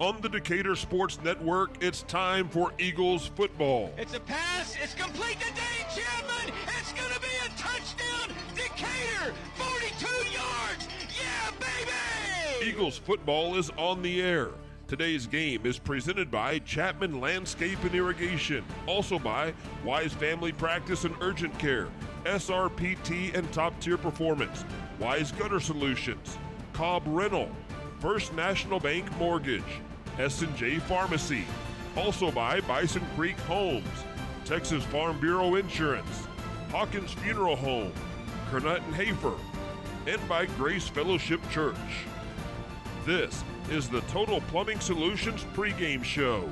On the Decatur Sports Network, it's time for Eagles football. It's a pass. It's complete to Dane Chapman. It's going to be a touchdown. Decatur, 42 yards. Yeah, baby! Eagles football is on the air. Today's game is presented by Chapman Landscape and Irrigation. Also by Wise Family Practice and Urgent Care, SRPT and Top Tier Performance, Wise Gutter Solutions, Cobb Rental, First National Bank Mortgage, S&J Pharmacy. Also by Bison Creek Homes, Texas Farm Bureau Insurance, Hawkins Funeral Home, Kernut and Hafer, and by Grace Fellowship Church. This is the Total Plumbing Solutions pregame show.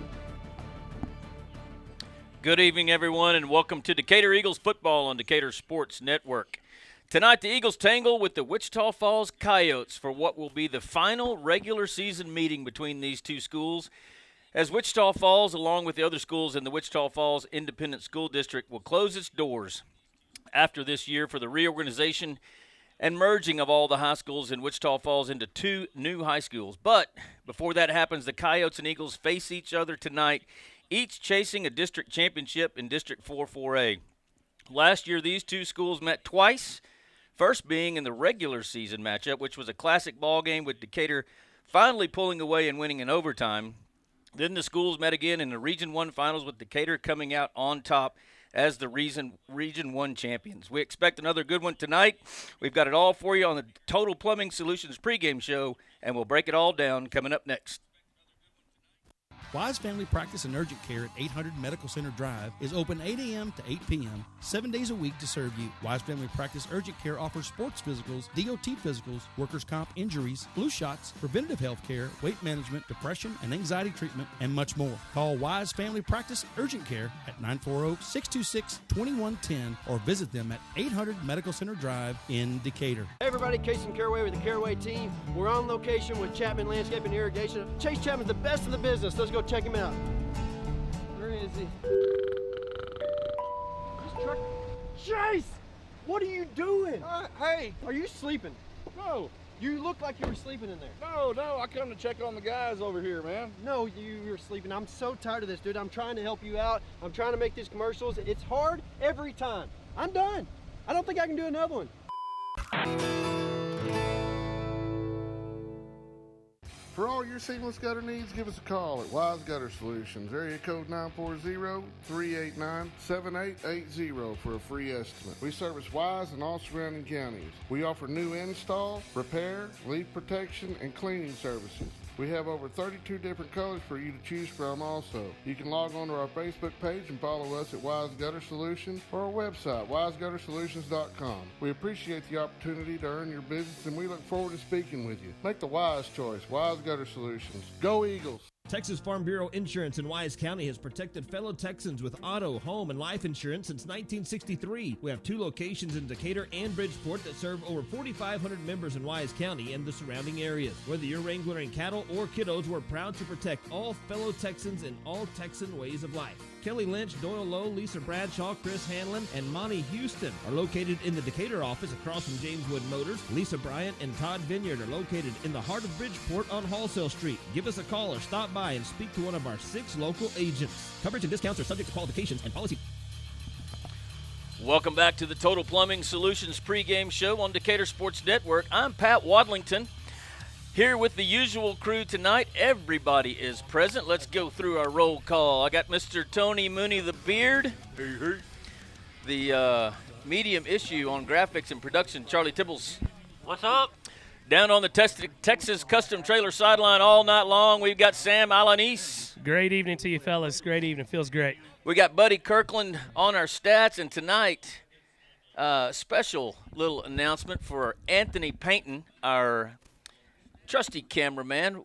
Good evening, everyone, and welcome to Decatur Eagles football on Decatur Sports Network. Tonight, the Eagles tangle with the Wichita Falls Coyotes for what will be the final regular season meeting between these two schools, as Wichita Falls, along with the other schools in the Wichita Falls Independent School District, will close its doors after this year for the reorganization and merging of all the high schools in Wichita Falls into two new high schools. But before that happens, the Coyotes and Eagles face each other tonight, each chasing a district championship in District 4-4A. Last year, these two schools met twice, first being in the regular season matchup, which was a classic ball game with Decatur finally pulling away and winning in overtime. Then the schools met again in the Region 1 finals with Decatur coming out on top as the Region 1 champions. We expect another good one tonight. We've got it all for you on the Total Plumbing Solutions pregame show, and we'll break it all down coming up next. Wise Family Practice and Urgent Care at 800 Medical Center Drive is open 8 a.m. to 8 p.m., 7 days a week to serve you. Wise Family Practice Urgent Care offers sports physicals, DOT physicals, workers' comp injuries, flu shots, preventative health care, weight management, depression and anxiety treatment, and much more. Call Wise Family Practice Urgent Care at 940-626-2110 or visit them at 800 Medical Center Drive in Decatur. Hey everybody, Casey Caraway with the Caraway team. We're on location with Chapman Landscape and Irrigation. Chase Chapman's the best in the business. Let's go check him out. Where is he? This truck. Chase! What are you doing? Hey! Are you sleeping? No! You look like you were sleeping in there. No, I come to check on the guys over here, man. No, you were sleeping. I'm so tired of this, dude. I'm trying to help you out. I'm trying to make these commercials. It's hard every time. I'm done. I don't think I can do another one. For all your seamless gutter needs, give us a call at Wise Gutter Solutions, area code 940-389-7880 for a free estimate. We service Wise and all surrounding counties. We offer new install, repair, leak protection, and cleaning services. We have over 32 different colors for you to choose from also. You can log on to our Facebook page and follow us at Wise Gutter Solutions or our website, wiseguttersolutions.com. We appreciate the opportunity to earn your business and we look forward to speaking with you. Make the wise choice, Wise Gutter Solutions. Go Eagles! Texas Farm Bureau Insurance in Wise County has protected fellow Texans with auto, home, and life insurance since 1963. We have two locations in Decatur and Bridgeport that serve over 4,500 members in Wise County and the surrounding areas. Whether you're wrangling cattle or kiddos, we're proud to protect all fellow Texans in all Texan ways of life. Kelly Lynch, Doyle Lowe, Lisa Bradshaw, Chris Hanlon, and Monty Houston are located in the Decatur office across from James Wood Motors. Lisa Bryant and Todd Vineyard are located in the heart of Bridgeport on Halsell Street. Give us a call or stop by and speak to one of our 6 local agents. Coverage and discounts are subject to qualifications and policy. Welcome back to the Total Plumbing Solutions pregame show on Decatur Sports Network. I'm Pat Wadlington. Here with the usual crew tonight. Everybody is present. Let's go through our roll call. I got Mr. Tony Mooney the Beard. Hey, hey. The medium issue on graphics and production, Charlie Tibbles. What's up? Down on the Texas Custom Trailer Sideline all night long, we've got Sam Alanis. Great evening to you, fellas. Great evening. Feels great. We got Buddy Kirkland on our stats, and tonight, special little announcement for Anthony Payton, our trusty cameraman.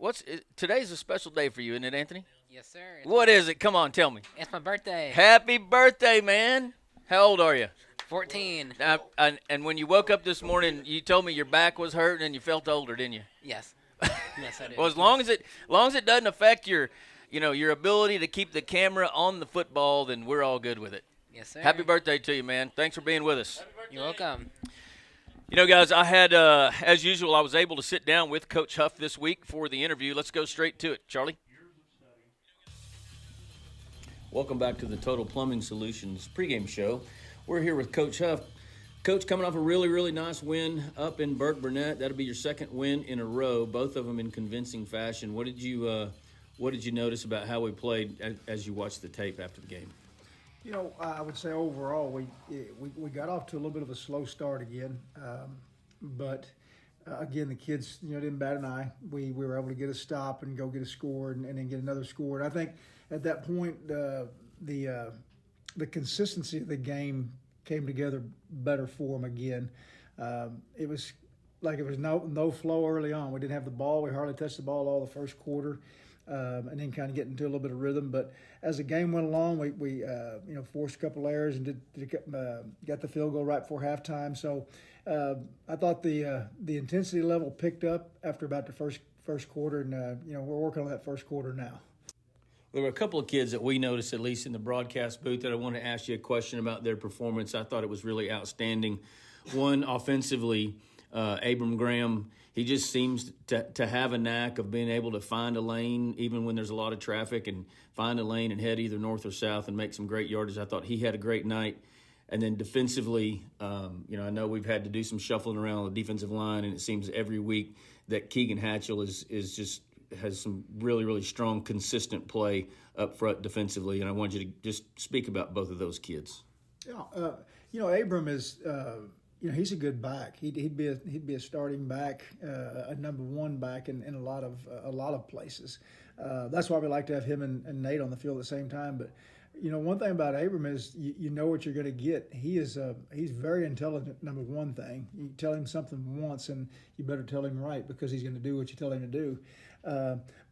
Today's a special day for you, isn't it, Anthony? Yes, sir. What is it? Come on, tell me. It's my birthday. Happy birthday, man. How old are you? 14. And when you woke up this morning, you told me your back was hurting and you felt older, didn't you? Yes. Yes, I did. Well, as long as it doesn't affect your ability to keep the camera on the football, then we're all good with it. Yes, sir. Happy birthday to you, man. Thanks for being with us. You're welcome. You know, guys, I had, as usual, I was able to sit down with Coach Huff this week for the interview. Let's go straight to it. Charlie? Welcome back to the Total Plumbing Solutions pregame show. We're here with Coach Huff. Coach, coming off a really, really nice win up in Burke Burnett. That'll be your second win in a row, both of them in convincing fashion. What did you notice about how we played as you watched the tape after the game? You know, I would say overall we got off to a little bit of a slow start again, but again the kids didn't bat an eye. We were able to get a stop and go get a score and then get another score. And I think at that point the consistency of the game came together better for them again. It was like it was no flow early on. We didn't have the ball. We hardly touched the ball all the first quarter. And then kind of get into a little bit of rhythm. But as the game went along, we forced a couple errors and got the field goal right before halftime. So I thought the intensity level picked up after about the first quarter, and we're working on that first quarter now. There were a couple of kids that we noticed, at least in the broadcast booth, that I want to ask you a question about their performance. I thought it was really outstanding. One, offensively, Abram Graham. He just seems to have a knack of being able to find a lane, even when there's a lot of traffic, and find a lane and head either north or south and make some great yardage. I thought he had a great night. And then defensively, I know we've had to do some shuffling around on the defensive line, and it seems every week that Keegan Hatchell has some really, really strong, consistent play up front defensively. And I want you to just speak about both of those kids. Yeah, Abram is. He's a good back. He'd be a starting back, a number one back in a lot of places. That's why we like to have him and Nate on the field at the same time. But one thing about Abram is you know what you're going to get. He's very intelligent. Number one thing, you tell him something once, and you better tell him right because he's going to do what you tell him to do.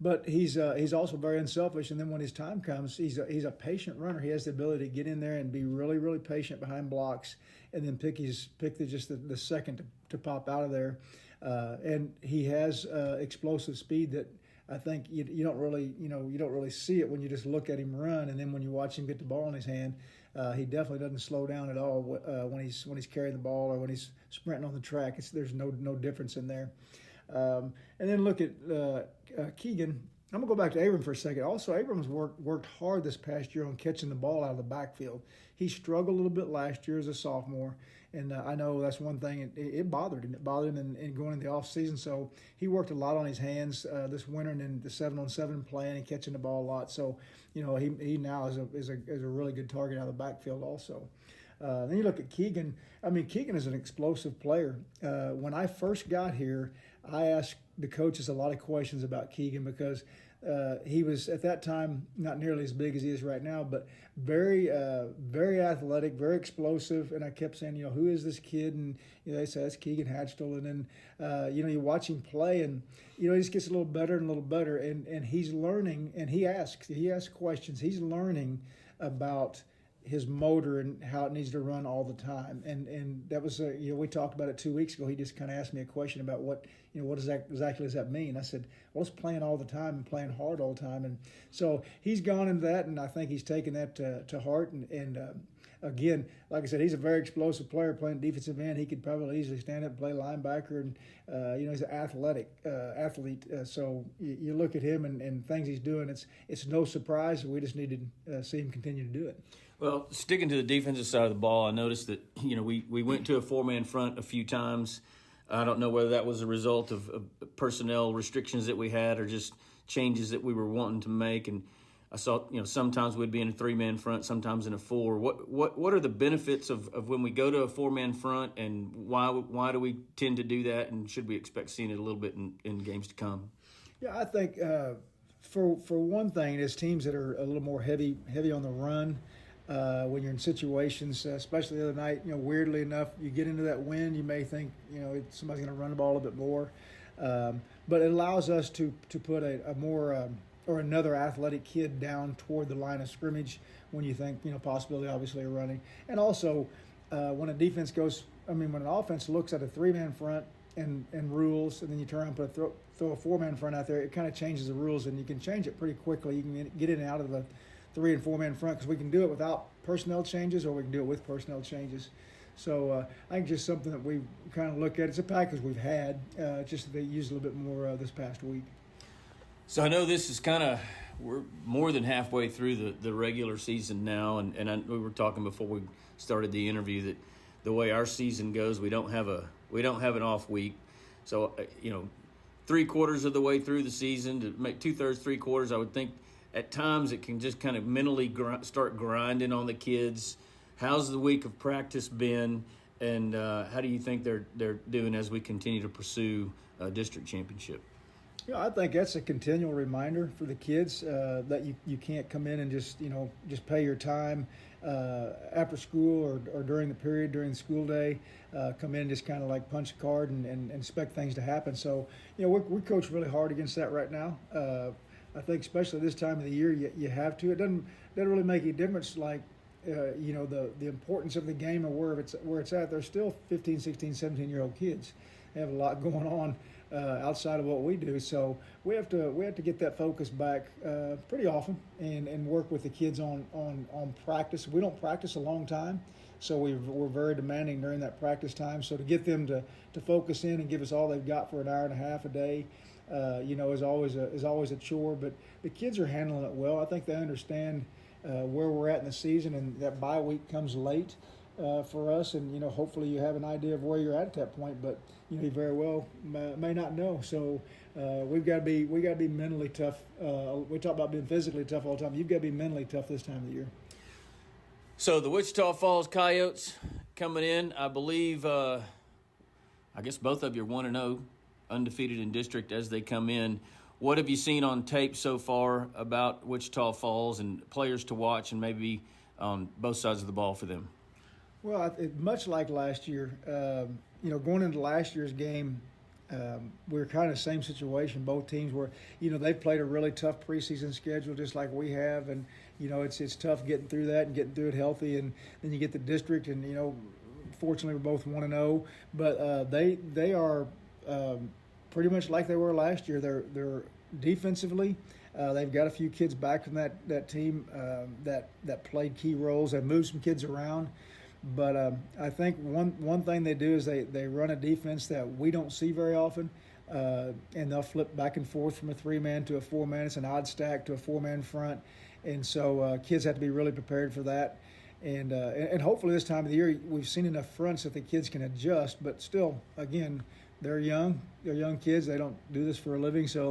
But he's also very unselfish. And then when his time comes, he's a patient runner. He has the ability to get in there and be really, really patient behind blocks, and then pick the second to pop out of there. And he has explosive speed that I think you don't really see it when you just look at him run, and then when you watch him get the ball in his hand, he definitely doesn't slow down at all when he's carrying the ball or when he's sprinting on the track. There's no difference in there. And then look at Keegan. I'm going to go back to Abram for a second. Also, Abram's worked hard this past year on catching the ball out of the backfield. He struggled a little bit last year as a sophomore, and I know that's one thing. It bothered him. It bothered him in going into the offseason. So he worked a lot on his hands this winter, and then the 7-on-7 playing and catching the ball a lot. So he now is a really good target out of the backfield also. Then you look at Keegan. I mean, Keegan is an explosive player. When I first got here, I asked the coaches a lot of questions about Keegan because he was at that time not nearly as big as he is right now, but very, very athletic, very explosive. And I kept saying, who is this kid? And they say it's Keegan Hatchell. And then you watch him play, and he just gets a little better and a little better. And he's learning, and he asks questions. He's learning about his motor and how it needs to run all the time. And that was we talked about it 2 weeks ago. He just kind of asked me a question about what exactly does that mean? I said, well, it's playing all the time and playing hard all the time. And so he's gone into that, and I think he's taken that to heart. And again, like I said, he's a very explosive player playing defensive end. He could probably easily stand up and play linebacker, and he's an athlete. So you look at him and things he's doing. It's no surprise. We just need to see him continue to do it. Well, sticking to the defensive side of the ball, I noticed that we went to a four-man front a few times. I don't know whether that was a result of personnel restrictions that we had or just changes that we were wanting to make. And I saw, sometimes we'd be in a three-man front, sometimes in a four. What are the benefits of when we go to a four-man front, and why do we tend to do that? And should we expect seeing it a little bit in games to come? Yeah, I think for one thing, there's teams that are a little more heavy on the run. When you're in situations, especially the other night, weirdly enough, you get into that wind, you may think, somebody's going to run the ball a bit more. But it allows us to put a more or another athletic kid down toward the line of scrimmage when you think, possibility obviously of running. And also when a defense when an offense looks at a three-man front and rules, and then you turn around and throw a four-man front out there, it kind of changes the rules, and you can change it pretty quickly. You can get in and out of the 3- and 4-man front because we can do it without personnel changes, or we can do it with personnel changes. So I think just something that we kind of look at. It's a package we've had, just that they used a little bit more this past week. So I know this is kind of we're more than halfway through the regular season now, and we were talking before we started the interview that the way our season goes, we don't have an off week. So 3/4 of the way through the season, to make 2/3, 3/4, I would think at times it can just kind of mentally start grinding on the kids. How's the week of practice been, and how do you think they're doing as we continue to pursue a district championship? I think that's a continual reminder for the kids that you can't come in and just pay your time after school or during the school day. Come in and just kind of like punch a card and expect things to happen. So we coach really hard against that right now. I think especially this time of the year you have to. It doesn't really make any difference the importance of the game or where it's at. They're still 15, 16, 17-year-old kids. They have a lot going on outside of what we do, so we have to get that focus back pretty often and work with the kids on practice. We don't practice a long time, so we're very demanding during that practice time. So to get them to focus in and give us all they've got for an hour and a half a day, is always a chore. But the kids are handling it well. I think they understand where we're at in the season, and that bye week comes late for us, and hopefully you have an idea of where you're at that point, but you very well may not know. So we've got to be mentally tough. We talk about being physically tough all the time. You've got to be mentally tough this time of the year. So the Wichita Falls Coyotes coming in, I believe. I guess both of you are 1-0, undefeated in district as they come in. What have you seen on tape so far about Wichita Falls and players to watch, and maybe on both sides of the ball for them? Well, much like last year, going into last year's game, we were kind of the same situation. Both teams were, they've played a really tough preseason schedule just like we have, and it's tough getting through that and getting through it healthy. And then you get the district, and fortunately we're both 1-0, but they are pretty much like they were last year. They're defensively. They've got a few kids back from that team that played key roles. They've moved some kids around. But I think one thing they do is they run a defense that we don't see very often, and they'll flip back and forth from a 3-man to a 4-man. It's an odd stack to a 4-man front, and so kids have to be really prepared for that. And hopefully this time of the year we've seen enough fronts that the kids can adjust. But still, again, they're young kids. They don't do this for a living, so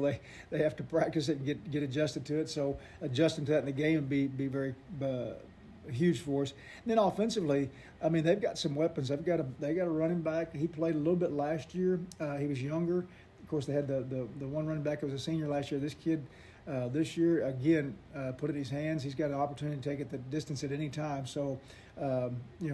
they have to practice it and get adjusted to it. So adjusting to that in the game would be very huge for us. And then offensively, I mean, they've got some weapons. They got a running back. He played a little bit last year. He was younger. Of course, they had the one running back that was a senior last year. This kid this year, again, put it in his hands. He's got an opportunity to take it the distance at any time. So,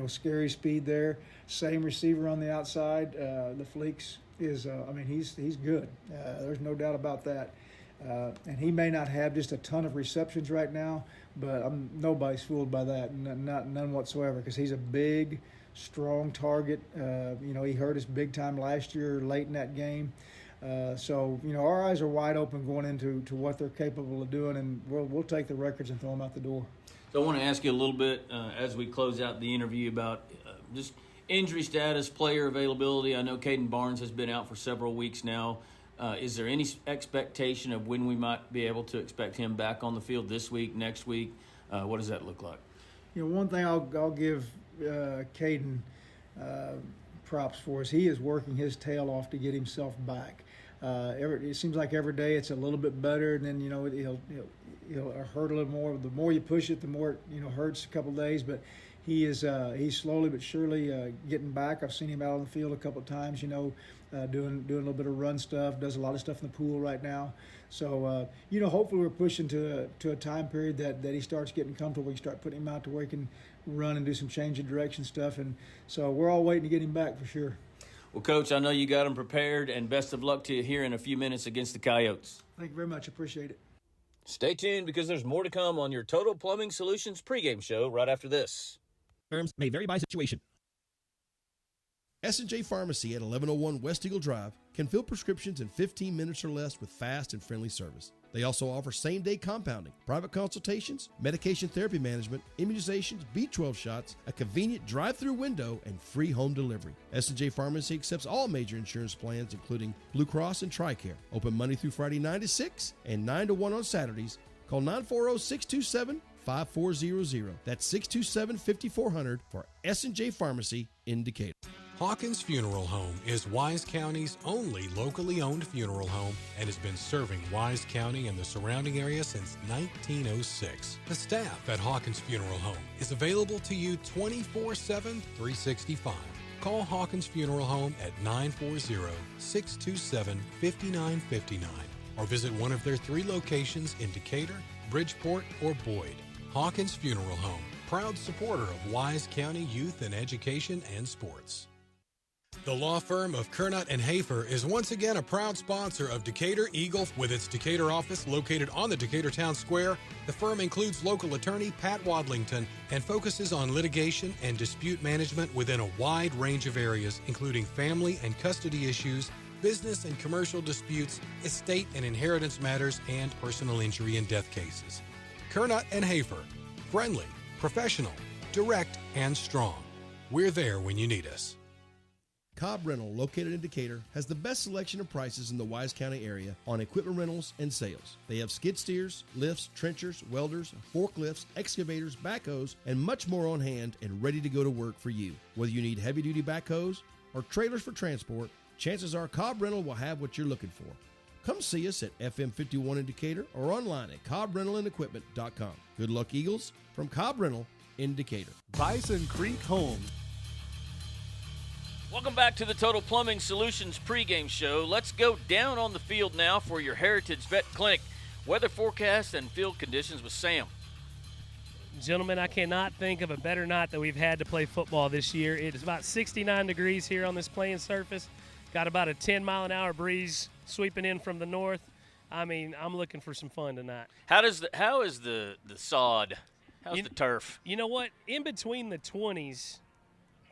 scary speed there. Same receiver on the outside. The Fleeks is, he's good. There's no doubt about that. And he may not have just a ton of receptions right now, but nobody's fooled by that, none whatsoever, because he's a big, strong target. He hurt us big time last year, late in that game. So our eyes are wide open going into what they're capable of doing, and we'll take the records and throw them out the door. So I want to ask you a little bit as we close out the interview about just injury status, player availability. I know Caden Barnes has been out for several weeks now. Is there any expectation of when we might be able to expect him back on the field this week, next week? What does that look like? One thing I'll give Caden props for is he is working his tail off to get himself back. It seems like every day it's a little bit better, and then he'll hurt a little more. The more you push it, the more it hurts a couple of days. But he's slowly but surely getting back. I've seen him out on the field a couple of times. Doing a little bit of run stuff. Does a lot of stuff in the pool right now. So hopefully we're pushing to a time period that he starts getting comfortable. We can start putting him out to where he can run and do some change of direction stuff. And so we're all waiting to get him back for sure. Well, Coach, I know you got him prepared, and best of luck to you here in a few minutes against the Coyotes. Thank you very much. Appreciate it. Stay tuned because there's more to come on your Total Plumbing Solutions pregame show right after this. Terms may vary by situation. S&J Pharmacy at 1101 West Eagle Drive can fill prescriptions in 15 minutes or less with fast and friendly service. They also offer same-day compounding, private consultations, medication therapy management, immunizations, B12 shots, a convenient drive-through window, and free home delivery. S&J Pharmacy accepts all major insurance plans, including Blue Cross and TRICARE. Open Monday through Friday 9 to 6 and 9 to 1 on Saturdays. Call 940-627-5400. That's 627-5400 for S&J Pharmacy in Decatur. Hawkins Funeral Home is Wise County's only locally owned funeral home and has been serving Wise County and the surrounding area since 1906. The staff at Hawkins Funeral Home is available to you 24/7, 365. Call Hawkins Funeral Home at 940-627-5959 or visit one of their 3 locations in Decatur, Bridgeport, or Boyd. Hawkins Funeral Home, proud supporter of Wise County youth and education and sports. The law firm of Kernot & Hafer is once again a proud sponsor of Decatur Eagle. With its Decatur office located on the Decatur Town Square, the firm includes local attorney Pat Wadlington and focuses on litigation and dispute management within a wide range of areas, including family and custody issues, business and commercial disputes, estate and inheritance matters, and personal injury and death cases. Kernot & Hafer, friendly, professional, direct, and strong. We're there when you need us. Cobb Rental, located in Decatur, has the best selection of prices in the Wise County area on equipment rentals and sales. They have skid steers, lifts, trenchers, welders, forklifts, excavators, backhoes, and much more on hand and ready to go to work for you. Whether you need heavy-duty backhoes or trailers for transport, chances are Cobb Rental will have what you're looking for. Come see us at FM 51 in Decatur or online at CobbRentalAndEquipment.com. Good luck, Eagles, from Cobb Rental in Decatur. Bison Creek Home. Welcome back to the Total Plumbing Solutions pregame show. Let's go down on the field now for your Heritage Vet Clinic weather forecast and field conditions with Sam. Gentlemen, I cannot think of a better night that we've had to play football this year. It is about 69 degrees here on this playing surface. Got about a 10-mile-an-hour breeze sweeping in from the north. I mean, I'm looking for some fun tonight. How is the sod? How's the turf? You know what? In between the 20s,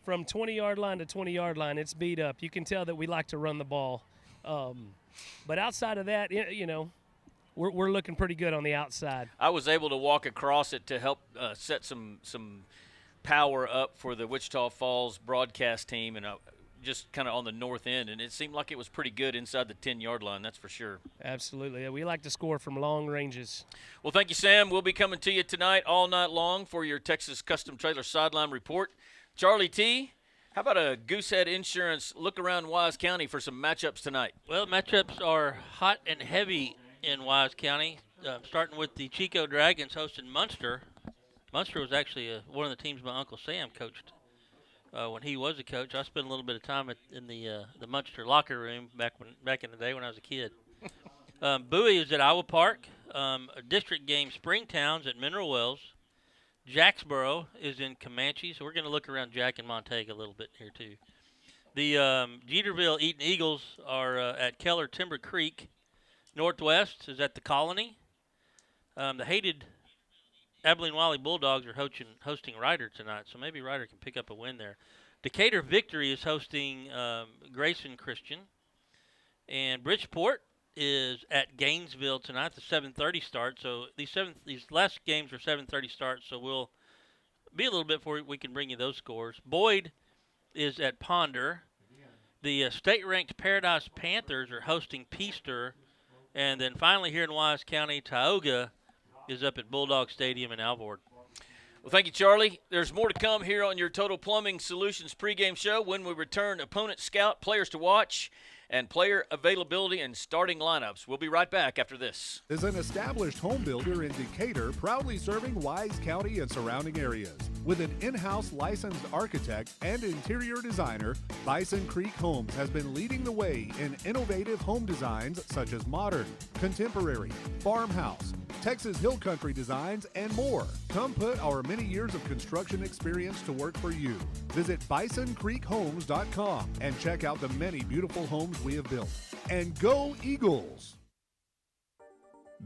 from 20-yard line to 20-yard line, it's beat up. You can tell that we like to run the ball. But outside of that, you know, we're looking pretty good on the outside. I was able to walk across it to help set some power up for the Wichita Falls broadcast team, and just kind of on the north end, and it seemed like it was pretty good inside the 10-yard line, that's for sure. Absolutely. Yeah, we like to score from long ranges. Well, thank you, Sam. We'll be coming to you tonight all night long for your Texas Custom Trailer Sideline Report. Charlie T., how about a Goosehead Insurance look around Wise County for some matchups tonight? Well, matchups are hot and heavy in Wise County, starting with the Chico Dragons hosting Munster. Munster was actually one of the teams my Uncle Sam coached when he was a coach. I spent a little bit of time in the Munster locker room back in the day when I was a kid. Bowie is at Iowa Park. A district game, Springtown's at Mineral Wells. Jacksboro is in Comanche, so we're going to look around Jack and Montega a little bit here too. The Jeterville Eaton Eagles are at Keller Timber Creek. Northwest is at the Colony. The hated Abilene Wally Bulldogs are hosting Ryder tonight, so maybe Ryder can pick up a win there. Decatur Victory is hosting Grayson Christian. And Bridgeport is at Gainesville tonight, the 7:30 start. So these last games are 7:30 starts, so we'll be a little bit before we can bring you those scores. Boyd is at Ponder. The state-ranked Paradise Panthers are hosting Peaster. And then finally here in Wise County, Tioga is up at Bulldog Stadium in Alvord. Well, thank you, Charlie. There's more to come here on your Total Plumbing Solutions pregame show when we return opponent scout, players to watch, and player availability and starting lineups. We'll be right back after this. Is an established home builder in Decatur, proudly serving Wise County and surrounding areas. With an in-house licensed architect and interior designer, Bison Creek Homes has been leading the way in innovative home designs such as modern, contemporary, farmhouse, Texas Hill Country designs, and more. Come put our many years of construction experience to work for you. Visit BisonCreekHomes.com and check out the many beautiful homes we have built. And go Eagles!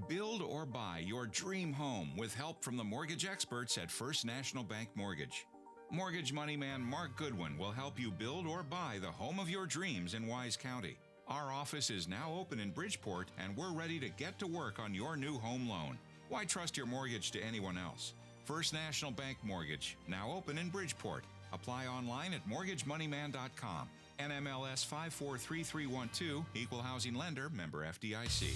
Build or buy your dream home with help from the mortgage experts at First National Bank Mortgage. Mortgage money man Mark Goodwin will help you build or buy the home of your dreams in Wise County. Our office is now open in Bridgeport, and we're ready to get to work on your new home loan. Why trust your mortgage to anyone else? First National Bank Mortgage, now open in Bridgeport. Apply online at mortgagemoneyman.com. NMLS 543312, Equal Housing Lender, member FDIC.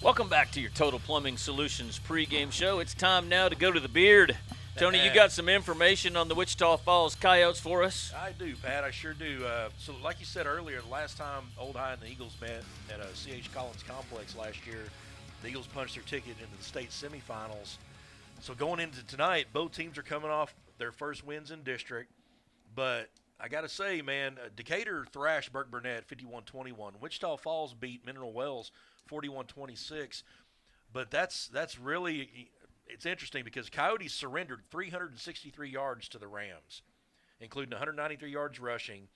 Welcome back to your Total Plumbing Solutions pregame show. It's time now to go to the beard. Tony, you got some information on the Wichita Falls Coyotes for us? I do, Pat. I sure do. So like you said earlier, the last time Old High and the Eagles met at a C.H. Collins complex last year, the Eagles punched their ticket into the state semifinals. So going into tonight, both teams are coming off their first wins in district. But I got to say, man, Decatur thrashed Burke Burnett 51-21. Wichita Falls beat Mineral Wells 41-26. But that's really – it's interesting because Coyotes surrendered 363 yards to the Rams, including 193 yards rushing.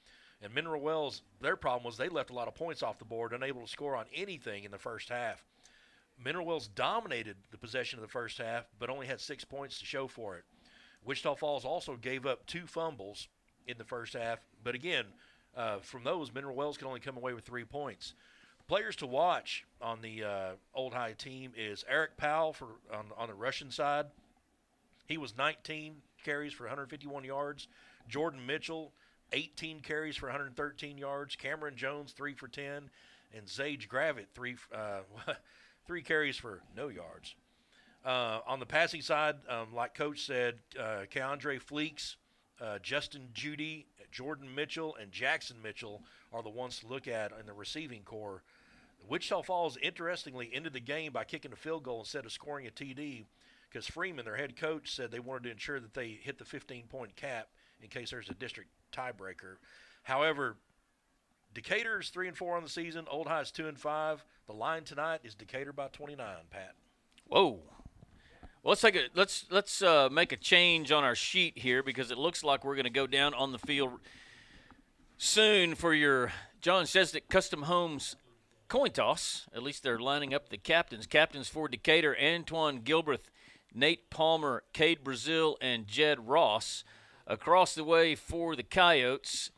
And Mineral Wells, their problem was they left a lot of points off the board, unable to score on anything in the first half. Mineral Wells dominated the possession of the first half, but only had 6 points to show for it. Wichita Falls also gave up 2 fumbles in the first half, but again, from those, Mineral Wells could only come away with 3 points. Players to watch on the Old High team is Eric Powell on the Russian side. He was 19 carries for 151 yards. Jordan Mitchell, 18 carries for 113 yards. Cameron Jones, 3 for 10. And Zage Gravitt, 3 carries for no yards. On the passing side, like Coach said, Keandre Fleeks, Justin Judy, Jordan Mitchell, and Jackson Mitchell are the ones to look at in the receiving core. Wichita Falls, interestingly, ended the game by kicking a field goal instead of scoring a TD because Freeman, their head coach, said they wanted to ensure that they hit the 15-point cap in case there's a district tiebreaker. However, Decatur's 3-4 on the season. Old High's 2-5. The line tonight is Decatur by 29, Pat. Whoa. Well, let's make a change on our sheet here because it looks like we're going to go down on the field soon for your John Chesnick Custom Homes coin toss. At least they're lining up the captains. Captains for Decatur, Antoine Gilbreth, Nate Palmer, Cade Brazil, and Jed Ross. Across the way for the Coyotes,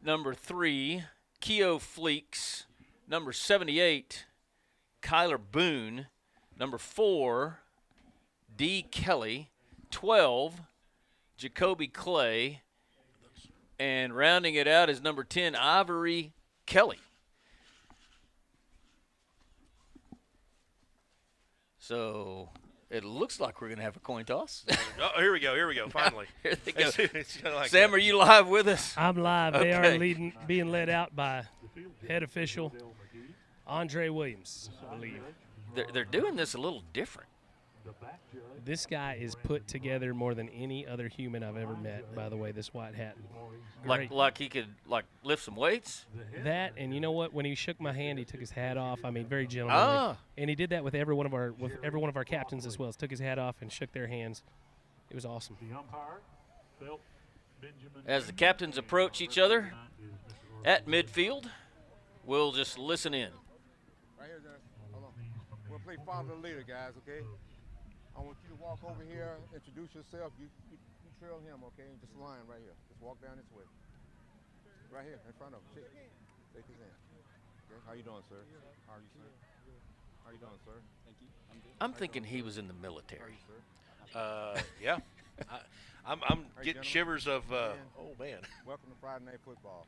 number 3, Keo Fleeks. Number 78, Kyler Boone. Number 4, D. Kelly. 12, Jacoby Clay. And rounding it out is number 10, Ivory Kelly. So it looks like we're going to have a coin toss. Oh, here we go, finally. Here they go. It's like Sam, are you live with us? I'm live. Okay. They are being led out by head official Andre Williams, I believe. They're doing this a little different. This guy is put together more than any other human I've ever met, by the way, this white hat. Great. Like he could lift some weights? That, and you know what? When he shook my hand, he took his hat off. I mean, very gentlemanly. And he did that with every one of our captains as well. He took his hat off and shook their hands. It was awesome. As the captains approach each other at midfield, we'll just listen in. Right here, guys. Hold on. We'll play father leader, guys, okay? I want you to walk over here, introduce yourself. You trail him, okay? Just line right here. Just walk down this way. Right here, in front of him. Shake his hand. Okay, how you doing, sir? How are you, sir? How you doing, sir? Thank you. I'm good. I'm thinking he was in the military. Yeah. I'm getting shivers of, oh, man. Welcome to Friday Night Football.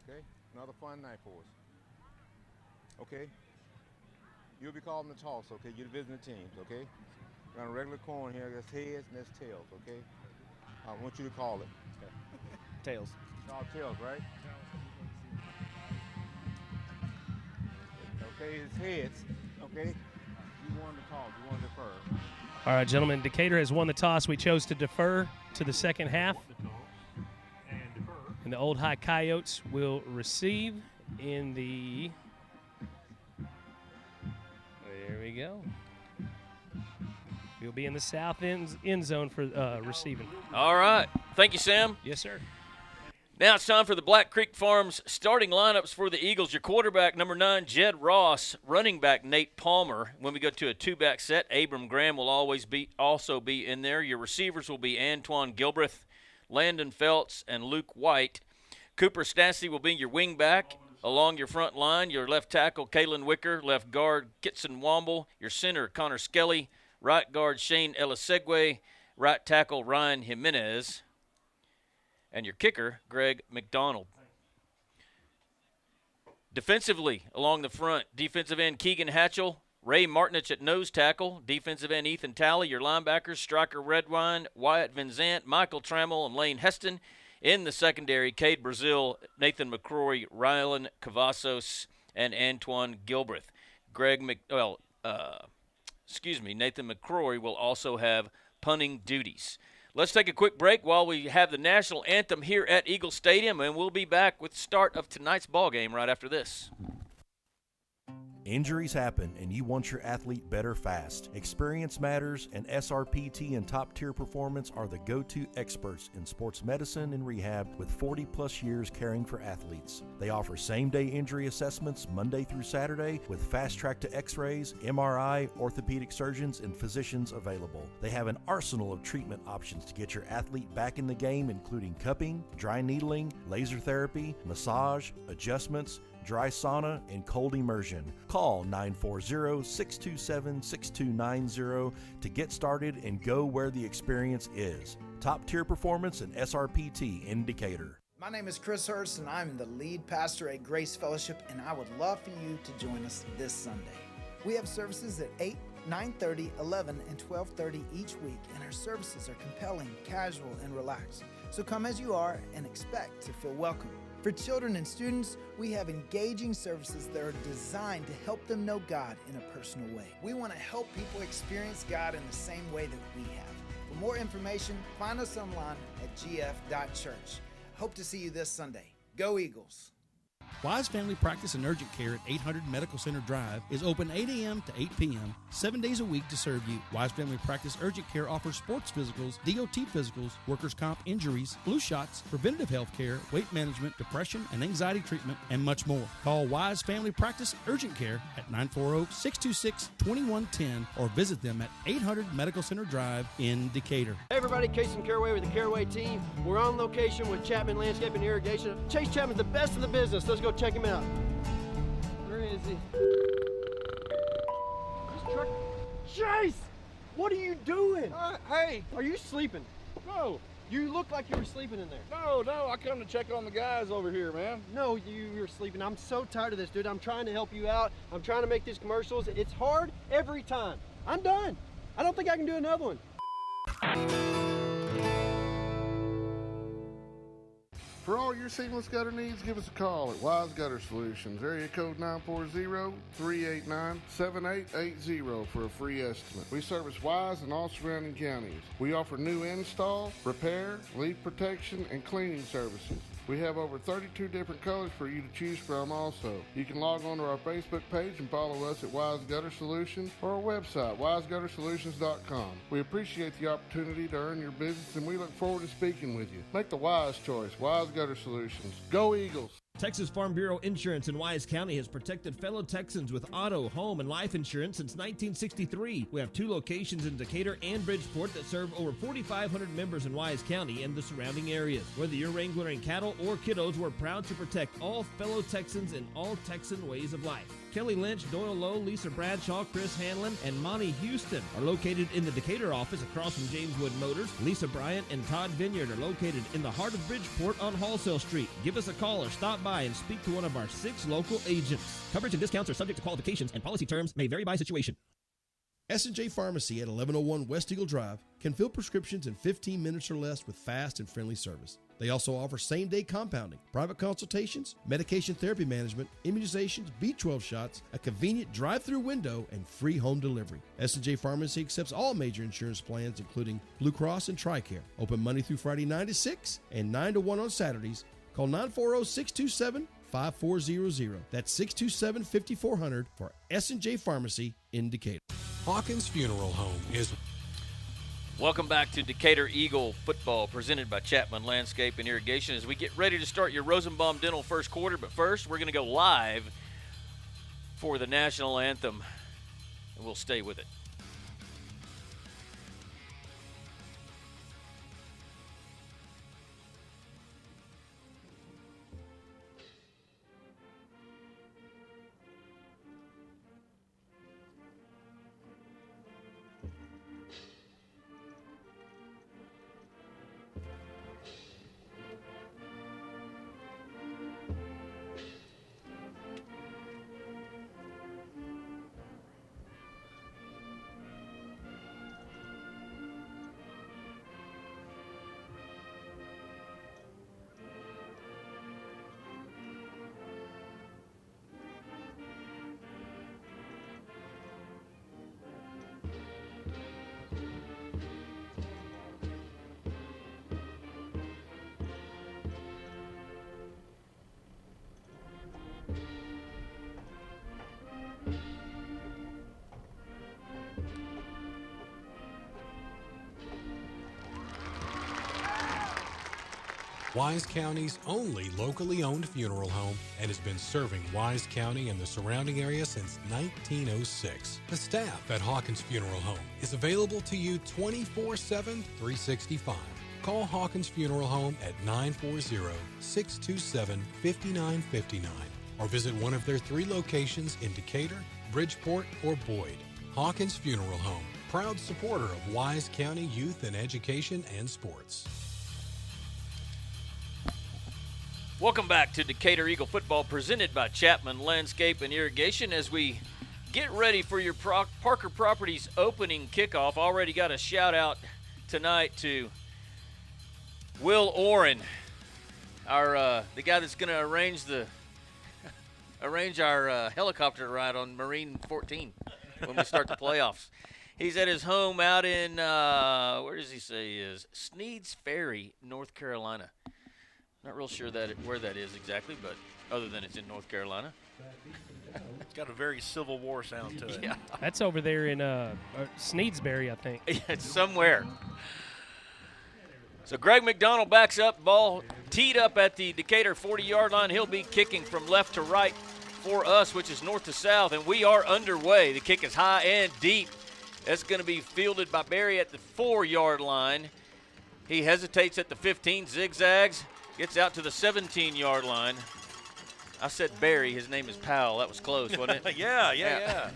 Okay? Another fun night for us. Okay? You'll be calling the toss, okay? You're visiting the teams, okay? We're on a regular coin here. There's heads and there's tails, okay? I want you to call it. Okay. Tails. It's all tails, right? Okay, it's heads, okay? You want to toss. You want to defer. All right, gentlemen, Decatur has won the toss. We chose to defer to the second half. And the Old High Coyotes will receive in the – there we go. We'll be in the south end zone for receiving. All right. Thank you, Sam. Yes, sir. Now it's time for the Black Creek Farms starting lineups for the Eagles. Your quarterback, number 9, Jed Ross. Running back, Nate Palmer. When we go to a 2-back set, Abram Graham will also be in there. Your receivers will be Antoine Gilbreth, Landon Feltz, and Luke White. Cooper Stassi will be your wing back. Along your front line, your left tackle, Kalen Wicker. Left guard, Kitson Womble. Your center, Connor Skelly. Right guard, Shane Elisegwe. Right tackle, Ryan Jimenez. And your kicker, Greg McDonald. Defensively, along the front, defensive end, Keegan Hatchell. Ray Martinich at nose tackle, defensive end Ethan Talley, your linebackers, striker Redwine, Wyatt Vinzant, Michael Trammell, and Lane Heston. In the secondary, Cade Brazil, Nathan McCrory, Rylan Cavazos, and Antoine Gilbreth. Nathan McCrory will also have punting duties. Let's take a quick break while we have the national anthem here at Eagle Stadium, and we'll be back with the start of tonight's ball game right after this. Injuries happen, and you want your athlete better fast. Experience matters, and SRPT and Top Tier Performance are the go-to experts in sports medicine and rehab with 40-plus years caring for athletes. They offer same-day injury assessments Monday through Saturday with fast-track to X-rays, MRI, orthopedic surgeons, and physicians available. They have an arsenal of treatment options to get your athlete back in the game, including cupping, dry needling, laser therapy, massage, adjustments, dry sauna, and cold immersion. Call 940-627-6290 to get started and go where the experience is. Top Tier Performance and SRPT in Decatur. My name is Chris Hurst, and I'm the lead pastor at Grace Fellowship, and I would love for you to join us this Sunday. We have services at 8, 9:30, 11, and 12:30 each week, and our services are compelling, casual, and relaxed. So come as you are and expect to feel welcome. For children and students, we have engaging services that are designed to help them know God in a personal way. We want to help people experience God in the same way that we have. For more information, find us online at gf.church. Hope to see you this Sunday. Go Eagles! Wise Family Practice and Urgent Care at 800 Medical Center Drive is open 8 a.m. to 8 p.m., 7 days a week to serve you. Wise Family Practice Urgent Care offers sports physicals, DOT physicals, workers' comp injuries, flu shots, preventative health care, weight management, depression and anxiety treatment, and much more. Call Wise Family Practice Urgent Care at 940-626-2110 or visit them at 800 Medical Center Drive in Decatur. Hey everybody, Casey Caraway with the Caraway team. We're on location with Chapman Landscape and Irrigation. Chase Chapman's the best in the business. Let's go check him out. Where is he? Chase! What are you doing? Hey! Are you sleeping? No. You look like you were sleeping in there. No, I come to check on the guys over here, man. No, you were sleeping. I'm so tired of this, dude. I'm trying to help you out. I'm trying to make these commercials. It's hard every time. I'm done. I don't think I can do another one. For all your seamless gutter needs, give us a call at Wise Gutter Solutions, area code 940-389-7880 for a free estimate. We service Wise and all surrounding counties. We offer new install, repair, leak protection, and cleaning services. We have over 32 different colors for you to choose from also. You can log on to our Facebook page and follow us at Wise Gutter Solutions or our website, wiseguttersolutions.com. We appreciate the opportunity to earn your business, and we look forward to speaking with you. Make the wise choice, Wise Gutter Solutions. Go Eagles! Texas Farm Bureau Insurance in Wise County has protected fellow Texans with auto, home, and life insurance since 1963. We have 2 locations in Decatur and Bridgeport that serve over 4,500 members in Wise County and the surrounding areas. Whether you're wrangling cattle or kiddos, we're proud to protect all fellow Texans in all Texan ways of life. Kelly Lynch, Doyle Lowe, Lisa Bradshaw, Chris Hanlon, and Monty Houston are located in the Decatur office across from James Wood Motors. Lisa Bryant and Todd Vineyard are located in the heart of Bridgeport on Wholesale Street. Give us a call or stop by and speak to one of our 6 local agents. Coverage and discounts are subject to qualifications, and policy terms may vary by situation. S&J Pharmacy at 1101 West Eagle Drive can fill prescriptions in 15 minutes or less with fast and friendly service. They also offer same-day compounding, private consultations, medication therapy management, immunizations, B12 shots, a convenient drive-through window, and free home delivery. S&J Pharmacy accepts all major insurance plans, including Blue Cross and TRICARE. Open Monday through Friday 9 to 6 and 9 to 1 on Saturdays. Call 940-627-5400. That's 627-5400 for S&J Pharmacy in Decatur. Hawkins Funeral Home is... Welcome back to Decatur Eagle football, presented by Chapman Landscape and Irrigation, as we get ready to start your Rosenbaum Dental first quarter. But first, we're going to go live for the national anthem, and we'll stay with it. Wise County's only locally owned funeral home, and has been serving Wise County and the surrounding area since 1906. The staff at Hawkins Funeral Home is available to you 24/7, 365. Call Hawkins Funeral Home at 940-627-5959 or visit one of their 3 locations in Decatur, Bridgeport, or Boyd. Hawkins Funeral Home, proud supporter of Wise County youth and education and sports. Welcome back to Decatur Eagle football presented by Chapman Landscape and Irrigation as we get ready for your Parker Properties opening kickoff. Already got a shout out tonight to Will Oren, our the guy that's going to arrange our helicopter ride on Marine 14 when we start the playoffs. He's at his home out in where does he say he is? Sneed's Ferry, North Carolina. Not real sure where that is exactly, but other than it's in North Carolina. It's got a very Civil War sound to it. Yeah. That's over there in Sneedsbury, I think. It's somewhere. So Greg McDonald backs up, ball teed up at the Decatur 40-yard line. He'll be kicking from left to right for us, which is north to south, and we are underway. The kick is high and deep. That's going to be fielded by Barry at the 4-yard line. He hesitates at the 15, zigzags. Gets out to the 17-yard line. I said Barry. His name is Powell. That was close, wasn't it? Yeah.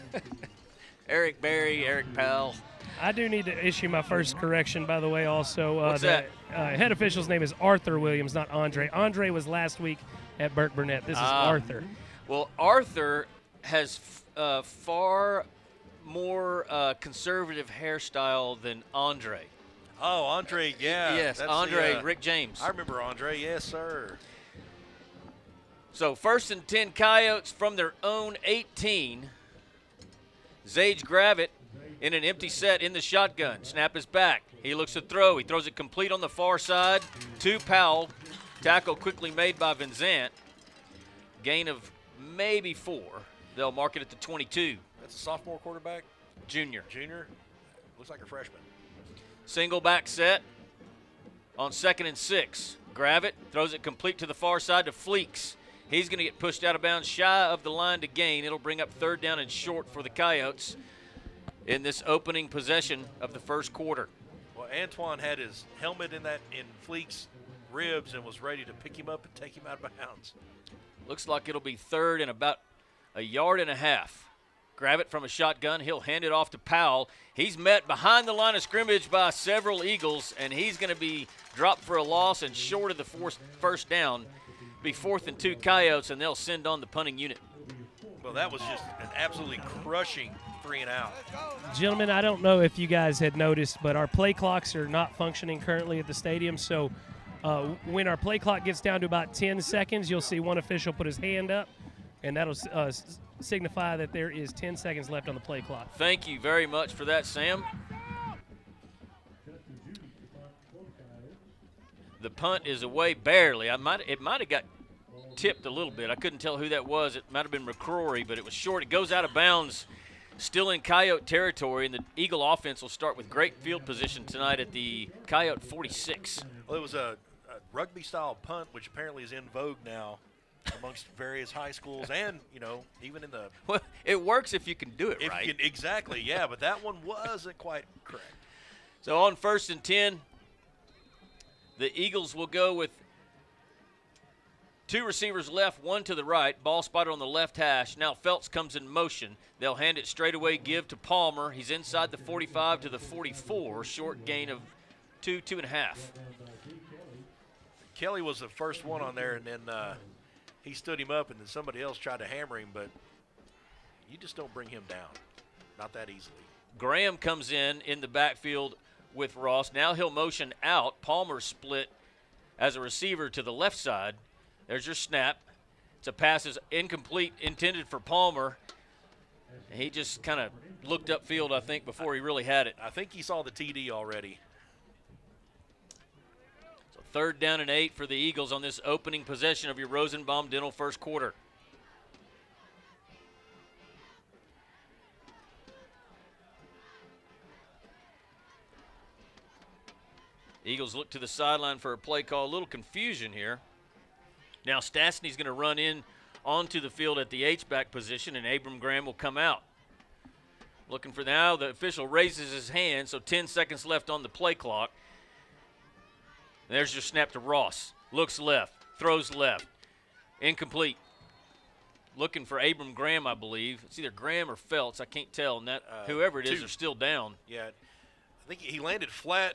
Eric Barry, Eric Powell. I do need to issue my first correction, by the way, also. What's that? Head official's name is Arthur Williams, not Andre. Andre was last week at Burke Burnett. This is Arthur. Well, Arthur has far more conservative hairstyle than Andre. Oh, Andre, yeah. Yes, that's Andre, Rick James. I remember Andre, yes, sir. So 1st and 10 Coyotes from their own 18. Zage Gravitt in an empty set in the shotgun. Snap is back. He looks to throw. He throws it complete on the far side to Powell. Tackle quickly made by Vincent. Gain of maybe 4. They'll mark it at the 22. That's a sophomore quarterback? Junior. Looks like a freshman. Single back set on 2nd and 6. Gravitt throws it complete to the far side to Fleeks. He's going to get pushed out of bounds shy of the line to gain. It'll bring up 3rd down and short for the Coyotes in this opening possession of the first quarter. Well, Antoine had his helmet in Fleek's ribs and was ready to pick him up and take him out of bounds. Looks like it'll be 3rd and about 1.5 yards. Gravitt from a shotgun. He'll hand it off to Powell. He's met behind the line of scrimmage by several Eagles, and he's going to be dropped for a loss and short of the first down. Be 4th and 2 Coyotes, and they'll send on the punting unit. Well, that was just an absolutely crushing 3 and out. Gentlemen, I don't know if you guys had noticed, but our play clocks are not functioning currently at the stadium. So when our play clock gets down to about 10 seconds, you'll see one official put his hand up, and that'll signify that there is 10 seconds left on the play clock. Thank you very much for that, Sam. The punt is away barely. It might have got tipped a little bit. I couldn't tell who that was. It might have been McCrory, but it was short. It goes out of bounds, still in Coyote territory, and the Eagle offense will start with great field position tonight at the Coyote 46. Well, it was a rugby-style punt, which apparently is in vogue now amongst various high schools and, even in the – Well, it works if you can do it right. Exactly, yeah, but that one wasn't quite correct. So on 1st and 10, the Eagles will go with 2 receivers left, 1 to the right. Ball spotted on the left hash. Now Feltz comes in motion. They'll hand it straight away, give to Palmer. He's inside the 45 to the 44. Short gain of 2.5. Kelly was the first one on there, and then he stood him up, and then somebody else tried to hammer him, but you just don't bring him down. Not that easily. Graham comes in the backfield with Ross. Now he'll motion out. Palmer split as a receiver to the left side. There's your snap. It's a pass is incomplete, intended for Palmer. He just kind of looked upfield, I think, before he really had it. I think he saw the TD already. So 3rd down and 8 for the Eagles on this opening possession of your Rosenbaum Dental first quarter. Eagles look to the sideline for a play call. A little confusion here. Now Stastny's going to run in onto the field at the H-back position, and Abram Graham will come out. Looking for now, the official raises his hand, so 10 seconds left on the play clock. And there's your snap to Ross. Looks left, throws left. Incomplete. Looking for Abram Graham, I believe. It's either Graham or Feltz. I can't tell. And that whoever it is, they're still down. Yeah, I think he landed flat.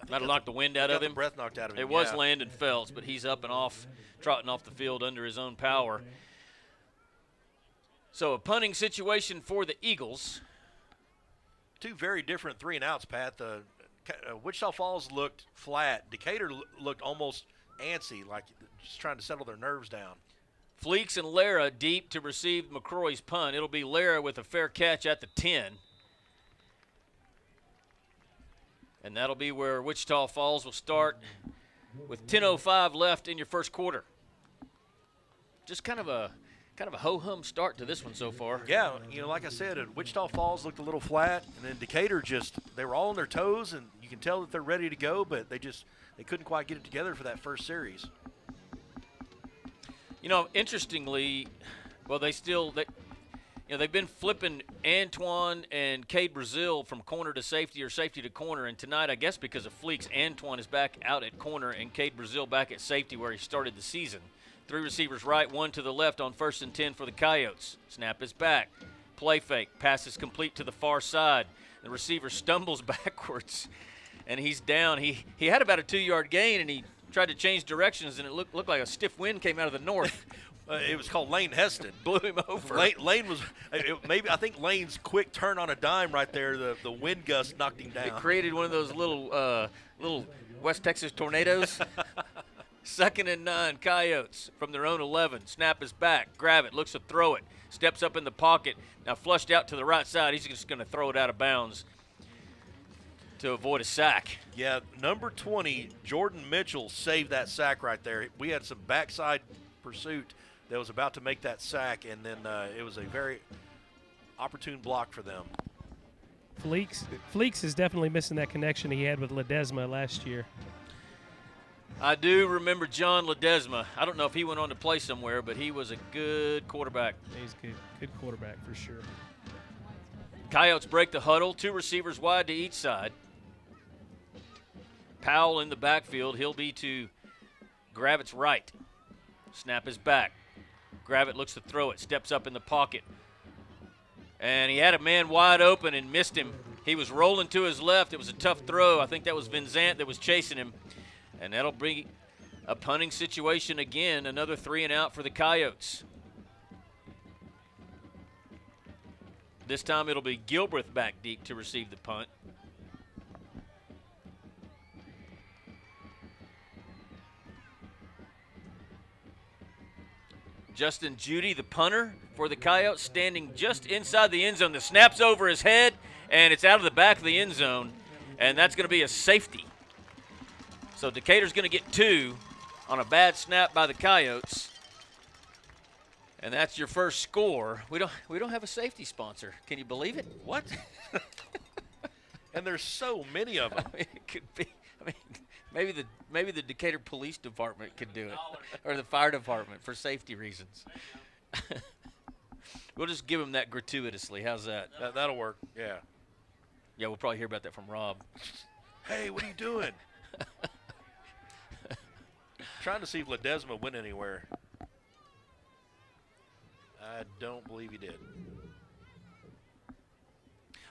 Might have knocked the wind out of him. The breath knocked out of him. It was Landon Feltz, but he's up and off, trotting off the field under his own power. So a punting situation for the Eagles. Two very different 3-and-outs, Pat. The Wichita Falls looked flat. Decatur looked almost antsy, like just trying to settle their nerves down. Fleeks and Lara deep to receive McCroy's punt. It'll be Lara with a fair catch at the 10. And that'll be where Wichita Falls will start with 10:05 left in your first quarter. Just kind of a ho-hum start to this one so far. Yeah, like I said, Wichita Falls looked a little flat, and then Decatur they were all on their toes, and you can tell that they're ready to go, but they couldn't quite get it together for that first series. Interestingly, well, they've been flipping Antoine and Cade Brazil from corner to safety or safety to corner, and tonight, I guess because of Fleeks, Antoine is back out at corner and Cade Brazil back at safety where he started the season. 3 receivers right, 1 to the left on 1st and 10 for the Coyotes. Snap is back. Play fake. Pass is complete to the far side. The receiver stumbles backwards, and he's down. He had about a 2-yard gain, and he tried to change directions, and it looked like a stiff wind came out of the north. It was called Lane Heston. Blew him over. Lane was I think Lane's quick turn on a dime right there. The wind gust knocked him down. It created one of those little West Texas tornadoes. 2nd and 9, Coyotes from their own 11. Snap is back. Grab it. Looks to throw it. Steps up in the pocket. Now flushed out to the right side. He's just going to throw it out of bounds to avoid a sack. Yeah, number 20, Jordan Mitchell saved that sack right there. We had some backside pursuit that was about to make that sack, and then it was a very opportune block for them. Fleeks is definitely missing that connection he had with Ledesma last year. I do remember John Ledesma. I don't know if he went on to play somewhere, but he was a good quarterback. He's good quarterback for sure. Coyotes break the huddle. 2 receivers wide to each side. Powell in the backfield. He'll be to Gravitt's right. Snap is back. Gravitt looks to throw it. Steps up in the pocket. And he had a man wide open and missed him. He was rolling to his left. It was a tough throw. I think that was Vinzant that was chasing him. And that'll bring a punting situation again. Another 3-and-out for the Coyotes. This time it'll be Gilbreth back deep to receive the punt. Justin Judy, the punter for the Coyotes, standing just inside the end zone. The snap's over his head, and it's out of the back of the end zone, and that's going to be a safety. So Decatur's going to get 2 on a bad snap by the Coyotes. And that's your first score. We don't have a safety sponsor. Can you believe it? What? And there's so many of them. It could be. Maybe the Decatur Police Department could do it, or the fire department for safety reasons. We'll just give them that gratuitously. How's that? That'll work. Yeah. Yeah, we'll probably hear about that from Rob. Hey, what are you doing? Trying to see if Ledesma went anywhere. I don't believe he did.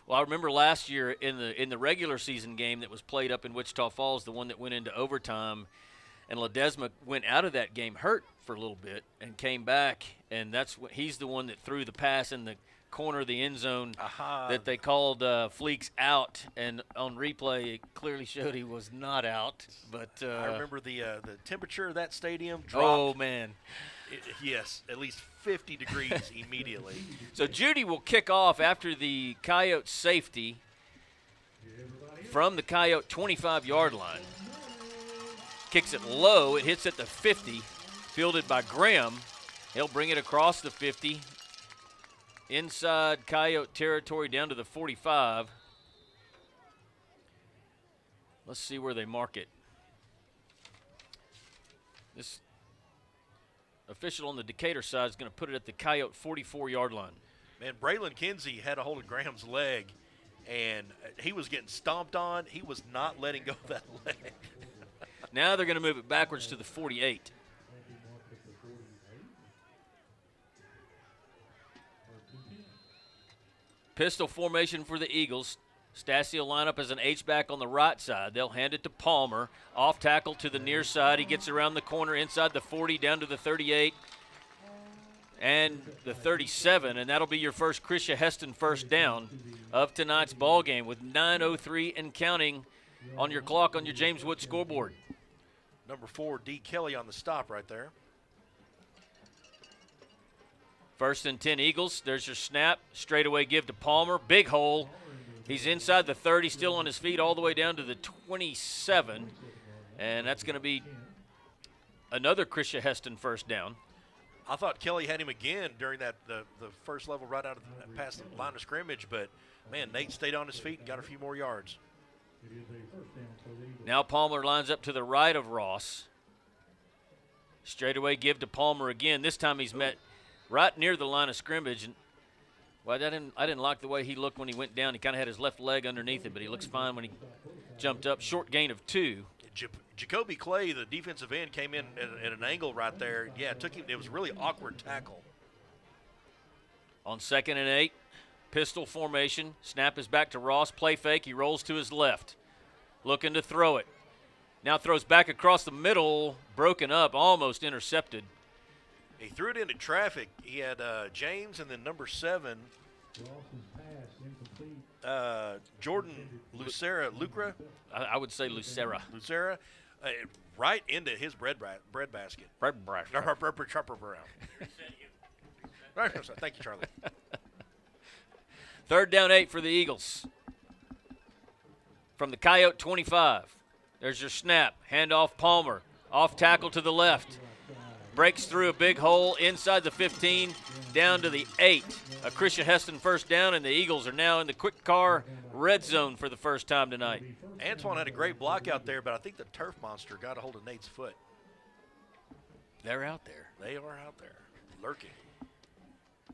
Well, I remember last year in the regular season game that was played up in Wichita Falls, the one that went into overtime, and Ledesma went out of that game hurt for a little bit and came back, and he's the one that threw the pass in the corner of the end zone that they called Fleeks out, and on replay it clearly showed he was not out. But I remember the temperature of that stadium dropped. Oh man. Yes, at least 50 degrees immediately. So Judy will kick off after the Coyote safety from the Coyote 25-yard line. Kicks it low. It hits at the 50, fielded by Graham. He'll bring it across the 50, inside Coyote territory down to the 45. Let's see where they mark it. This official on the Decatur side is going to put it at the Coyote 44-yard line. Man, Braylon Kinsey had a hold of Graham's leg, and he was getting stomped on. He was not letting go of that leg. Now they're going to move it backwards to the 48. Pistol formation for the Eagles. Stassi will line up as an H-back on the right side. They'll hand it to Palmer. Off tackle to the near side. He gets around the corner inside the 40 down to the 38 and the 37, and that'll be your first Krisha Heston first down of tonight's ball game with 9:03 and counting on your clock on your James Wood scoreboard. Number 4, D. Kelly on the stop right there. 1st and 10 Eagles. There's your snap. Straightaway give to Palmer. Big hole. He's inside the 30, still on his feet, all the way down to the 27. And that's going to be another Krisha Heston first down. I thought Kelly had him again during the first level right out of past the line of scrimmage, but, man, Nate stayed on his feet and got a few more yards. Now Palmer lines up to the right of Ross. Straightaway give to Palmer again. This time he's met right near the line of scrimmage. And well, I didn't like the way he looked when he went down. He kind of had his left leg underneath it, but he looks fine when he jumped up. Short gain of 2. Jacoby Clay, the defensive end, came in at an angle right there. Yeah, it took him. It was a really awkward tackle. On 2nd and 8, pistol formation. Snap is back to Ross. Play fake. He rolls to his left. Looking to throw it. Now throws back across the middle. Broken up. Almost intercepted. He threw it into traffic. He had James and then number 7, Jordan Lucera. I would say Lucera. Lucera, right into his bread basket. Bread basket. Thank you, Charlie. 3rd down 8 for the Eagles. From the Coyote 25. There's your snap. Handoff Palmer. Off tackle to the left. Breaks through a big hole inside the 15, down to the 8. A Krisha Heston first down, and the Eagles are now in the quick car red zone for the first time tonight. Antoine had a great block out there, but I think the turf monster got a hold of Nate's foot. They're out there. They are out there, lurking.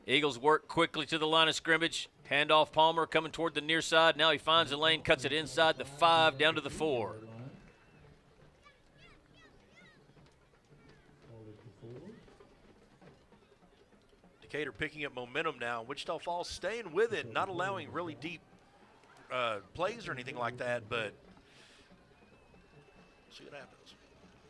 Eagles work quickly to the line of scrimmage. Handoff Palmer coming toward the near side. Now he finds the lane, cuts it inside the 5, down to the 4. Decatur picking up momentum now. Wichita Falls staying with it, not allowing really deep plays or anything like that, but see what happens.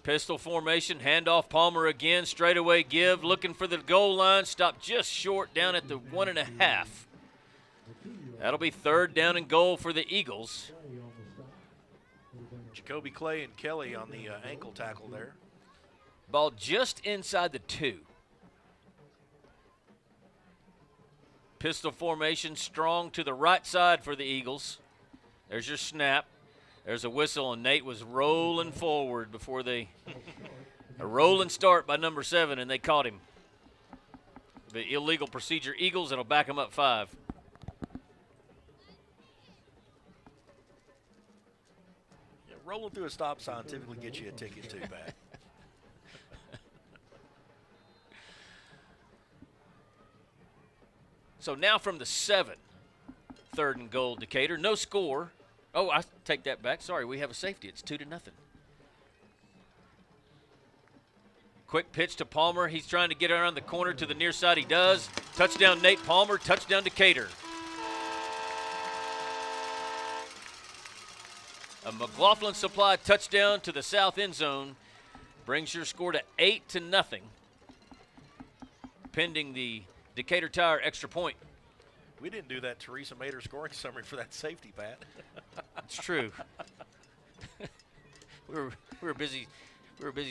Pistol formation, handoff Palmer again, straightaway give, looking for the goal line, stopped just short down at the 1.5. That'll be 3rd down and goal for the Eagles. Jacoby Clay and Kelly on the ankle tackle there. Ball just inside the 2. Pistol formation, strong to the right side for the Eagles. There's your snap. There's a whistle, and Nate was rolling forward before a rolling start by number 7, and they caught him. The illegal procedure Eagles, and it'll back him up 5. Yeah, rolling through a stop sign typically gets you a ticket too, Pat. So now from the 7, 3rd and goal, Decatur. No score. Oh, I take that back. Sorry, we have a safety. It's 2-0. Quick pitch to Palmer. He's trying to get around the corner to the near side. He does. Touchdown, Nate Palmer. Touchdown, Decatur. A McLaughlin Supply touchdown to the south end zone brings your score to 8-0, pending the Decatur Tire extra point. We didn't do that Teresa Mader scoring summary for that safety, Pat. It's true. we were busy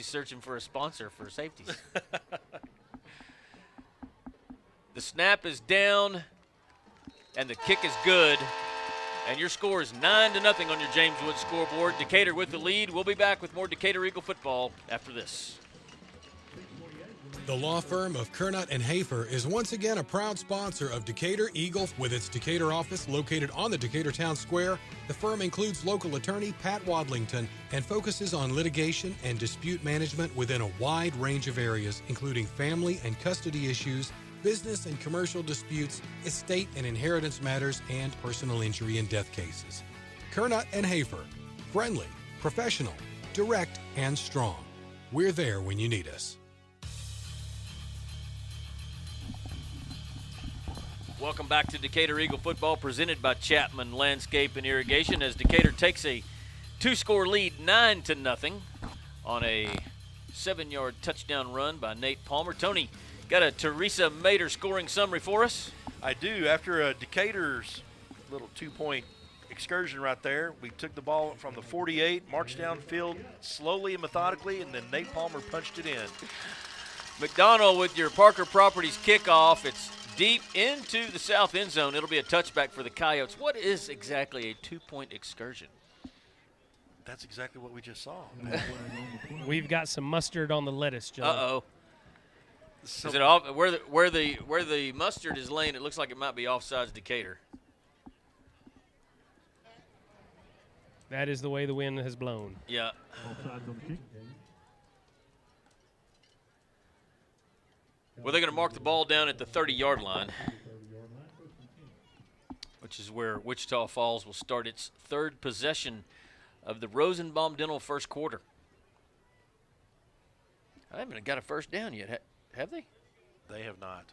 searching for a sponsor for safeties. The snap is down, and the kick is good. And your score is 9-0 on your James Wood scoreboard. Decatur with the lead. We'll be back with more Decatur Eagle football after this. The law firm of Kernot and Hafer is once again a proud sponsor of Decatur Eagle. With its Decatur office located on the Decatur Town Square, the firm includes local attorney Pat Wadlington and focuses on litigation and dispute management within a wide range of areas, including family and custody issues, business and commercial disputes, estate and inheritance matters, and personal injury and death cases. Kernot and Hafer, friendly, professional, direct, and strong. We're there when you need us. Welcome back to Decatur Eagle football, presented by Chapman Landscape and Irrigation, as Decatur takes a 2-score lead, 9-0, on a 7-yard touchdown run by Nate Palmer. Tony, got a Teresa Mater scoring summary for us? I do. After Decatur's little 2-point excursion right there, we took the ball from the 48, marched downfield slowly and methodically, and then Nate Palmer punched it in. McDonald with your Parker Properties kickoff. It's deep into the south end zone. It'll be a touchback for the Coyotes. What is exactly a 2-point excursion? That's exactly what we just saw. We've got some mustard on the lettuce, Joe. Uh-oh. Is it off where the mustard is laying? It looks like it might be offsides Decatur. That is the way the wind has blown. Yeah. Well, they're going to mark the ball down at the 30-yard line, which is where Wichita Falls will start its third possession of the Rosenbaum Dental first quarter. I haven't got a first down yet, have they? They have not.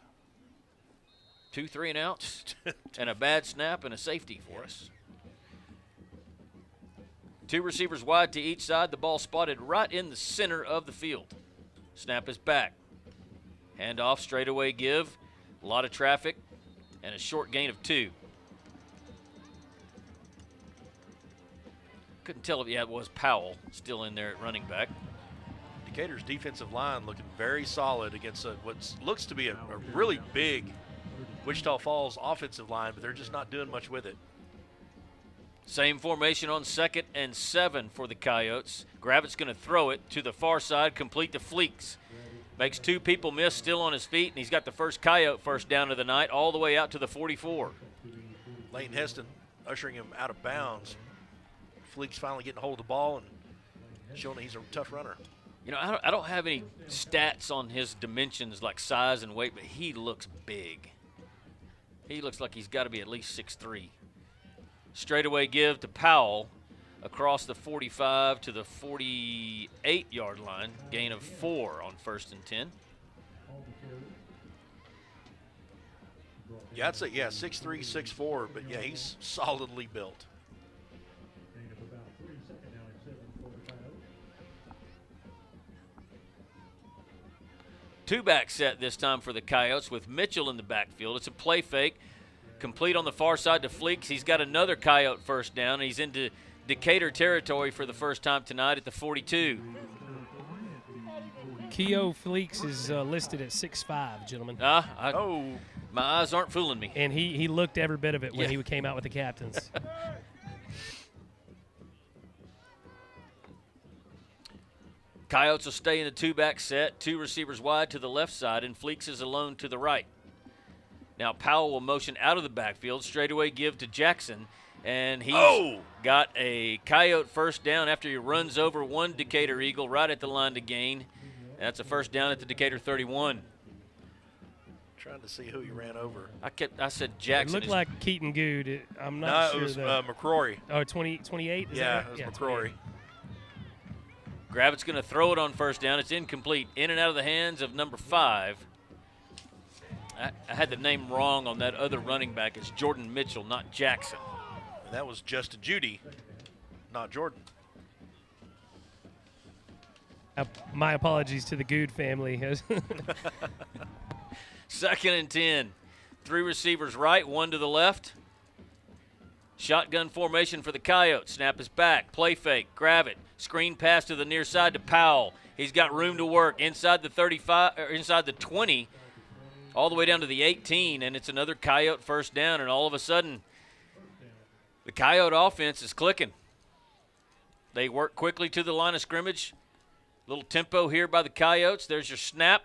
2 3-and-outs, and a bad snap and a safety for us. 2 receivers wide to each side. The ball spotted right in the center of the field. Snap is back. Handoff, straightaway give, a lot of traffic, and a short gain of 2. Couldn't tell if it was Powell still in there at running back. Decatur's defensive line looking very solid against what looks to be a really big Wichita Falls offensive line, but they're just not doing much with it. Same formation on 2nd and 7 for the Coyotes. Gravitt's going to throw it to the far side, complete to Fleeks. Makes 2 people miss, still on his feet, and he's got the first Coyote first down of the night, all the way out to the 44. Lane Heston ushering him out of bounds. Fleeks finally getting a hold of the ball and showing that he's a tough runner. You know, I don't have any stats on his dimensions like size and weight, but he looks big. He looks like he's got to be at least 6'3". Straightaway give to Powell across the 45 to the 48-yard line. Gain of 4 on 1st and 10. Yeah, I'd say, 6'3", 6'4", but yeah, he's solidly built. Two-back set this time for the Coyotes with Mitchell in the backfield. It's a play fake. Complete on the far side to Fleeks. He's got another Coyote first down, and he's into Decatur territory for the first time tonight at the 42. Keo Fleeks is listed at 6'5", gentlemen. My eyes aren't fooling me. And he looked every bit of it when he came out with the captains. Coyotes will stay in the two-back set. 2 receivers wide to the left side, and Fleeks is alone to the right. Now Powell will motion out of the backfield. Straightaway give to Jackson, and he's got a Coyote first down after he runs over one Decatur Eagle right at the line to gain. That's a first down at the Decatur 31. Trying to see who he ran over. I said Jackson. It looked like Keaton Good. I'm not sure. No, it was McCrory. Oh, 28? Yeah, it was McCrory. Gravitt's going to throw it on first down. It's incomplete. In and out of the hands of number 5. I had the name wrong on that other running back. It's Jordan Mitchell, not Jackson. And that was Justin Judy, not Jordan. My apologies to the Good family. 2nd and 10. 3 receivers right, 1 to the left. Shotgun formation for the Coyotes. Snap is back. Play fake. Gravitt. Screen pass to the near side to Powell. He's got room to work inside the 35, or inside the 20, all the way down to the 18, and it's another Coyote first down, and all of a sudden the Coyote offense is clicking. They work quickly to the line of scrimmage. Little tempo here by the Coyotes. There's your snap.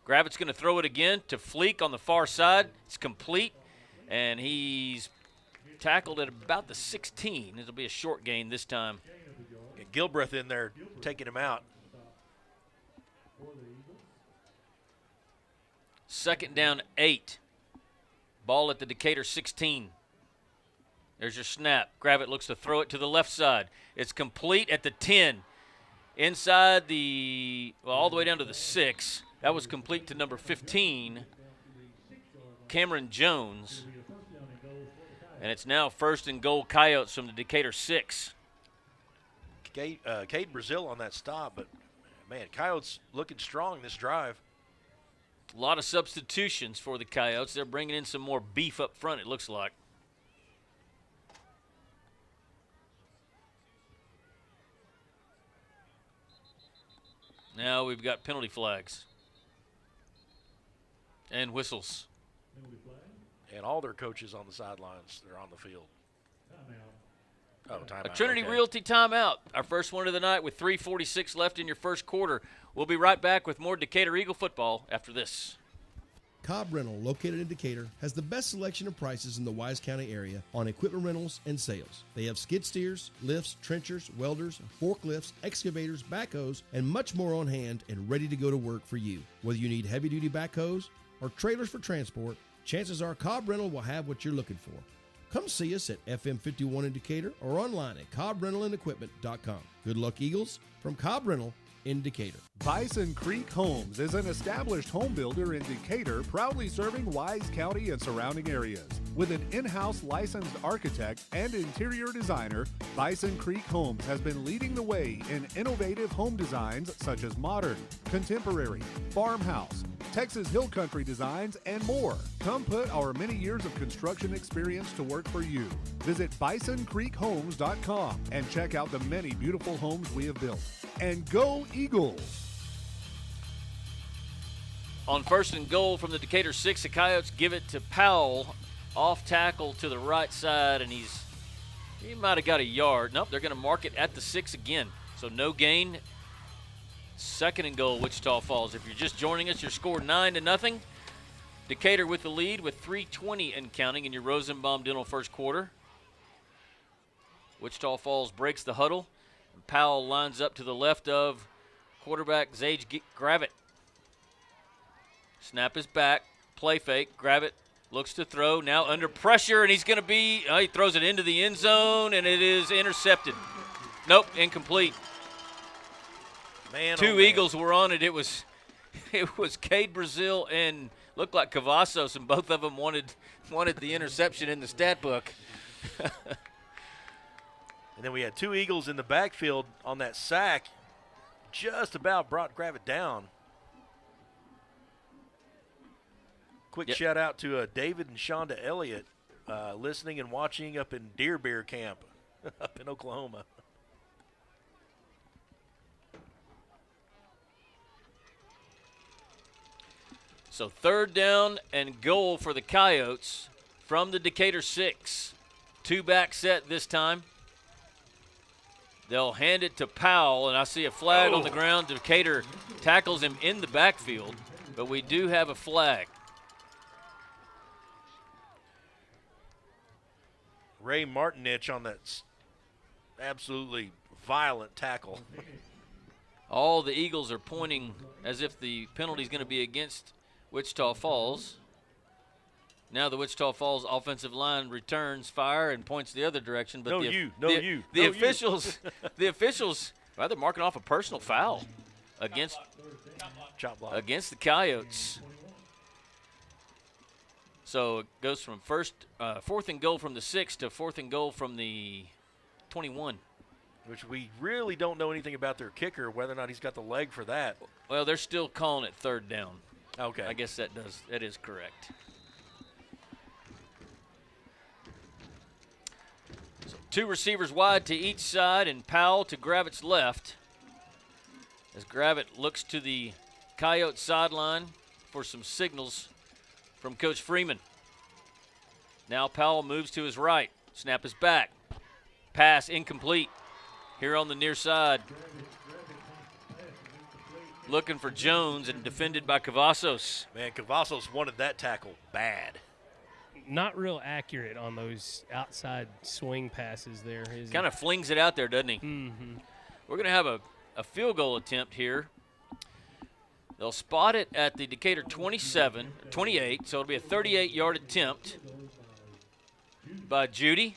Gravitt's going to throw it again to Fleek on the far side. It's complete, and he's tackled at about the 16. It'll be a short gain this time. And Gilbreth in there taking him out. Second down, 8. Ball at the Decatur 16. There's your snap. Gravitt looks to throw it to the left side. It's complete at the 10. Inside all the way down to the 6. That was complete to number 15, Cameron Jones. And it's now 1st and goal, Coyotes from the Decatur 6. Cade Brazil on that stop, but, man, Coyotes looking strong this drive. A lot of substitutions for the Coyotes. They're bringing in some more beef up front, it looks like. Now we've got penalty flags and whistles. And all their coaches on the sidelines, they're on the field. Oh, timeout. A Trinity okay. Realty timeout. Our first one of the night with 3:46 left in your first quarter. We'll be right back with more Decatur Eagle football after this. Cobb Rental, located in Decatur, has the best selection of prices in the Wise County area on equipment rentals and sales. They have skid steers, lifts, trenchers, welders, forklifts, excavators, backhoes, and much more on hand and ready to go to work for you. Whether you need heavy-duty backhoes or trailers for transport, chances are Cobb Rental will have what you're looking for. Come see us at FM 51 in Decatur or online at CobbRentalAndEquipment.com. Good luck, Eagles, from Cobb Rental in Decatur. Bison Creek Homes is an established home builder in Decatur, proudly serving Wise County and surrounding areas. With an in-house licensed architect and interior designer, Bison Creek Homes has been leading the way in innovative home designs such as modern, contemporary, farmhouse, Texas Hill Country designs, and more. Come put our many years of construction experience to work for you. Visit BisonCreekHomes.com and check out the many beautiful homes we have built. And go Eagles! On 1st and goal from the Decatur 6, the Coyotes give it to Powell, off tackle to the right side, and he might have got a yard. Nope, they're going to mark it at the 6 again. So no gain. 2nd and goal, Wichita Falls. If you're just joining us, your score 9-0. Decatur with the lead with 3:20 and counting in your Rosenbaum Dental first quarter. Wichita Falls breaks the huddle. And Powell lines up to the left of quarterback Zage Gravitt. Snap is back. Play fake. Gravitt looks to throw. Now under pressure, and he's going to he throws it into the end zone, and it is intercepted. Nope, incomplete. Man, Two Eagles were on it. It was Cade Brazil and looked like Cavazos, and both of them wanted the interception in the stat book. And then we had 2 Eagles in the backfield on that sack. Just about brought Gravitt down. Quick shout out to David and Shonda Elliott listening and watching up in Deer Beer Camp up in Oklahoma. So 3rd down and goal for the Coyotes from the Decatur 6. 2-back set this time. They'll hand it to Powell, and I see a flag on the ground. Decatur tackles him in the backfield, but we do have a flag. Ray Martinich on that absolutely violent tackle. All the Eagles are pointing as if the penalty is going to be against Wichita Falls. Now the Wichita Falls offensive line returns fire and points the other direction. But the officials, well, they're marking off a personal foul against the Coyotes. So it goes from 4th and goal from the 6 to 4th and goal from the 21. Which we really don't know anything about their kicker, whether or not he's got the leg for that. Well, they're still calling it 3rd down. Okay. I guess that is correct. So 2 receivers wide to each side, and Powell to Gravitt's left. As Gravitt looks to the Coyote sideline for some signals from Coach Freeman. Now Powell moves to his right. Snap is back. Pass incomplete. Here on the near side. looking for Jones and defended by Cavazos. Man, Cavazos wanted that tackle bad. Not real accurate on those outside swing passes there. Kind of flings it out there, doesn't he? Mm-hmm. We're going to have a field goal attempt here. They'll spot it at the Decatur 28, so it'll be a 38-yard attempt by Judy.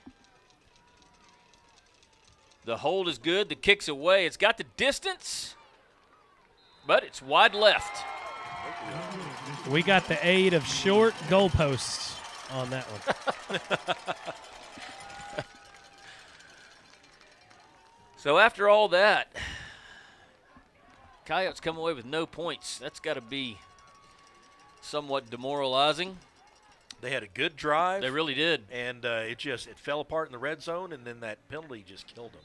The hold is good. The kick's away. It's got the distance, but it's wide left. We got the aid of short goalposts on that one. So after all that, Coyotes come away with no points. That's got to be somewhat demoralizing. They had a good drive. They really did. And it fell apart in the red zone, and then that penalty just killed them.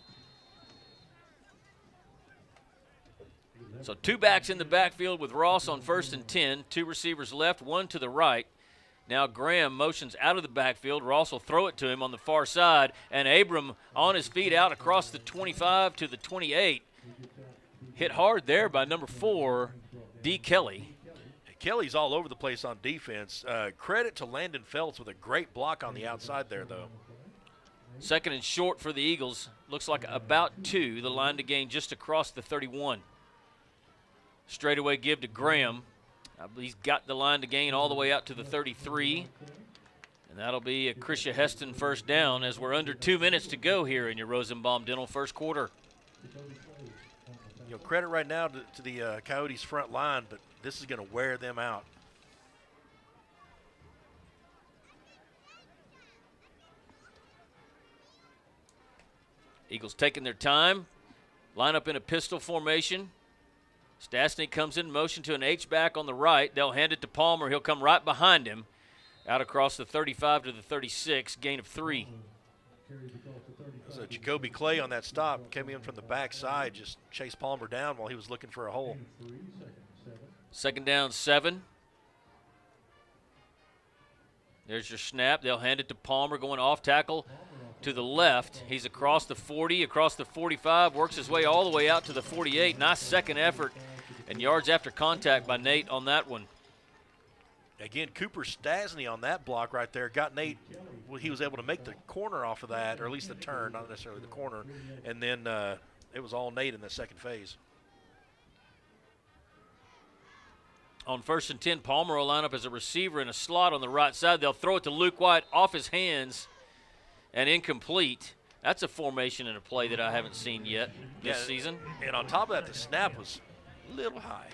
So 2 backs in the backfield with Ross on 1st and 10. 2 receivers left, 1 to the right. Now Graham motions out of the backfield. Ross will throw it to him on the far side. And Abram on his feet out across the 25 to the 28. Hit hard there by number 4, D. Kelly. Kelly's all over the place on defense. Credit to Landon Feltz with a great block on the outside there, though. 2nd and short for the Eagles. Looks like about 2. The line to gain just across the 31. Straightaway give to Graham. He's got the line to gain all the way out to the 33. And that'll be a Krisha Heston first down as we're under 2 minutes to go here in your Rosenbaum Dental first quarter. Credit right now to the Coyotes front line, but this is going to wear them out. Eagles taking their time. Line up in a pistol formation. Stastny comes in motion to an H-back on the right. They'll hand it to Palmer. He'll come right behind him. Out across the 35 to the 36, gain of 3. So Jacoby Clay on that stop came in from the backside, just chased Palmer down while he was looking for a hole. 2nd down, 7. There's your snap. They'll hand it to Palmer going off tackle to the left. He's across the 40, across the 45, works his way all the way out to the 48. Nice second effort and yards after contact by Nate on that one. Again, Cooper Stastny on that block right there got Nate. Well, he was able to make the corner off of that, or at least the turn, not necessarily the corner. And then it was all Nate in the second phase. On 1st and 10, Palmer will line up as a receiver in a slot on the right side. They'll throw it to Luke White off his hands and incomplete. That's a formation and a play that I haven't seen yet this season. And on top of that, the snap was a little high.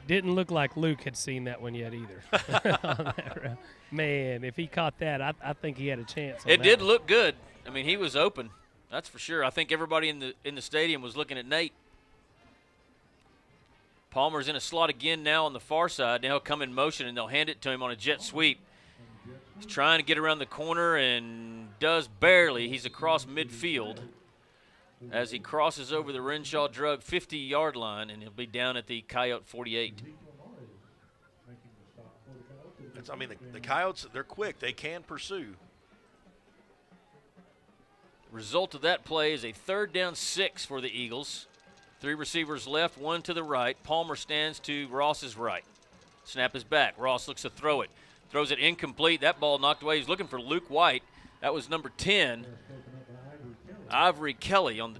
Didn't look like Luke had seen that one yet either. Man, if he caught that, I think he had a chance. It did look good. I mean, he was open. That's for sure. I think everybody in the stadium was looking at Nate. Palmer's in a slot again now on the far side. Now he'll come in motion, and they'll hand it to him on a jet sweep. He's trying to get around the corner and does barely. He's across midfield as he crosses over the Renshaw Drug 50-yard line, and he'll be down at the Coyote 48. The Coyotes, they're quick. They can pursue. Result of that play is a 3rd down 6 for the Eagles. 3 receivers left, 1 to the right. Palmer stands to Ross's right. Snap is back. Ross looks to throw it. Throws it incomplete. That ball knocked away. He's looking for Luke White. That was number 10. Ivory Kelly on the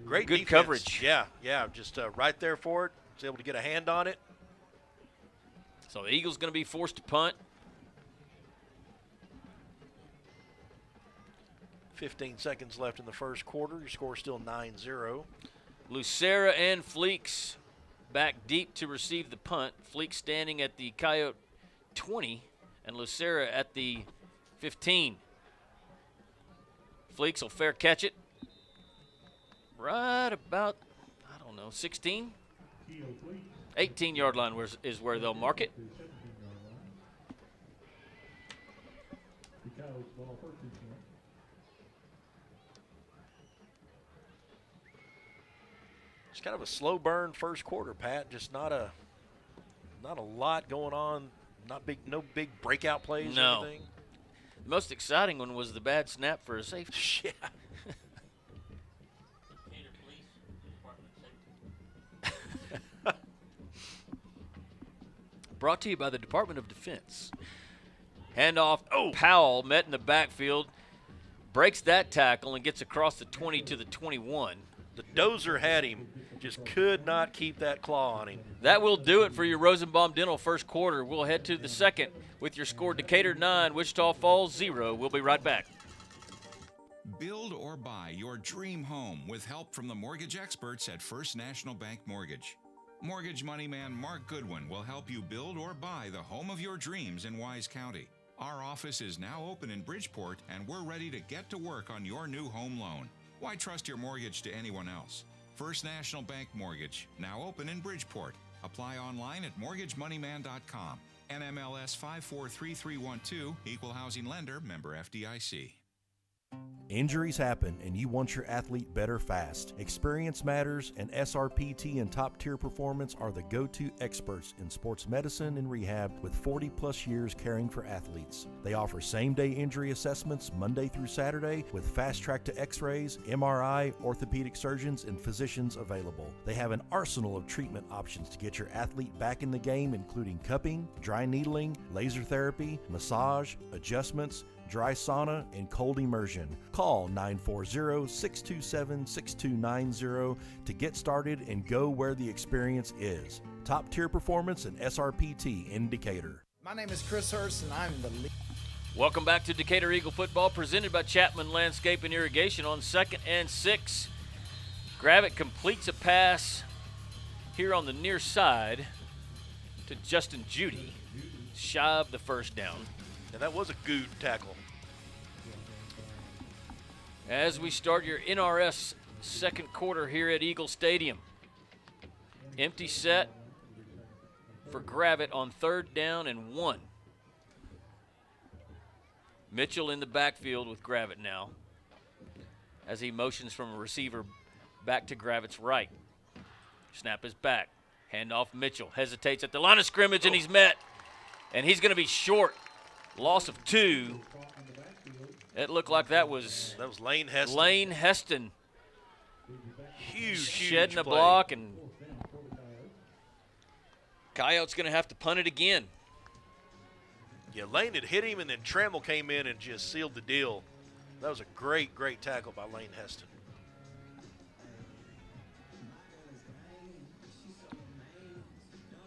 great good defense. coverage. Yeah, just right there for it. Was able to get a hand on it. So the Eagles going to be forced to punt. 15 seconds left in the first quarter. Your score is still 9-0. Lucera and Fleeks back deep to receive the punt. Fleeks standing at the Coyote 20 and Lucera at the 15. Fleeks will fair catch it right about, 16? 18-yard line is where they'll mark it. It's kind of a slow burn first quarter, Pat. Just not a lot going on. No big breakout plays or anything. The most exciting one was the bad snap for a safety. Yeah. Brought to you by the Department of Defense. Handoff. Powell met in the backfield. Breaks that tackle and gets across the 20 to the 21. The dozer had him. Just could not keep that claw on him. That will do it for your Rosenbaum Dental first quarter. We'll head to the second with your score Decatur 9, Wichita Falls 0. We'll be right back. Build or buy your dream home with help from the mortgage experts at First National Bank Mortgage. Mortgage money man Mark Goodwin will help you build or buy the home of your dreams in Wise County. Our office is now open in Bridgeport, and we're ready to get to work on your new home loan. Why trust your mortgage to anyone else? First National Bank Mortgage, now open in Bridgeport. Apply online at mortgagemoneyman.com. NMLS 543312, Equal Housing Lender, member FDIC. Injuries happen, and you want your athlete better fast. Experience Matters and SRPT and Top Tier Performance are the go-to experts in sports medicine and rehab with 40-plus years caring for athletes. They offer same-day injury assessments Monday through Saturday with fast-track to X-rays, MRI, orthopedic surgeons, and physicians available. They have an arsenal of treatment options to get your athlete back in the game, including cupping, dry needling, laser therapy, massage, adjustments, dry sauna, and cold immersion. Call 940-627-6290 to get started and go where the experience is. Top Tier Performance and SRPT in Decatur. My name is Chris Hurst, and I'm the lead. Welcome back to Decatur Eagle Football, presented by Chapman Landscape and Irrigation on 2nd and 6. Gravett completes a pass here on the near side to Justin Judy, shy of the first down. And that was a good tackle. As we start your NRS second quarter here at Eagle Stadium. Empty set for Gravett on 3rd down and 1. Mitchell in the backfield with Gravett now as he motions from a receiver back to Gravett's right. Snap is back. Handoff Mitchell. Hesitates at the line of scrimmage, and he's met. And he's going to be short. Loss of 2. It looked like that was Lane Heston. Lane Heston. Huge shedding a play. block, and Coyote's going to have to punt it again. Yeah, Lane had hit him, and then Trammell came in and just sealed the deal. That was a great, great tackle by Lane Heston.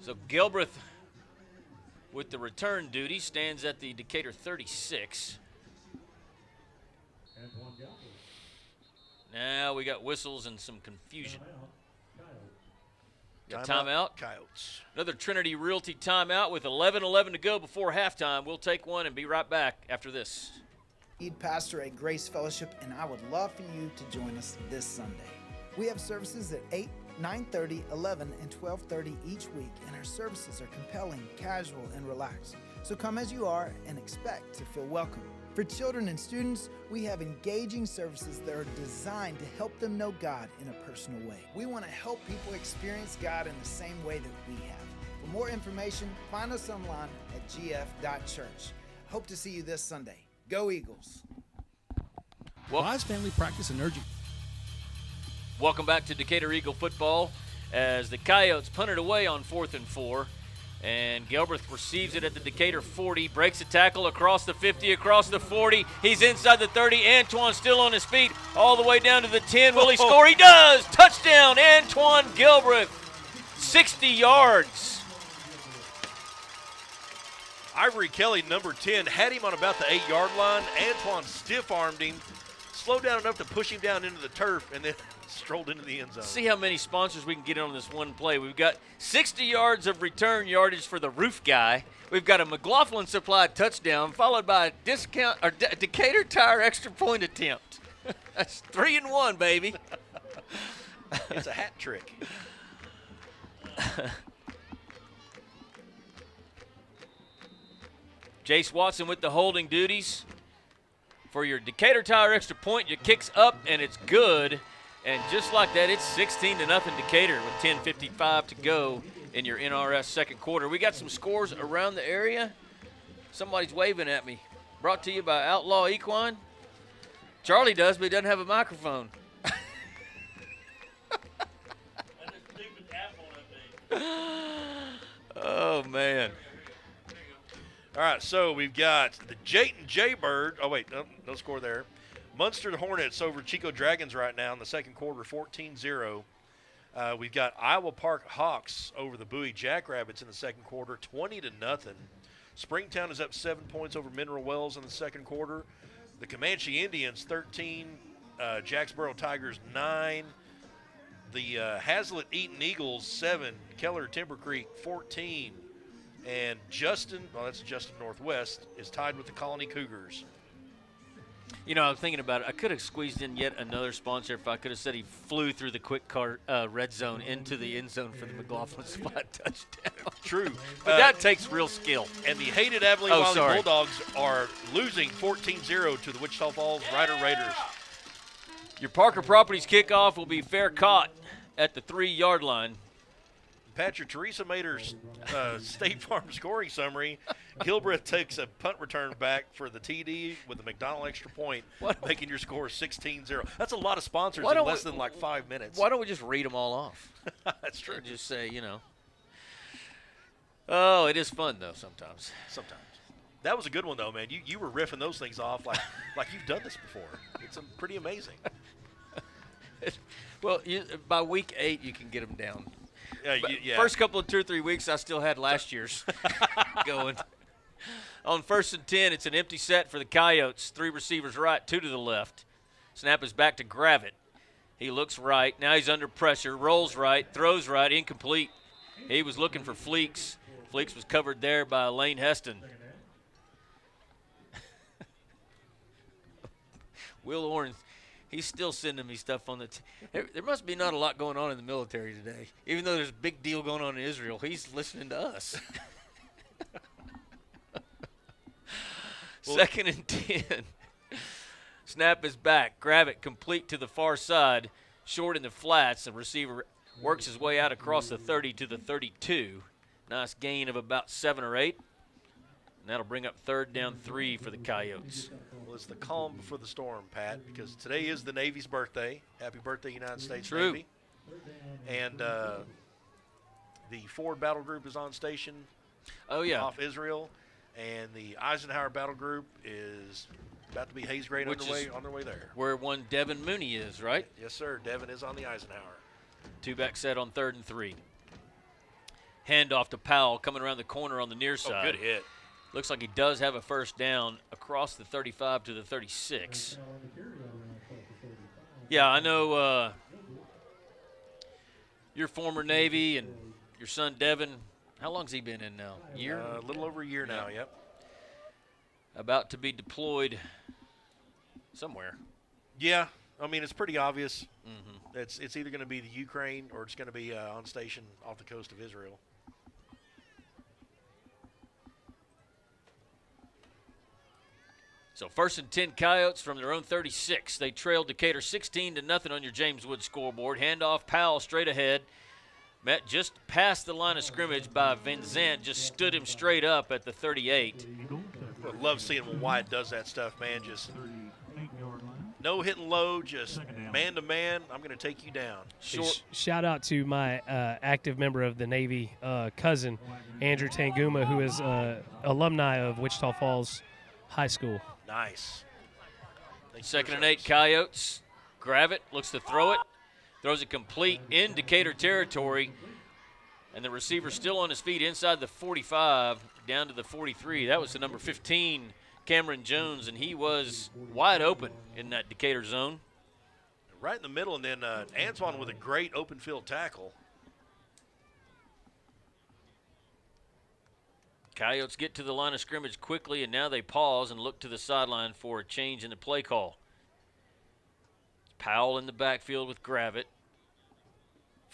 So Gilbreth, with the return duty, stands at the Decatur 36. Now we got whistles and some confusion. Got timeout. Coyotes. Another Trinity Realty timeout with 11:11 to go before halftime. We'll take one and be right back after this. Lead pastor at Grace Fellowship, and I would love for you to join us this Sunday. We have services at 8, 9:30, 11, and 12:30 each week, and our services are compelling, casual, and relaxed. So come as you are and expect to feel welcome. For children and students, we have engaging services that are designed to help them know God in a personal way. We want to help people experience God in the same way that we have. For more information, find us online at gf.church. Hope to see you this Sunday. Go Eagles! Wise Family Practice and Urgent. Welcome back to Decatur Eagle football as the Coyotes punted away on 4th and 4. And Gilbreth receives it at the Decatur 40, breaks a tackle across the 50, across the 40. He's inside the 30. Antoine still on his feet all the way down to the 10. Will he score? He does! Touchdown, Antoine Gilbreth. 60 yards. Ivory Kelly, number 10, had him on about the 8-yard line. Antoine stiff-armed him, slowed down enough to push him down into the turf, and then strolled into the end zone. See how many sponsors we can get on this one play. We've got 60 yards of return yardage for the roof guy. We've got a McLaughlin Supply touchdown, followed by a Decatur Tire extra point attempt. That's 3 and 1, baby. It's a hat trick. Jace Watson with the holding duties for your Decatur Tire extra point. Your kick's up, and it's good. And just like that, it's 16-0 Decatur with 10:55 to go in your NRS second quarter. We got some scores around the area. Somebody's waving at me. Brought to you by Outlaw Equine. Charlie does, but he doesn't have a microphone. Oh, man. All right, so we've got the Jayton Jaybird. Oh, wait, no score there. Munster Hornets over Chico Dragons right now in the second quarter, 14-0. We've got Iowa Park Hawks over the Bowie Jackrabbits in the second quarter, 20-0. Springtown is up 7 points over Mineral Wells in the second quarter. The Comanche Indians, 13. Jacksboro Tigers, 9. The Hazlitt Eaton Eagles, 7. Keller Timber Creek, 14. And Justin, well, that's Justin Northwest, is tied with the Colony Cougars. You know, I'm thinking about it. I could have squeezed in yet another sponsor if I could have said he flew through the quick car red zone into the end zone for the McLaughlin spot touchdown. True. But that takes real skill. And the hated Abilene Wiley Bulldogs are losing 14-0 to the Wichita Falls Rider Raiders. Your Parker Properties kickoff will be fair caught at the 3-yard line. Patrick, Teresa Mater's State Farm scoring summary. Gilbreth takes a punt return back for the TD with a McDonald extra point, making your score 16-0. That's a lot of sponsors in less than like 5 minutes. Why don't we just read them all off? That's true. And just say, you know. Oh, it is fun, though, sometimes. Sometimes. That was a good one, though, man. You were riffing those things off like you've done this before. It's pretty amazing. Well, by week 8, you can get them down. Yeah. First couple of 2 or 3 weeks, I still had last year's going. On 1st and 10, it's an empty set for the Coyotes. 3 receivers right, 2 to the left. Snap is back to Gravitt. He looks right. Now he's under pressure. Rolls right, throws right, incomplete. He was looking for Fleeks. Fleeks was covered there by Lane Heston. Will Oren, he's still sending me stuff on the there must be not a lot going on in the military today. Even though there's a big deal going on in Israel, he's listening to us. Second and 10. Snap is back. Gravitt complete to the far side. Short in the flats. The receiver works his way out across the 30 to the 32. Nice gain of about 7 or 8. And that'll bring up 3rd down 3 for the Coyotes. Well, it's the calm before the storm, Pat, because today is the Navy's birthday. Happy birthday, United States True. Navy. And the Ford Battle Group is on station off Israel. And the Eisenhower Battle Group is about to be Hayes Grade on their way there. Where one Devin Mooney is, right? Yes, sir. Devin is on the Eisenhower. 2-back set on 3rd and 3. Handoff to Powell coming around the corner on the near side. Oh, good hit. Looks like he does have a first down across the 35 to the 36. Yeah, I know your former Navy and your son Devin. How long's he been in now? A year? A little over a year now, yep. About to be deployed somewhere. Yeah, I mean, it's pretty obvious. Mm-hmm. It's either going to be the Ukraine or it's going to be on station off the coast of Israel. So 1st and 10 Coyotes from their own 36. They trailed Decatur 16-0 on your James Wood scoreboard. Handoff, Powell straight ahead. Met just past the line of scrimmage by Van Zandt. Just stood him straight up at the 38. I love seeing when Wyatt does that stuff, man. Just no hitting low, just man-to-man. I'm going to take you down. Shout out to my active member of the Navy cousin, Andrew Tanguma, who is alumni of Wichita Falls High School. Nice. 2nd and 8 Coyotes. Gravitt looks to throw it. Throws it complete in Decatur territory. And the receiver still on his feet inside the 45 down to the 43. That was the number 15, Cameron Jones, and he was wide open in that Decatur zone. Right in the middle, and then Antoine with a great open field tackle. Coyotes get to the line of scrimmage quickly, and now they pause and look to the sideline for a change in the play call. Powell in the backfield with Gravitt.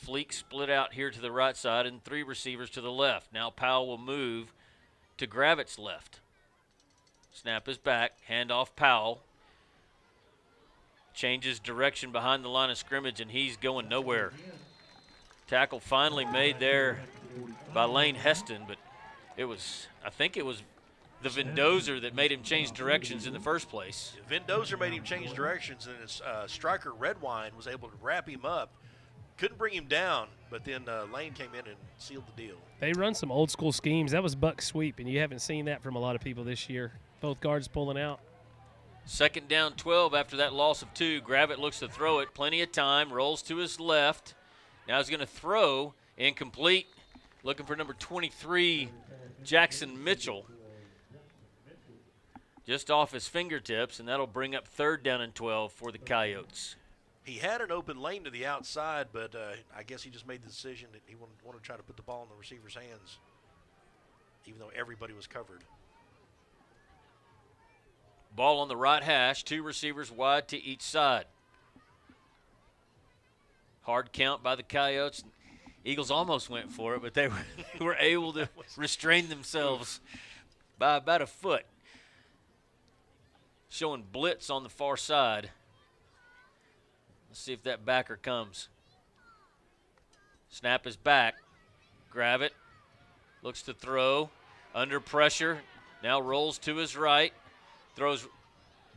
Fleek split out here to the right side and 3 receivers to the left. Now Powell will move to Gravitt's left. Snap is back. Handoff Powell. Changes direction behind the line of scrimmage, and he's going nowhere. Tackle finally made there by Lane Heston, but I think it was the Vendozer that made him change directions in the first place. Vendozer made him change directions, and his striker Redwine was able to wrap him up couldn't bring him down, but then Lane came in and sealed the deal. They run some old school schemes. That was buck sweep, and you haven't seen that from a lot of people this year. Both guards pulling out. 2nd down 12 after that loss of 2. Gravitt looks to throw it. Plenty of time. Rolls to his left. Now he's going to throw. Incomplete. Looking for number 23, Jackson Mitchell. Just off his fingertips, and that'll bring up 3rd down and 12 for the Coyotes. He had an open lane to the outside, but I guess he just made the decision that he wanted to try to put the ball in the receiver's hands, even though everybody was covered. Ball on the right hash, 2 receivers wide to each side. Hard count by the Coyotes. Eagles almost went for it, but they were able to restrain themselves by about a foot. Showing blitz on the far side. Let's see if that backer comes. Snap is back. Gravitt looks to throw. Under pressure. Now rolls to his right. Throws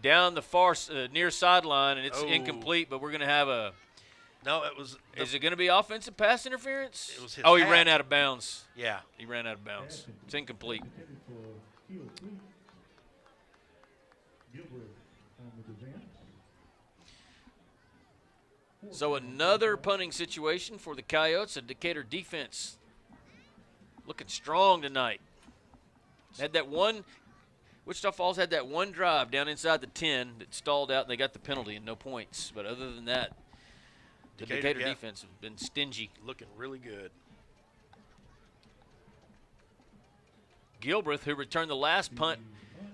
down the far near sideline, and it's incomplete, but we're going to have a – no, it was – is it going to be offensive pass interference? It was his he ran out of bounds. Yeah. He ran out of bounds. It's incomplete. So another punting situation for the Coyotes. The Decatur defense looking strong tonight. Had that one – Wichita Falls had that one drive down inside the 10 that stalled out, and they got the penalty and no points. But other than that, the Decatur defense has been stingy. Looking really good. Gilbreth, who returned the last punt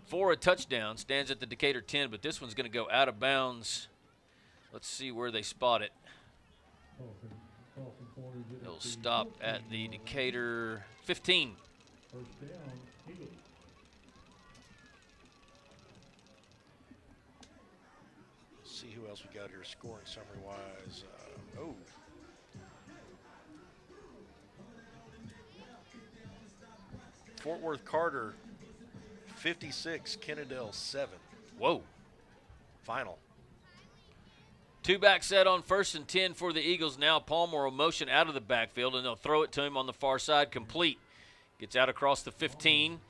for a touchdown, stands at the Decatur 10, but this one's going to go out of bounds. Let's see where they spot it. They'll stop at the Decatur 15. See who else we got here scoring summary-wise. Fort Worth Carter, 56. Kennedale, 7. Whoa. Final. 2-back set on 1st and 10 for the Eagles now. Palmer will motion out of the backfield, and they'll throw it to him on the far side, complete. Gets out across the 15.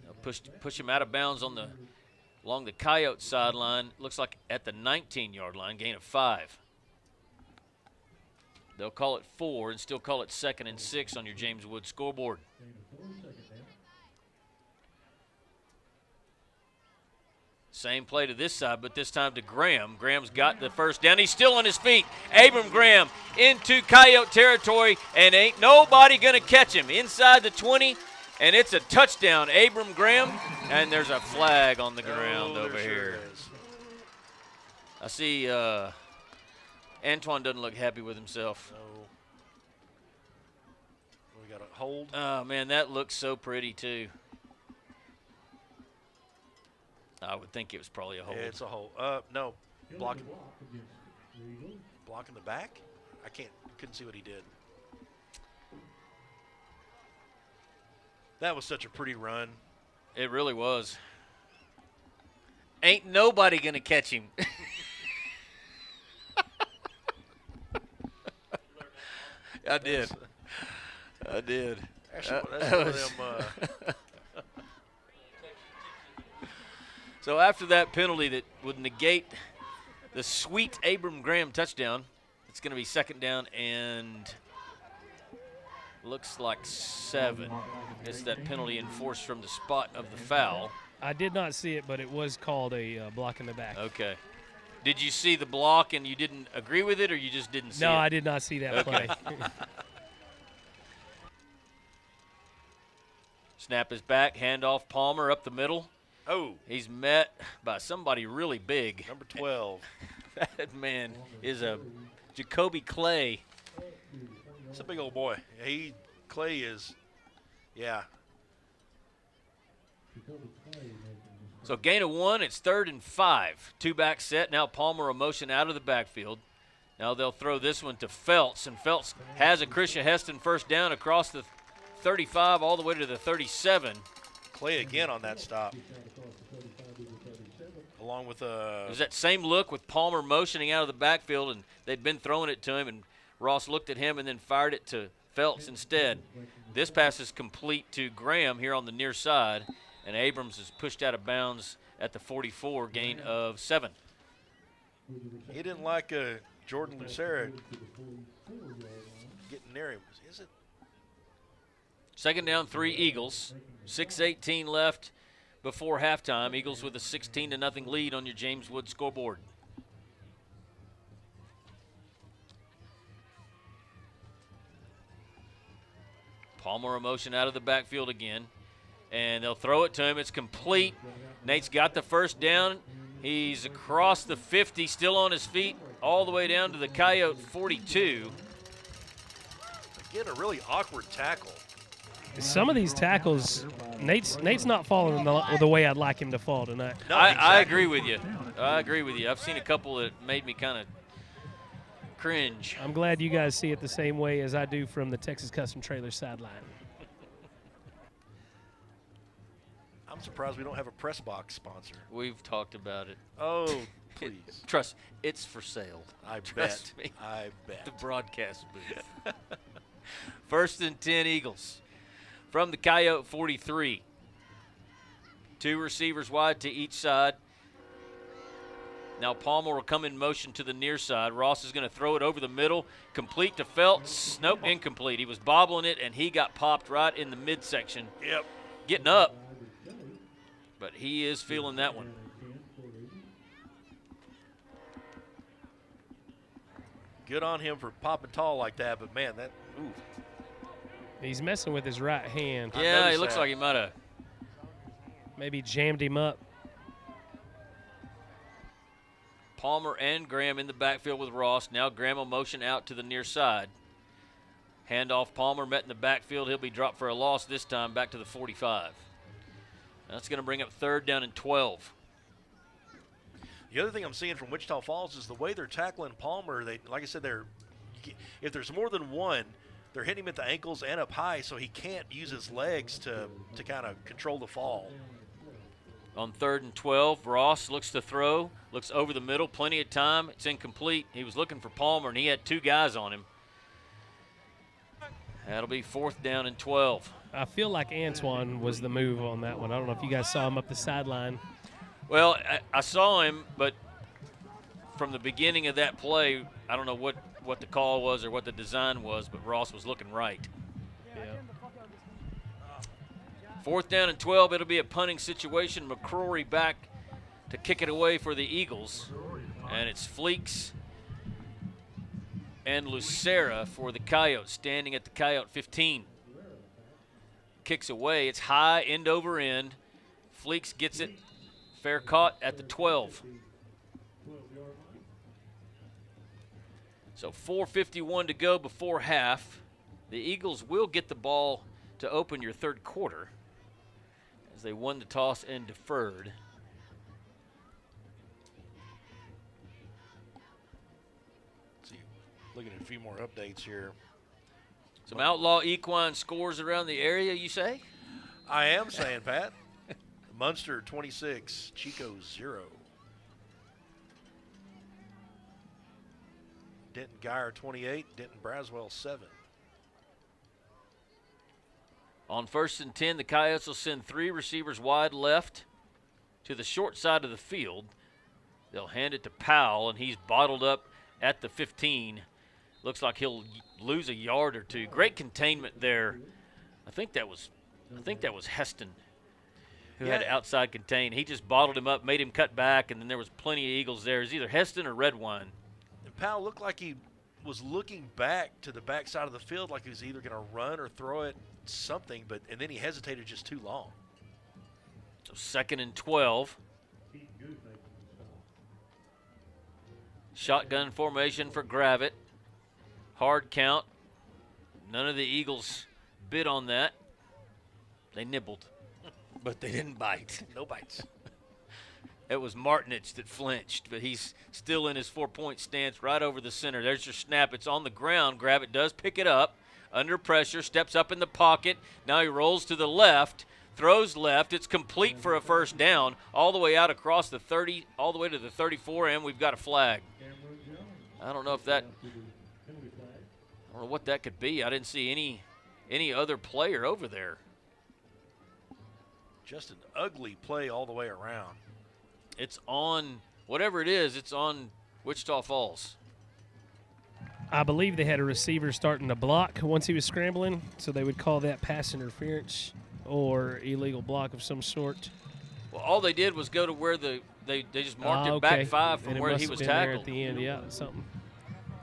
They'll push him out of bounds along the Coyote sideline. Looks like at the 19-yard line, gain of 5. They'll call it 4 and still call it 2nd and 6 on your James Wood scoreboard. Same play to this side, but this time to Graham. Graham's got the first down. He's still on his feet. Abram Graham into Coyote territory, and ain't nobody going to catch him. Inside the 20, and it's a touchdown. Abram Graham, and there's a flag on the ground over here. I see Antoine doesn't look happy with himself. No. We got a hold. Oh, man, that looks so pretty, too. I would think it was probably a hold. Yeah, it's a hold. No, blocking the back. Couldn't see what he did. That was such a pretty run. It really was. Ain't nobody gonna catch him. I did. Actually, that's one of them. So after that penalty that would negate the sweet Abram Graham touchdown, it's going to be 2nd down and looks like 7. It's that penalty enforced from the spot of the foul. I did not see it, but it was called a block in the back. Okay. Did you see the block and you didn't agree with it, or you just didn't see it? No, I did not see that play. Snap is back, handoff Palmer up the middle. Oh. He's met by somebody really big. Number 12. That man is a Jacoby Clay. It's a big old boy. Clay is, yeah. So gain of 1, it's 3rd and 5. 2-back set. Now Palmer a motion out of the backfield. Now they'll throw this one to Feltz, and Feltz has a Christian Heston first down across the 35 all the way to the 37. Clay again on that stop. along with It was that same look with Palmer motioning out of the backfield, and they'd been throwing it to him, and Ross looked at him and then fired it to Feltz instead. This pass is complete to Graham here on the near side, and Abrams is pushed out of bounds at the 44, gain of 7. He didn't like Jordan Lucera getting near him, is it? Second down, 3 Eagles. 6:18 left before halftime. Eagles with a 16-0 lead on your James Wood scoreboard. Palmer a motion out of the backfield again, and they'll throw it to him. It's complete. Nate's got the first down. He's across the 50, still on his feet, all the way down to the Coyote 42. Again, a really awkward tackle. Some of these tackles, Nate's not falling the way I'd like him to fall tonight. No, I agree with you. I agree with you. I've seen a couple that made me kind of cringe. I'm glad you guys see it the same way as I do from the Texas Custom Trailer sideline. I'm surprised we don't have a press box sponsor. We've talked about it. Oh, please. Trust, it's for sale. Trust me. I bet. The broadcast booth. 1st and 10 Eagles from the Coyote 43. 2 receivers wide to each side. Now Palmer will come in motion to the near side. Ross is going to throw it over the middle. Complete to Feltz. Nope, incomplete. He was bobbling it, and he got popped right in the midsection. Yep. Getting up. But he is feeling that one. Good on him for popping tall like that, but, man, that – ooh. He's messing with his right hand. Yeah, he looks like he might have. Maybe jammed him up. Palmer and Graham in the backfield with Ross. Now Graham will motion out to the near side. Handoff Palmer met in the backfield. He'll be dropped for a loss this time back to the 45. That's going to bring up 3rd down and 12. The other thing I'm seeing from Wichita Falls is the way they're tackling Palmer. They, like I said, if there's more than one, they're hitting him at the ankles and up high, so he can't use his legs to kind of control the fall. On 3rd and 12, Ross looks to throw, looks over the middle, plenty of time. It's incomplete. He was looking for Palmer, and he had 2 guys on him. That'll be 4th down and 12. I feel like Antoine was the move on that one. I don't know if you guys saw him up the sideline. Well, I saw him, but from the beginning of that play, I don't know what the call was or what the design was, but Ross was looking right. Yeah. 4th down and 12, it'll be a punting situation. McCrory back to kick it away for the Eagles. And it's Fleeks and Lucera for the Coyotes, standing at the Coyote 15. Kicks away. It's high, end over end. Fleeks gets it. Fair caught at the 12. So 4:51 to go before half. The Eagles will get the ball to open your 3rd quarter as they won the toss and deferred. Let's see, looking at a few more updates here. Some outlaw equine scores around the area, you say? I am saying, Pat. Munster 26, Chico 0. Denton Geyer 28, Denton Braswell 7. On 1st and 10, the Coyotes will send 3 receivers wide left to the short side of the field. They'll hand it to Powell, and he's bottled up at the 15. Looks like he'll lose a yard or 2. Great containment there. I think that was Heston who had outside contain. He just bottled him up, made him cut back, and then there was plenty of Eagles there. It was either Heston or Redwine. And Powell looked like he was looking back to the back side of the field like he was either going to run or throw it, something, and then he hesitated just too long. So 2nd and 12. Shotgun formation for Gravett. Hard count. None of the Eagles bid on that. They nibbled, but they didn't bite. No bites. It was Martinich that flinched, but he's still in his 4-point stance right over the center. There's your snap. It's on the ground. Gravett does pick it up under pressure, steps up in the pocket. Now he rolls to the left, Throws left. It's complete for a first down all the way out across the 30, all the way to the 34, and we've got a flag. I don't know if that – I don't know what that could be. I didn't see any other player over there. Just an ugly play all the way around. It's on – whatever it is, it's on Wichita Falls. I believe they had a receiver starting to block once he was scrambling, so they would call that pass interference or illegal block of some sort. Well, all they did was go to where they just marked it back 5 from where he was tackled. At the end, yeah, something.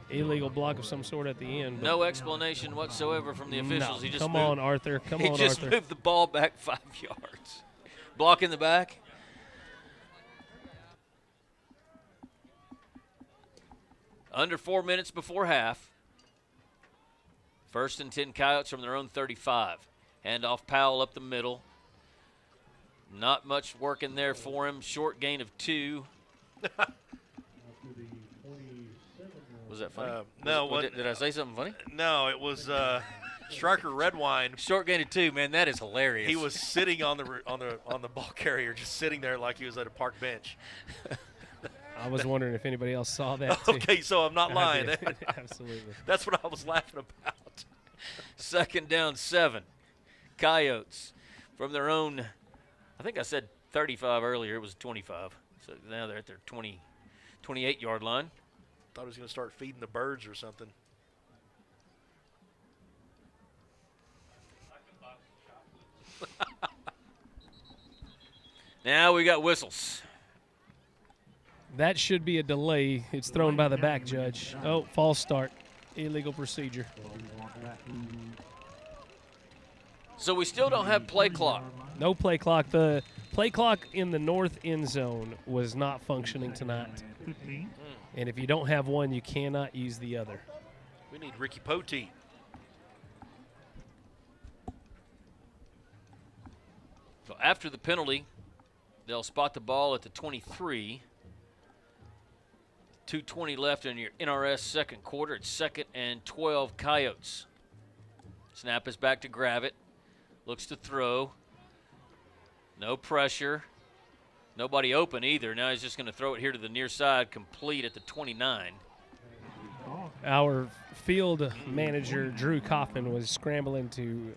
Illegal block of some sort at the end. No explanation whatsoever from the officials. No. He just Come moved, on, Arthur. Come on, Arthur. He just moved the ball back 5 yards. Block in the back. Under 4 minutes before half. 1st and 10 Coyotes from their own 35. Handoff Powell up the middle. Not much working there for him. Short gain of 2. Was that funny? No. Did I say something funny? No, it was Striker Redwine. Short gain of 2, man. That is hilarious. He was sitting on the ball carrier, just sitting there like he was at a park bench. I was wondering if anybody else saw that, too. Okay, so I'm not lying. Absolutely. That's what I was laughing about. 2nd down 7. Coyotes from their own, I think I said 35 earlier. It was 25. So now they're at their 28-yard line. Thought he was going to start feeding the birds or something. Now we got whistles. That should be a delay. It's thrown by the back judge. Oh, false start. Illegal procedure. So we still don't have play clock. No play clock. The play clock in the north end zone was not functioning tonight. And if you don't have one, you cannot use the other. We need Ricky Poteet. So after the penalty, they'll spot the ball at the 23. 2:20 left in your NRS second quarter. It's 2nd and 12 Coyotes. Snap is back to Gravett. Looks to throw. No pressure. Nobody open either. Now he's just going to throw it here to the near side, complete at the 29. Our field manager, Drew Kaufman, was scrambling to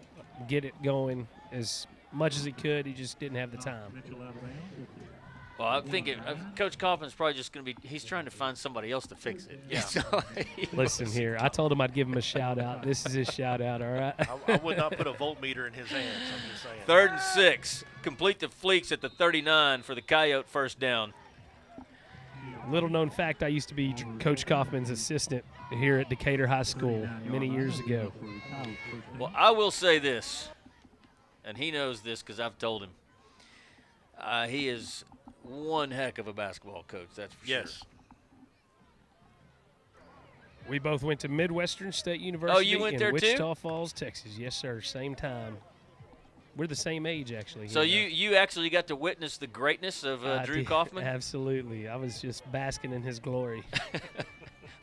get it going as much as he could. He just didn't have the time. Well, I'm thinking Coach Kaufman's probably just going to be – he's trying to find somebody else to fix it. Yeah. Listen here. I told him I'd give him a shout-out. This is his shout-out, all right? I would not put a voltmeter in his hands, I'm just saying. 3rd and 6. Complete the Fleeks at the 39 for the Coyote first down. Little known fact, I used to be Coach Kaufman's assistant here at Decatur High School many years ago. Well, I will say this, and he knows this because I've told him. He is one heck of a basketball coach, that's for sure. We both went to Midwestern State University went in there Wichita too? Falls, Texas. Yes, sir, same time. We're the same age, actually. So you actually got to witness the greatness of Drew Kaufman? Absolutely. I was just basking in his glory.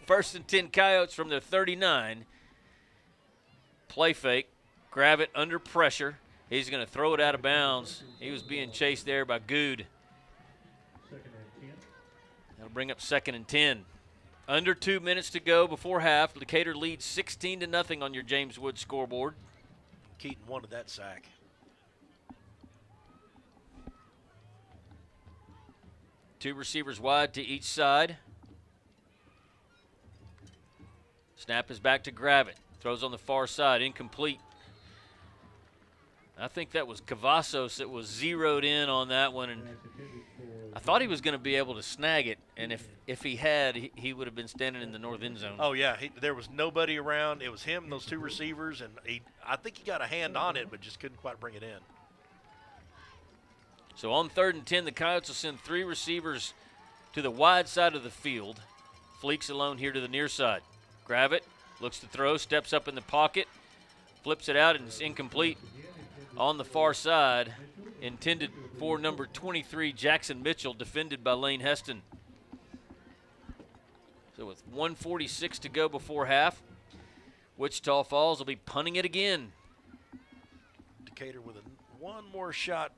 1st and 10 Coyotes from their 39. Play fake. Grab it under pressure. He's going to throw it out of bounds. He was being chased there by Good. That'll bring up 2nd and 10. Under 2 minutes to go before half. Decatur leads 16-0 on your James Wood scoreboard. Keaton wanted that sack. Two receivers wide to each side. Snap is back to Gravett. Throws on the far side, incomplete. I think that was Cavazos that was zeroed in on that one, and I thought he was going to be able to snag it, and if he had, he would have been standing in the north end zone. Oh, yeah, there was nobody around. It was him and those two receivers, and I think he got a hand on it, but just couldn't quite bring it in. So on 3rd and 10, the Coyotes will send 3 receivers to the wide side of the field. Fleeks alone here to the near side. Gravett looks to throw, steps up in the pocket, flips it out, and it's incomplete. On the far side, intended for number 23, Jackson Mitchell, defended by Lane Heston. So with 1:46 to go before half, Wichita Falls will be punting it again. Decatur with one more shot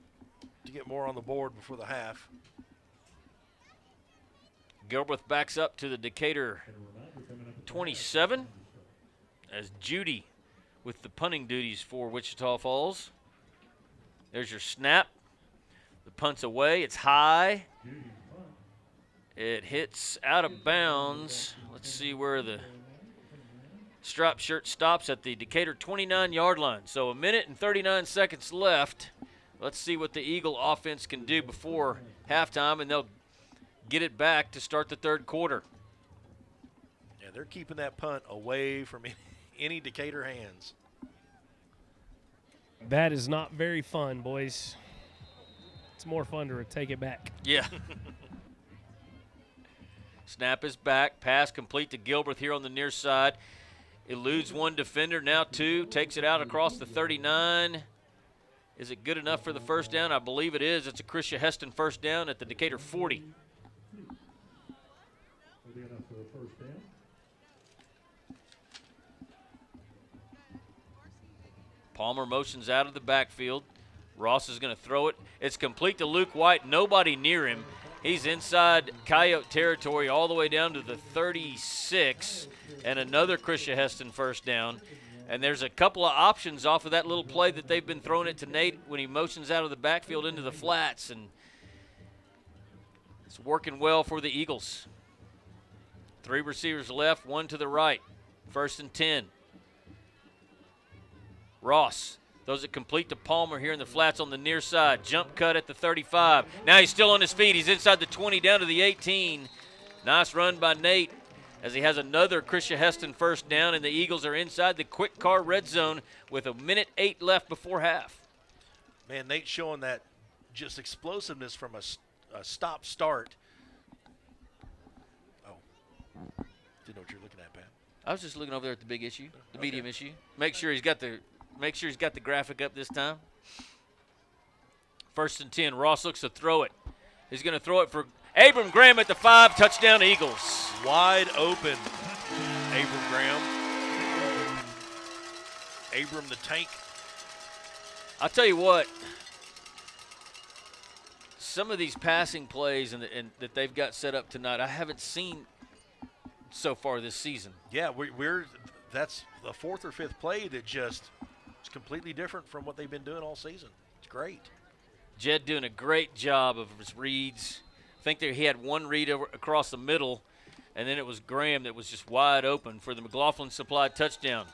to get more on the board before the half. Gilbreth backs up to the Decatur 27 as Judy with the punting duties for Wichita Falls. There's your snap. The punt's away. It's high. It hits out of bounds. Let's see where the striped shirt stops at the Decatur 29-yard line. So 1 minute and 39 seconds left. Let's see what the Eagle offense can do before halftime, and they'll get it back to start the third quarter. Yeah, they're keeping that punt away from any Decatur hands. That is not very fun, boys. It's more fun to take it back. Yeah. Snap is back. Pass complete to Gilbreth here on the near side. Eludes one defender, now two. Takes it out across the 39. Is it good enough for the first down? I believe it is. It's a Krisha Heston first down at the Decatur 40. Palmer motions out of the backfield. Ross is going to throw it. It's complete to Luke White. Nobody near him. He's inside Coyote territory all the way down to the 36. And another Krisha Heston first down. And there's a couple of options off of that little play that they've been throwing it to Nate when he motions out of the backfield into the flats. And it's working well for the Eagles. 3 receivers left, 1 to the right. 1st and 10. Ross throws it complete to Palmer here in the flats on the near side. Jump cut at the 35. Now he's still on his feet. He's inside the 20 down to the 18. Nice run by Nate as he has another Krisha Heston first down, and the Eagles are inside the quick car red zone with 1:08 left before half. Man, Nate's showing that just explosiveness from a stop-start. Oh, didn't know what you're looking at, Pat. I was just looking over there at the big issue, the medium issue. Make sure he's got the graphic up this time. 1st and 10. Ross looks to throw it. He's going to throw it for Abram Graham at the 5. Touchdown Eagles. Wide open, Abram Graham. Abram the tank. I'll tell you what. Some of these passing plays and that they've got set up tonight, I haven't seen so far this season. Yeah, that's the 4th or 5th play that just is completely different from what they've been doing all season. It's great. Jed doing a great job of his reads. I think that he had one read across the middle, and then it was Graham that was just wide open for the McLaughlin Supply touchdown.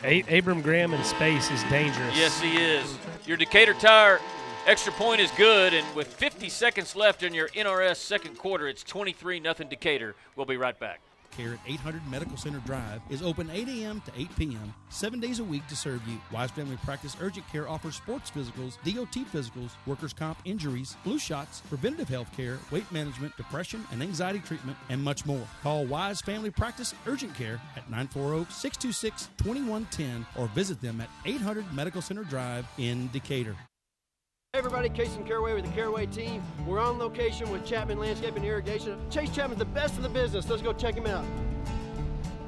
Abram Graham in space is dangerous. Yes, he is. Your Decatur Tire extra point is good, and with 50 seconds left in your NRS second quarter, it's 23-0 Decatur. We'll be right back. Care at 800 Medical Center Drive is open 8 a.m. to 8 p.m., 7 days a week to serve you. Wise Family Practice Urgent Care offers sports physicals, DOT physicals, workers' comp injuries, flu shots, preventative health care, weight management, depression and anxiety treatment, and much more. Call Wise Family Practice Urgent Care at 940-626-2110 or visit them at 800 Medical Center Drive in Decatur. Hey everybody, Casey Caraway with the Caraway team. We're on location with Chapman Landscape and Irrigation. Chase Chapman's the best in the business. Let's go check him out.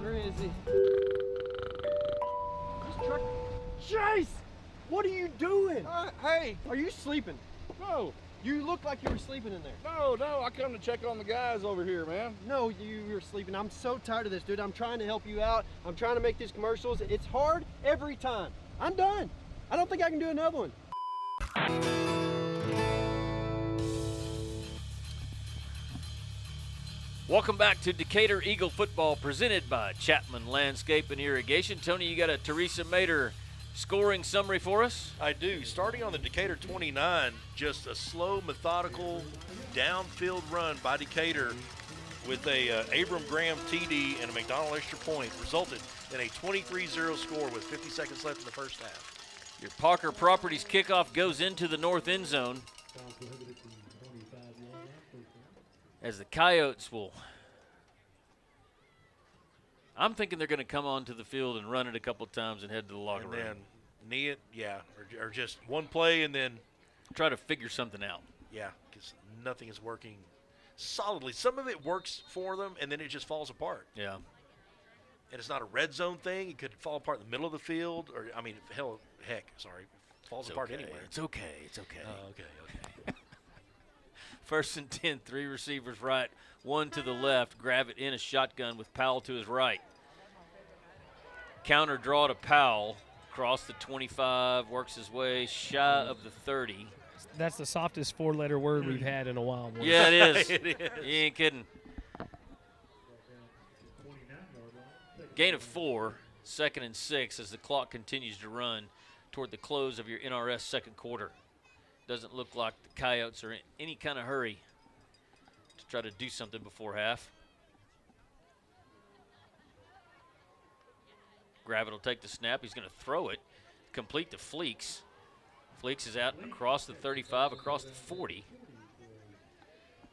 Where is he? This truck. Chase! What are you doing? Hey! Are you sleeping? No. You look like you were sleeping in there. No, I come to check on the guys over here, man. No, you were sleeping. I'm so tired of this, dude. I'm trying to help you out. I'm trying to make these commercials. It's hard every time. I'm done. I don't think I can do another one. Welcome back to Decatur Eagle football presented by Chapman Landscape and Irrigation. Tony, you got a Teresa Mater scoring summary for us? I do. Starting on the Decatur 29, just a slow, methodical, downfield run by Decatur with a Abram Graham TD and a McDonald extra point resulted in a 23-0 score with 50 seconds left in the first half. Your Parker Properties kickoff goes into the north end zone as the Coyotes I'm thinking they're going to come onto the field and run it a couple times and head to the locker room. And then knee it, yeah, or just one play and then try to figure something out. Yeah, because nothing is working solidly. Some of it works for them, and then it just falls apart. Yeah. And it's not a red zone thing. It could fall apart in the middle of the field, or, I mean, heck, Falls apart anywhere. It's okay. It's okay. Oh, okay. 1st and 10, 3 receivers right, 1 to the left. Grab it in a shotgun with Powell to his right. Counter draw to Powell. Across the 25, works his way shy of the 30. That's the softest 4-letter word we've had in a while. Boys. Yeah, it is. It is. You ain't kidding. Gain of 4, 2nd and 6 as the clock continues to run toward the close of your NRS second quarter. Doesn't look like the Coyotes are in any kind of hurry to try to do something before half. Gravett will take the snap. He's going to throw it, complete to Fleeks. Fleeks is out across the 35, across the 40.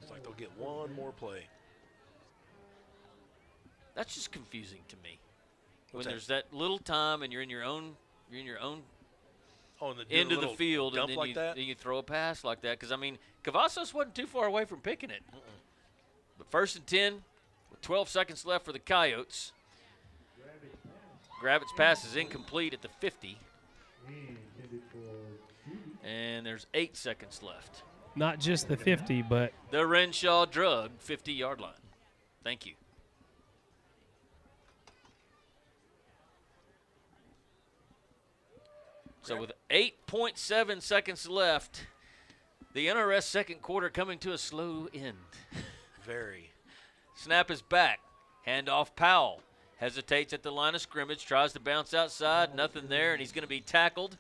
It's like they'll get one more play. That's just confusing to me. What's when that? there's that little time and you're in your own Oh, and end of the field, and dump then like that? you throw a pass like that. Because, I mean, Cavazos wasn't too far away from picking it. But 1st and 10, with 12 seconds left for the Coyotes. Gravett's pass is incomplete at the 50. And there's 8 seconds left. Not just the 50, but The Renshaw Drug 50-yard line. Thank you. So with 8.7 seconds left, the NRS second quarter coming to a slow end. Very. Snap is back. Handoff Powell. Hesitates at the line of scrimmage, tries to bounce outside, nothing there, and he's going to be tackled.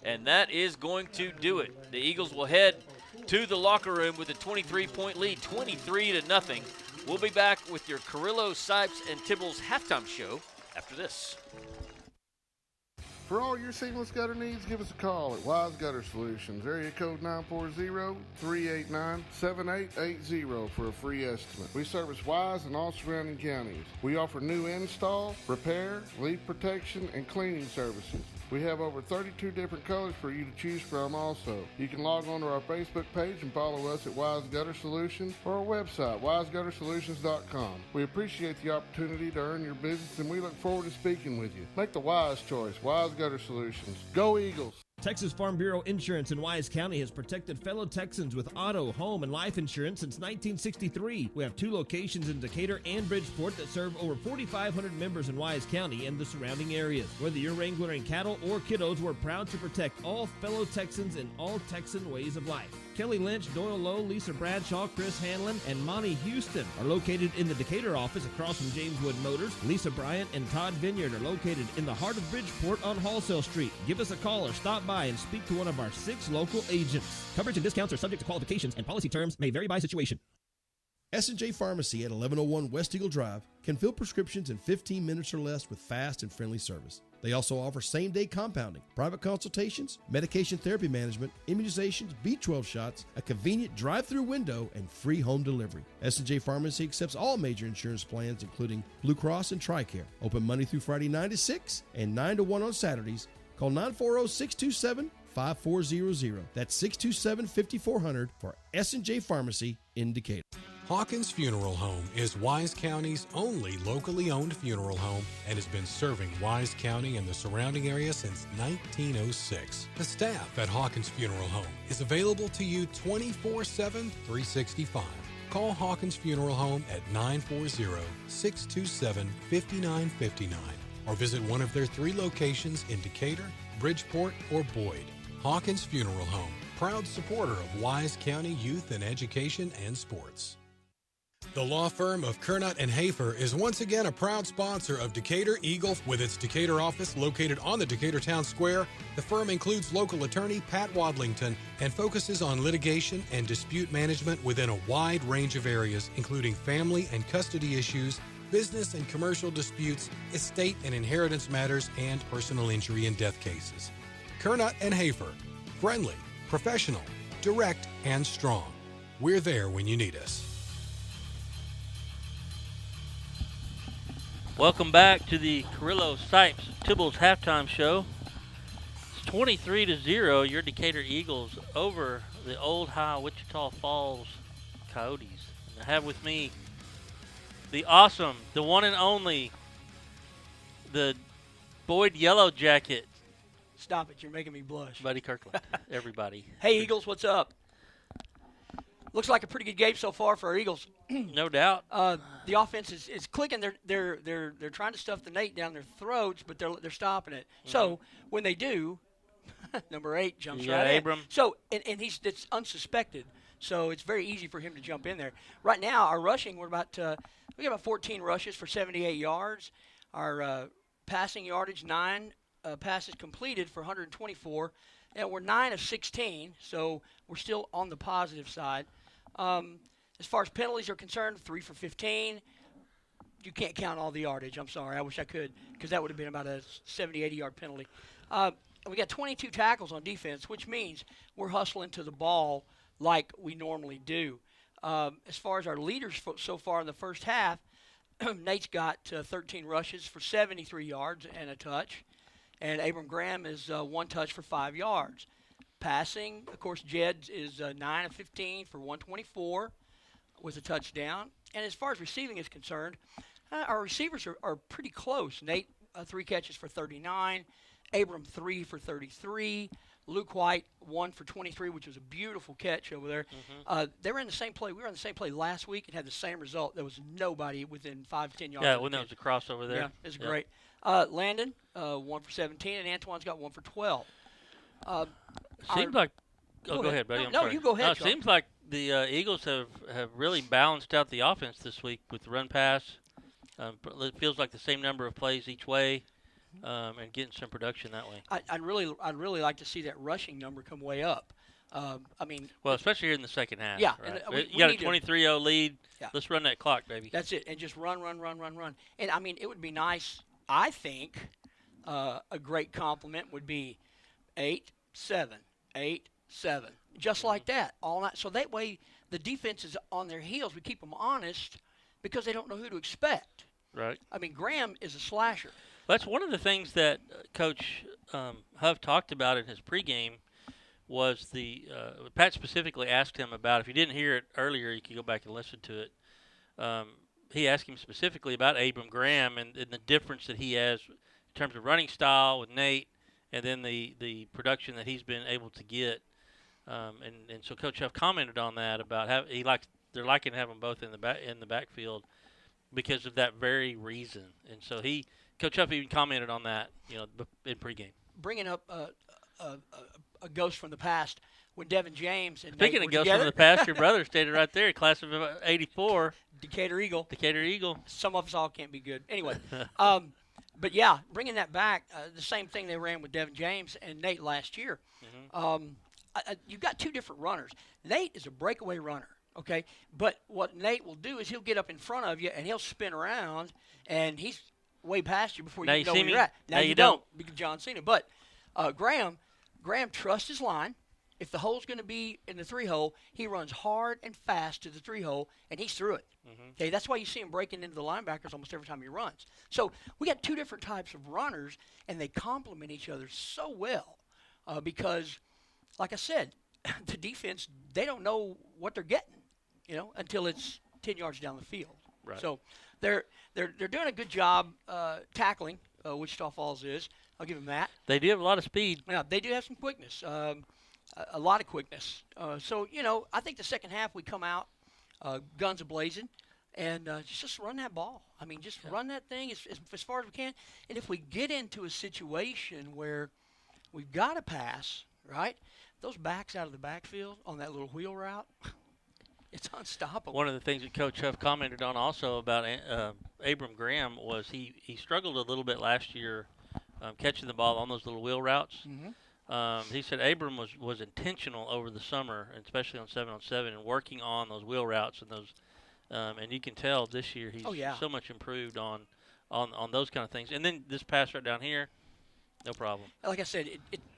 And that is going to do it. The Eagles will head to the locker room with a 23-point lead, 23-0. We'll be back with your Carrillo, Sipes, and Tibbles halftime show after this. For all your seamless gutter needs, give us a call at Wise Gutter Solutions, area code 940-389-7880 for a free estimate. We service Wise and all surrounding counties. We offer new install, repair, leak protection, and cleaning services. We have over 32 different colors for you to choose from also. You can log on to our Facebook page and follow us at Wise Gutter Solutions or our website, wiseguttersolutions.com. We appreciate the opportunity to earn your business, and we look forward to speaking with you. Make the wise choice. Wise Gutter Solutions. Go Eagles! Texas Farm Bureau Insurance in Wise County has protected fellow Texans with auto, home, and life insurance since 1963. We have 2 locations in Decatur and Bridgeport that serve over 4,500 members in Wise County and the surrounding areas. Whether you're wrangling cattle or kiddos, we're proud to protect all fellow Texans in all Texan ways of life. Kelly Lynch, Doyle Lowe, Lisa Bradshaw, Chris Hanlon, and Monty Houston are located in the Decatur office across from James Wood Motors. Lisa Bryant and Todd Vineyard are located in the heart of Bridgeport on Wholesale Street. Give us a call or stop by and speak to one of our 6 local agents. Coverage and discounts are subject to qualifications, and policy terms may vary by situation. S&J Pharmacy at 1101 West Eagle Drive can fill prescriptions in 15 minutes or less with fast and friendly service. They also offer same-day compounding, private consultations, medication therapy management, immunizations, B12 shots, a convenient drive-through window, and free home delivery. S&J Pharmacy accepts all major insurance plans, including Blue Cross and TRICARE. Open Monday through Friday 9 to 6 and 9 to 1 on Saturdays. Call 940-627-5400. That's 627-5400 for S&J Pharmacy in Decatur. Hawkins Funeral Home is Wise County's only locally owned funeral home and has been serving Wise County and the surrounding area since 1906. The staff at Hawkins Funeral Home is available to you 24/7, 365. Call Hawkins Funeral Home at 940-627-5959 or visit one of their 3 locations in Decatur, Bridgeport, or Boyd. Hawkins Funeral Home, proud supporter of Wise County youth and education and sports. The law firm of Kernot & Hafer is once again a proud sponsor of Decatur Eagle. With its Decatur office located on the Decatur Town Square, the firm includes local attorney Pat Wadlington and focuses on litigation and dispute management within a wide range of areas, including family and custody issues, business and commercial disputes, estate and inheritance matters, and personal injury and death cases. Kernot & Hafer, friendly, professional, direct, and strong. We're there when you need us. Welcome back to the Carrillo, Sipes, Tibbles halftime show. It's 23-0, your Decatur Eagles over the Old High Wichita Falls Coyotes. I have with me the awesome, the one and only, the Boyd Yellow Jacket, Stop it. You're making me blush. Buddy Kirkland. Everybody. Hey, Eagles, what's up? Looks like a pretty good game so far for our Eagles. No doubt. The offense is clicking. They're trying to stuff the Nate down their throats, but they're stopping it. Mm-hmm. So when they do, number 8 jumps Yeah, right Abram. in. So and it's unsuspected. So it's very easy for him to jump in there. Right now, our rushing, we got about 14 rushes for 78 yards. Our passing yardage, 9 passes completed for 124, and we're 9 of 16. So we're still on the positive side. As far as penalties are concerned, 3 for 15. You can't count all the yardage. I'm sorry. I wish I could, because that would have been about a 70, 80-yard penalty. We got 22 tackles on defense, which means we're hustling to the ball like we normally do. As far as our leaders so far in the first half, Nate's got 13 rushes for 73 yards and a touch, and Abram Graham is 1 touch for 5 yards. Passing, of course, Jed is 9 of 15 for 124 with a touchdown. And as far as receiving is concerned, our receivers are pretty close. Nate, 3 catches for 39. Abram, 3 for 33. Luke White, 1 for 23, which was a beautiful catch over there. They were in the same play. We were in the same play last week and had the same result. There was nobody within 5 to 10 yards. Yeah, when there was a crossover there. Yeah, it was great. Landon, 1 for 17, and Antoine's got 1 for 12. Seems like – go ahead, buddy. No, I'm sorry. you go ahead, It seems like the Eagles have really balanced out the offense this week with the run-pass. It feels like the same number of plays each way. And getting some production that way. I'd really like to see that rushing number come way up. Well, especially here in the second half. Yeah, right? and you got a 23-0 lead. Yeah. Let's run that clock, baby. That's it, and just run. And it would be nice. I think a great compliment would be 8-7, 8-7, just like that all night. So that way the defense is on their heels. We keep them honest because they don't know who to expect. Right. Graham is a slasher. That's one of the things that Coach Huff talked about in his pregame was Pat specifically asked him about, if you didn't hear it earlier, you can go back and listen to it. He asked him specifically about Abram Graham and the difference that he has in terms of running style with Nate and then the production that he's been able to get. And so Coach Huff commented on that about how they're liking to have them both in the backfield because of that very reason. And so Coach Huff even commented on that, in pregame. Bringing up a ghost from the past, when Devin James and Speaking Nate of ghosts together, from the past, your brother stated right there, class of '84, Decatur Eagle. Some of us all can't be good. Anyway, but yeah, bringing that back, the same thing they ran with Devin James and Nate last year. You've got 2 different runners. Nate is a breakaway runner. Okay, but what Nate will do is he'll get up in front of you and he'll spin around, and he's way past you before you know where you're at. Now you don't, because John Cena. But Graham trusts his line. If the hole's going to be in the 3-hole, he runs hard and fast to the 3-hole, and he's through it. Okay, that's why you see him breaking into the linebackers almost every time he runs. So we got 2 different types of runners, and they complement each other so well because, like I said, the defense, they don't know what they're getting, until it's 10 yards down the field. Right. So they're doing a good job tackling. Wichita Falls is. I'll give them that. They do have a lot of speed. Yeah, they do have some quickness. A lot of quickness. So I think the second half we come out guns a-blazing and just run that ball. Just run that thing as far as we can. And if we get into a situation where we've got to pass, right, those backs out of the backfield on that little wheel route, it's unstoppable. One of the things that Coach Huff commented on also about Abram Graham was he struggled a little bit last year catching the ball on those little wheel routes. He said Abram was intentional over the summer, and especially on 7-on-7, and working on those wheel routes and those. And you can tell this year he's so much improved on those kind of things. And then this pass right down here, no problem. Like I said,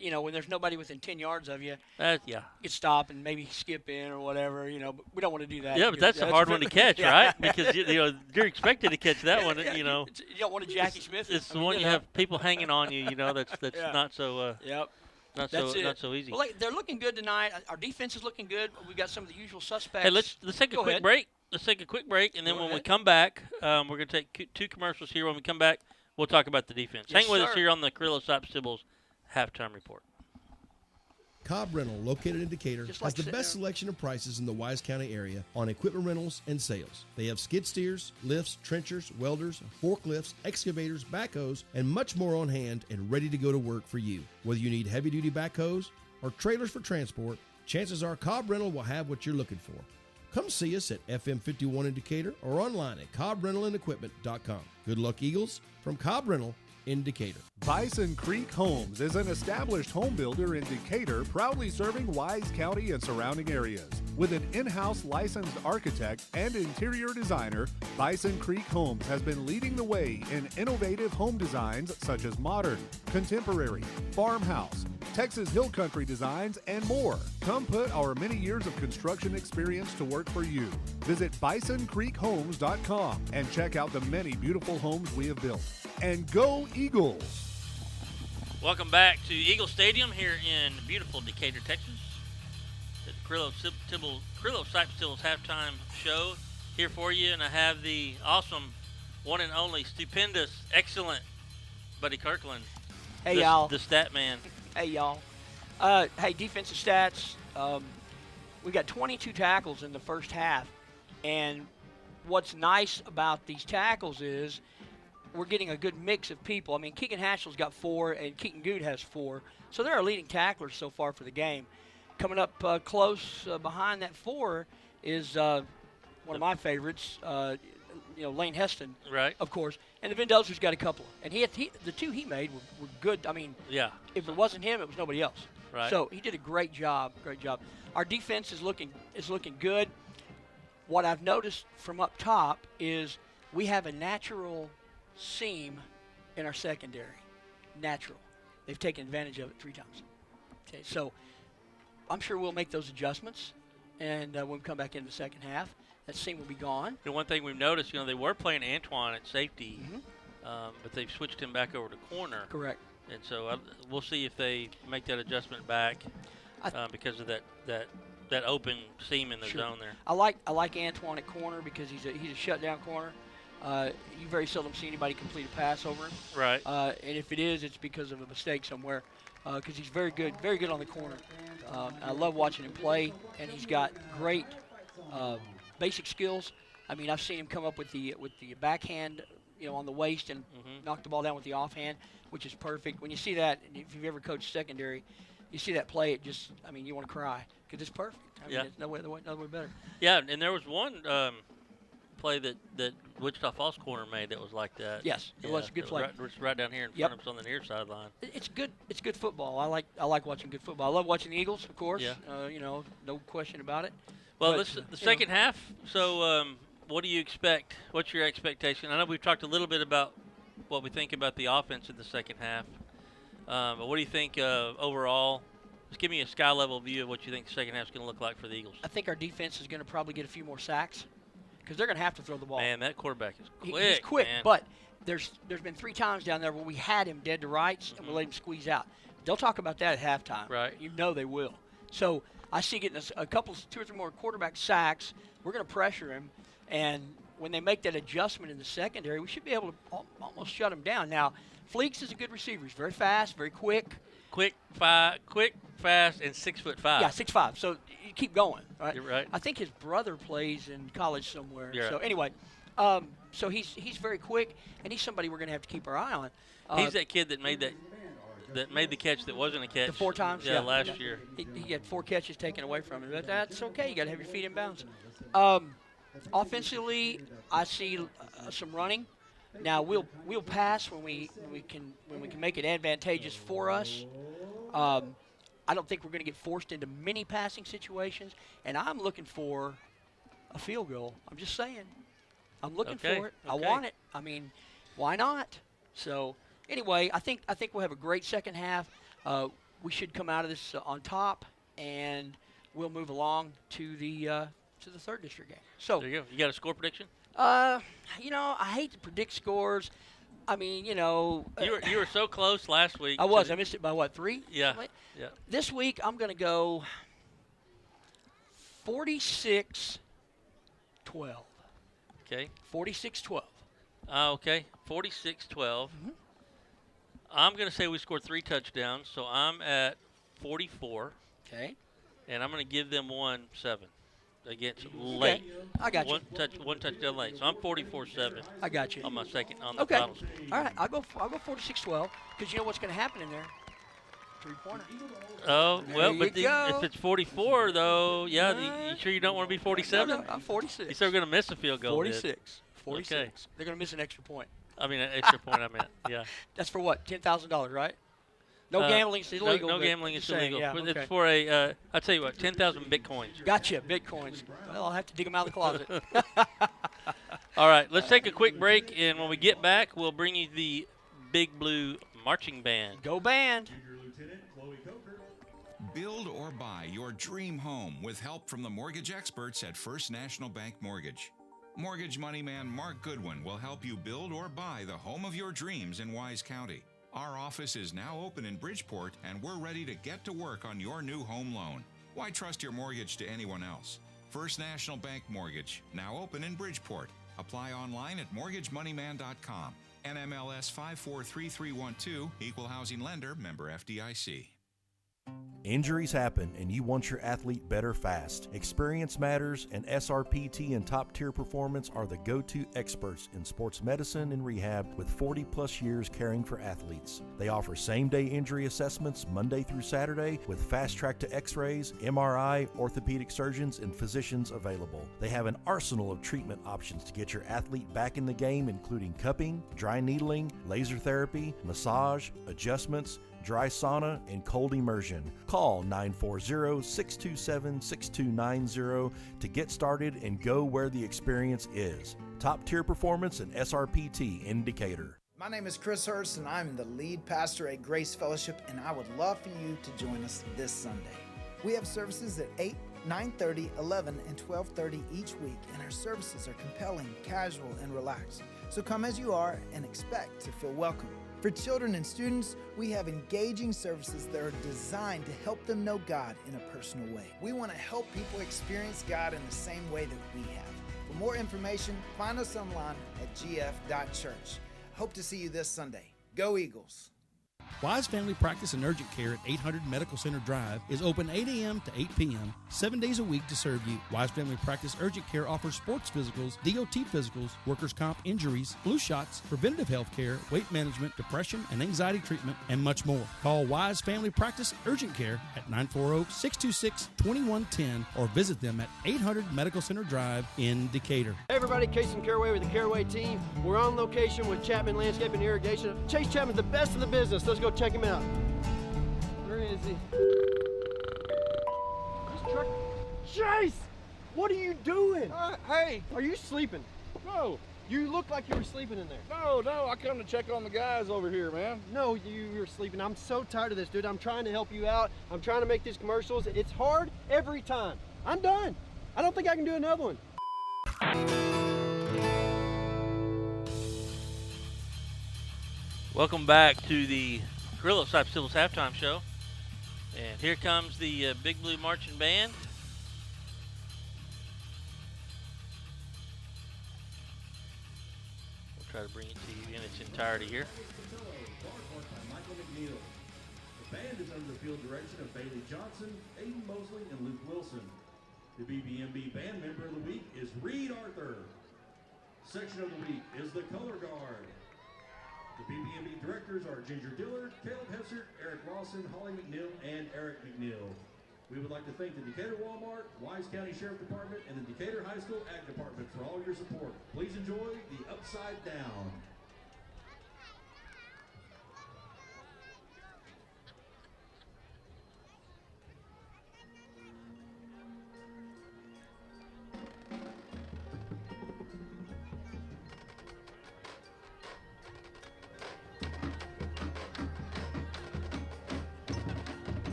when there's nobody within 10 yards of you, you could stop and maybe skip in or whatever, but we don't want to do that. Yeah, but that's a hard one to catch, right? Because you're expected to catch that one. You don't want a Jackie Smith. It's the one you have people hanging on you. That's not so. Yep. Not so easy. Well, they're looking good tonight. Our defense is looking good. We've got some of the usual suspects. Hey, let's take a quick break. Let's take a quick break, and then when we come back, we're going to take 2 commercials here. When we come back, we'll talk about the defense. Hang with us here on the Carrillo Sop Sybil's halftime report. Cobb Rental, located in Decatur, Just has like the sitting best there. selection of prices in the Wise County area on equipment rentals and sales. They have skid steers, lifts, trenchers, welders, forklifts, excavators, backhoes, and much more on hand and ready to go to work for you. Whether you need heavy-duty backhoes or trailers for transport, chances are Cobb Rental will have what you're looking for. Come see us at FM 51 in Decatur or online at CobbRentalAndEquipment.com. Good luck, Eagles, from Cobb Rental in Decatur. Bison Creek Homes is an established home builder in Decatur, proudly serving Wise County and surrounding areas. With an in-house licensed architect and interior designer, Bison Creek Homes has been leading the way in innovative home designs such as modern, contemporary, farmhouse, Texas Hill Country designs, and more. Come put our many years of construction experience to work for you. Visit BisonCreekHomes.com and check out the many beautiful homes we have built. And go Eagles! Welcome back to Eagle Stadium here in beautiful Decatur, Texas. The Carrillo Sipes-Tills halftime show here for you, and I have the awesome, one and only, stupendous, excellent Buddy Kirkland. Hey, y'all. The stat man. Hey, y'all. Hey, defensive stats. We got 22 tackles in the first half, and what's nice about these tackles is we're getting a good mix of people. I mean, Keegan Hatchell's got 4, and Keaton Good has 4. So they're our leading tacklers so far for the game. Coming up close behind that 4 is one of my favorites, Lane Heston, right? Of course. And the Vendozer's got a couple. And the 2 he made were good. I mean, yeah. If it wasn't him, it was nobody else. Right. So he did a great job. Great job. Our defense is looking good. What I've noticed from up top is we have a natural seam in our secondary. Natural. They've taken advantage of it 3 times. Okay, so I'm sure we'll make those adjustments, and when we come back into the second half, that seam will be gone. The one thing we've noticed, they were playing Antoine at safety, but they've switched him back over to corner. Correct. And so we'll see if they make that adjustment back because of that open seam in the zone there. I like Antoine at corner because he's a shutdown corner. You very seldom see anybody complete a pass over him. Right. And if it is, it's because of a mistake somewhere. Because he's very good on the corner. I love watching him play, and he's got great basic skills. I mean, I've seen him come up with the backhand, on the waist and knock the ball down with the offhand, which is perfect. When you see that, and if you've ever coached secondary, you see that play, you want to cry because it's perfect. I mean, it's no way better. Yeah, and there was one play that Wichita Falls corner made that was like that. Yes, it was a good play. Right down here in front of us on the near sideline. It's good. It's good football. I like watching good football. I love watching the Eagles, of course. Yeah. No question about it. Well, but, the second half. So, what do you expect? What's your expectation? I know we've talked a little bit about what we think about the offense in the second half. But what do you think overall? Just give me a sky level view of what you think the second half is going to look like for the Eagles. I think our defense is going to probably get a few more sacks because they're going to have to throw the ball. Man, that quarterback is quick. He's quick, man. but there's been 3 times down there where we had him dead to rights and we let him squeeze out. They'll talk about that at halftime. Right. You know they will. So I see getting a couple, 2 or 3 more quarterback sacks. We're going to pressure him, and when they make that adjustment in the secondary, we should be able to almost shut him down. Now, Fleeks is a good receiver. He's very fast, very quick. Quick, fast, and 6'5". Yeah, 6'5". So you keep going, right? You're right. I think his brother plays in college somewhere. Yeah. So anyway, so he's very quick, and he's somebody we're going to have to keep our eye on. He's that kid that made the catch that wasn't a catch. The 4 times. Yeah, last year. He had 4 catches taken away from him, but that's okay. You got to have your feet in bounds. Offensively, I see some running. Now we'll pass when we can make it advantageous for us. I don't think we're going to get forced into many passing situations, and I'm looking for a field goal. I'm just saying, I'm looking for it. I want it. I mean, why not? So anyway, I think we'll have a great second half. We should come out of this on top, and we'll move along to the 3rd district game. So there you go. You got a score prediction? I hate to predict scores. I mean, you were so close last week. I was. I missed it by what, 3? Yeah. Yeah. This week I'm going to go 46-12. Okay. 46-12. Okay. 46-12. I'm going to say we scored 3 touchdowns, so I'm at 44. Okay. And I'm going to give them 1-7 against late. I got you. One touchdown late. So I'm 44-7. I got you. On my second on the Okay. final. All right. I'll go 46-12 because you know what's going to happen in there. 3-pointer. Oh, well, There but you go. if it's 44, though, you sure you don't want to be 47? No, I'm 46. You said we're going to miss a field goal. 46. 46. Okay. They're going to miss an extra point. I mean, an extra point, I meant. Yeah. That's for what? $10,000, right? No gambling is illegal. No but gambling is just saying, illegal. Yeah, okay. It's for a, I'll tell you what, 10,000 Bitcoins. Gotcha, Bitcoins. Well, I'll have to dig them out of the closet. All right, let's take a quick break, and when we get back, we'll bring you the Big Blue Marching Band. Go band. Build or buy your dream home with help from the mortgage experts at First National Bank Mortgage. Mortgage money man Mark Goodwin will help you build or buy the home of your dreams in Wise County. Our office is now open in Bridgeport, and we're ready to get to work on your new home loan. Why trust your mortgage to anyone else? First National Bank Mortgage, now open in Bridgeport. Apply online at mortgagemoneyman.com. NMLS 543312, Equal Housing Lender, member FDIC. Injuries happen and you want your athlete better fast. Experience matters, and SRPT and Top Tier Performance are the go-to experts in sports medicine and rehab with 40 plus years caring for athletes. They offer same-day injury assessments Monday through Saturday with fast track to x-rays, MRI, orthopedic surgeons, and physicians available. They have an arsenal of treatment options to get your athlete back in the game, including cupping, dry needling, laser therapy, massage, adjustments, dry sauna, and cold immersion. Call 940-627-6290 to get started and go where the experience is. Top Tier Performance and SRPT in Decatur. My name is Chris Hurst, and I'm the lead pastor at Grace Fellowship, and I would love for you to join us this Sunday. We have services at 8, 9:30, 11, and 12:30 each week, and our services are compelling, casual, and relaxed. So come as you are and expect to feel welcome. For children and students, we have engaging services that are designed to help them know God in a personal way. We want to help people experience God in the same way that we have. For more information, find us online at gf.church. Hope to see you this Sunday. Go Eagles! Wise Family Practice and Urgent Care at 800 Medical Center Drive is open 8 a.m. to 8 p.m., 7 days a week to serve you. Wise Family Practice Urgent Care offers sports physicals, DOT physicals, workers' comp injuries, flu shots, preventative health care, weight management, depression and anxiety treatment, and much more. Call Wise Family Practice Urgent Care at 940-626-2110 or visit them at 800 Medical Center Drive in Decatur. Hey everybody, Casey Caraway with the Caraway team. We're on location with Chapman Landscape and Irrigation. Chase Chapman's the best in the business. Let's go check him out. Where is he? This truck. Chase! What are you doing? Hey! Are you sleeping? No. You look like you were sleeping in there. No, I come to check on the guys over here, man. No, you were sleeping. I'm so tired of this, dude. I'm trying to help you out. I'm trying to make these commercials. It's hard every time. I'm done. I don't think I can do another one. Welcome back to the Gorilla Cypress halftime show. And here comes the Big Blue Marching Band. We'll try to bring it to you in its entirety here. The band is under the field direction of Bailey Johnson, Aiden Mosley, and Luke Wilson. The BBMB band member of the week is Reed Arthur. Section of the week is the Color Guard. The BBMB directors are Ginger Dillard, Caleb Hessert, Eric Lawson, Holly McNeil, and Eric McNeil. We would like to thank the Decatur Walmart, Wise County Sheriff Department, and the Decatur High School Ag Department for all your support. Please enjoy the Upside Down.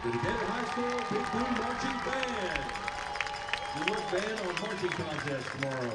the Decatur High School Big Blue Marching Band. The work band on marching contest tomorrow.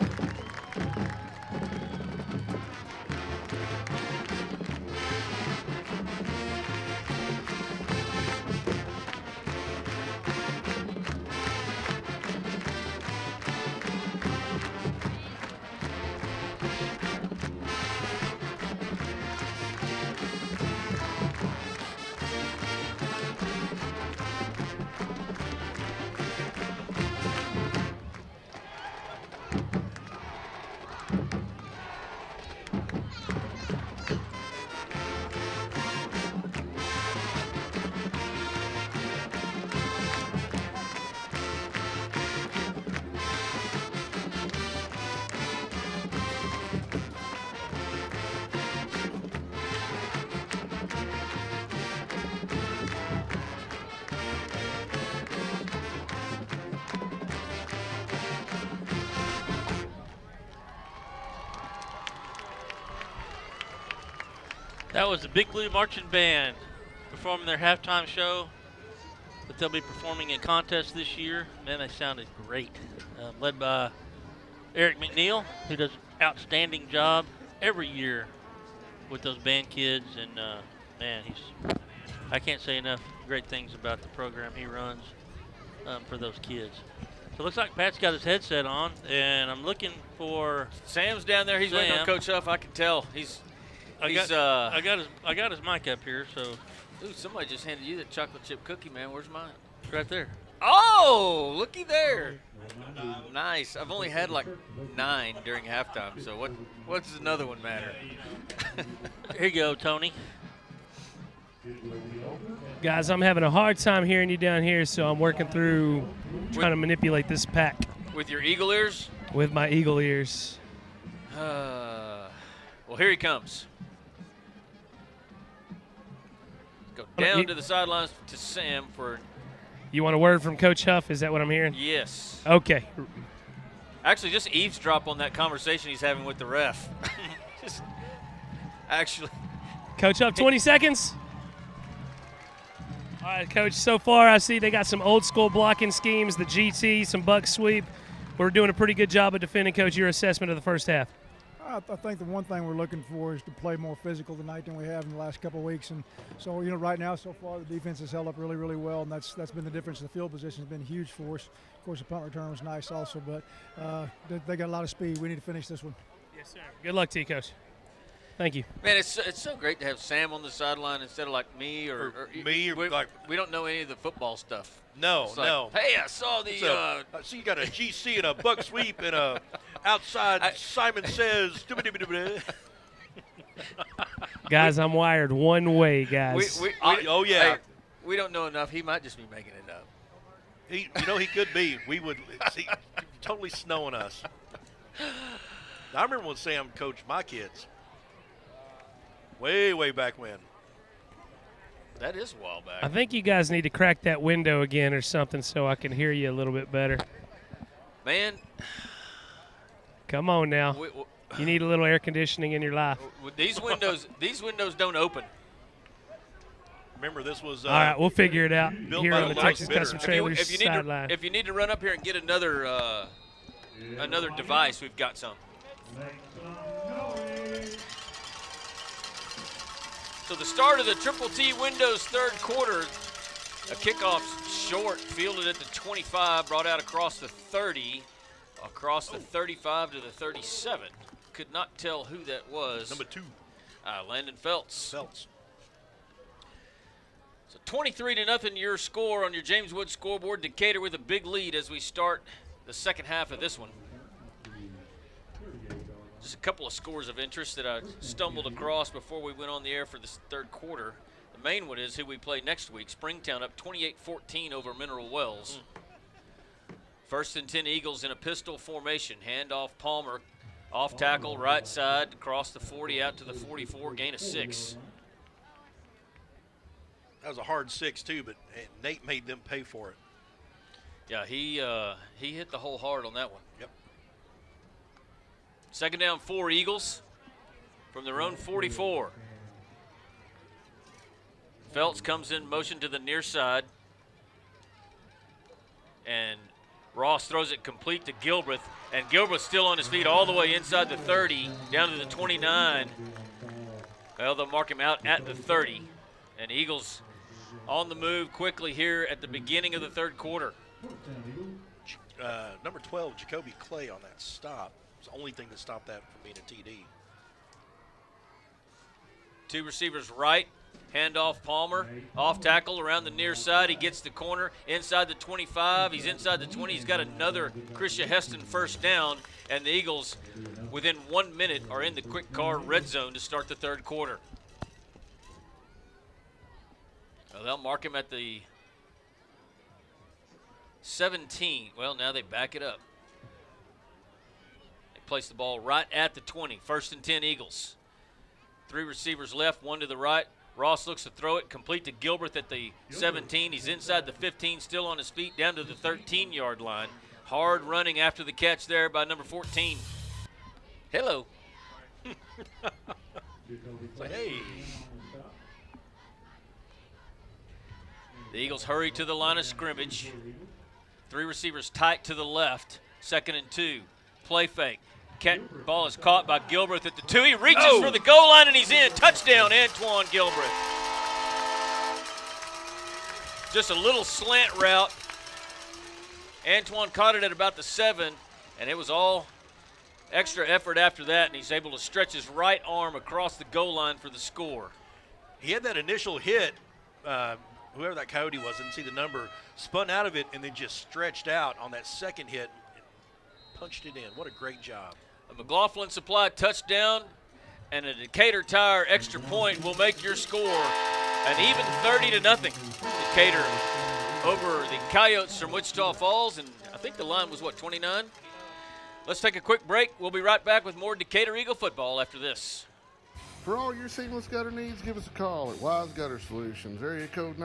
That was the Big Blue Marching Band performing their halftime show that they'll be performing in contest this year. Man, they sounded great. Led by Eric McNeil, who does an outstanding job every year with those band kids. And man, I can't say enough great things about the program he runs for those kids. So it looks like Pat's got his headset on, and I'm looking for Sam's down there. He's waiting on Coach Huff. I can tell. I got his mic up here, so. Ooh, somebody just handed you that chocolate chip cookie, man. Where's mine? It's right there. Oh, looky there. Nice. I've only had like 9 during halftime, so what's another one matter? Here you go, Tony. Guys, I'm having a hard time hearing you down here, so I'm working through trying to manipulate this pack. With your eagle ears? With my eagle ears. Well, here he comes. Go down to the sidelines to Sam for. You want a word from Coach Huff? Is that what I'm hearing? Yes. Okay. Actually, just eavesdrop on that conversation he's having with the ref. Coach Huff, 20 seconds. All right, Coach, so far I see they got some old school blocking schemes, the GT, some buck sweep. We're doing a pretty good job of defending, Coach. Your assessment of the first half? I think the one thing we're looking for is to play more physical tonight than we have in the last couple of weeks. And so, right now, so far, the defense has held up really, really well, and that's been the difference. The field position has been huge for us. Of course, the punt return was nice also, but they got a lot of speed. We need to finish this one. Yes, sir. Good luck to you, Coach. Thank you. Man, it's so great to have Sam on the sideline instead of like me or me. We don't know any of the football stuff. No, It's like, no. Hey, I saw the. I see you got a GC and a buck sweep and a outside Simon Says. Guys, I'm wired one way, guys. Oh, yeah. Hey, we don't know enough. He might just be making it up. He could be. We would see totally snowing us. I remember when Sam coached my kids. Way, way back when. That is a while back. I think you guys need to crack that window again or something so I can hear you a little bit better. Man. Come on now. You need a little air conditioning in your life. These windows don't open. Remember, this was. All right, we'll figure it out here on the Texas Bitter. Custom Trailers sideline. If you need to run up here and get another device, we've got some. So the start of the Triple T Windows third quarter, a kickoff short, fielded at the 25, brought out across the 30, across the 35 to the 37. Could not tell who that was. Number 2. Landon Feltz. So 23-0 your score on your James Wood scoreboard. Decatur with a big lead as we start the second half of this one. Just a couple of scores of interest that I stumbled across before we went on the air for this third quarter. The main one is who we play next week. Springtown up 28-14 over Mineral Wells. First and 10 Eagles in a pistol formation. Handoff Palmer, off tackle, right side, across the 40 out to the 44, gain of 6. That was a hard 6 too, but Nate made them pay for it. Yeah, he hit the hole hard on that one. Yep. Second down 4 Eagles from their own 44. Feltz comes in motion to the near side. and Ross throws it complete to Gilbreth, and Gilbreth's still on his feet all the way inside the 30, down to the 29. Well, they'll mark him out at the 30, and Eagles on the move quickly here at the beginning of the third quarter. Number 12, Jacoby Clay on that stop. It's the only thing that stopped that from being a TD. Two receivers right, handoff Palmer, off tackle around the near side. He gets the corner inside the 25. He's inside the 20. He's got another Christian Heston first down, and the Eagles, within 1 minute, are in the quick car red zone to start the third quarter. Well, they'll mark him at the 17. Well, now they back it up. They place the ball right at the 20. 1st and 10 Eagles. Three receivers left, one to the right. Ross looks to throw it complete to Gilbreth at the 17. He's inside the 15, still on his feet, down to the 13-yard line. Hard running after the catch there by number 14. Hello. Hey. The Eagles hurry to the line of scrimmage. Three receivers tight to the left. 2nd and 2. Play fake. Ball is caught by Gilbreth at the 2. He reaches for the goal line, and he's in. Touchdown, Antoine Gilbreth. Just a little slant route. Antoine caught it at about the 7, and it was all extra effort after that, and he's able to stretch his right arm across the goal line for the score. He had that initial hit. Whoever that Coyote was, didn't see the number, spun out of it and then just stretched out on that second hit and punched it in. What a great job. A McLaughlin Supply touchdown and a Decatur Tire extra point will make your score an even 30-0. Decatur over the Coyotes from Wichita Falls, and I think the line was, 29? Let's take a quick break. We'll be right back with more Decatur Eagle football after this. For all your seamless gutter needs, give us a call at Wise Gutter Solutions, area code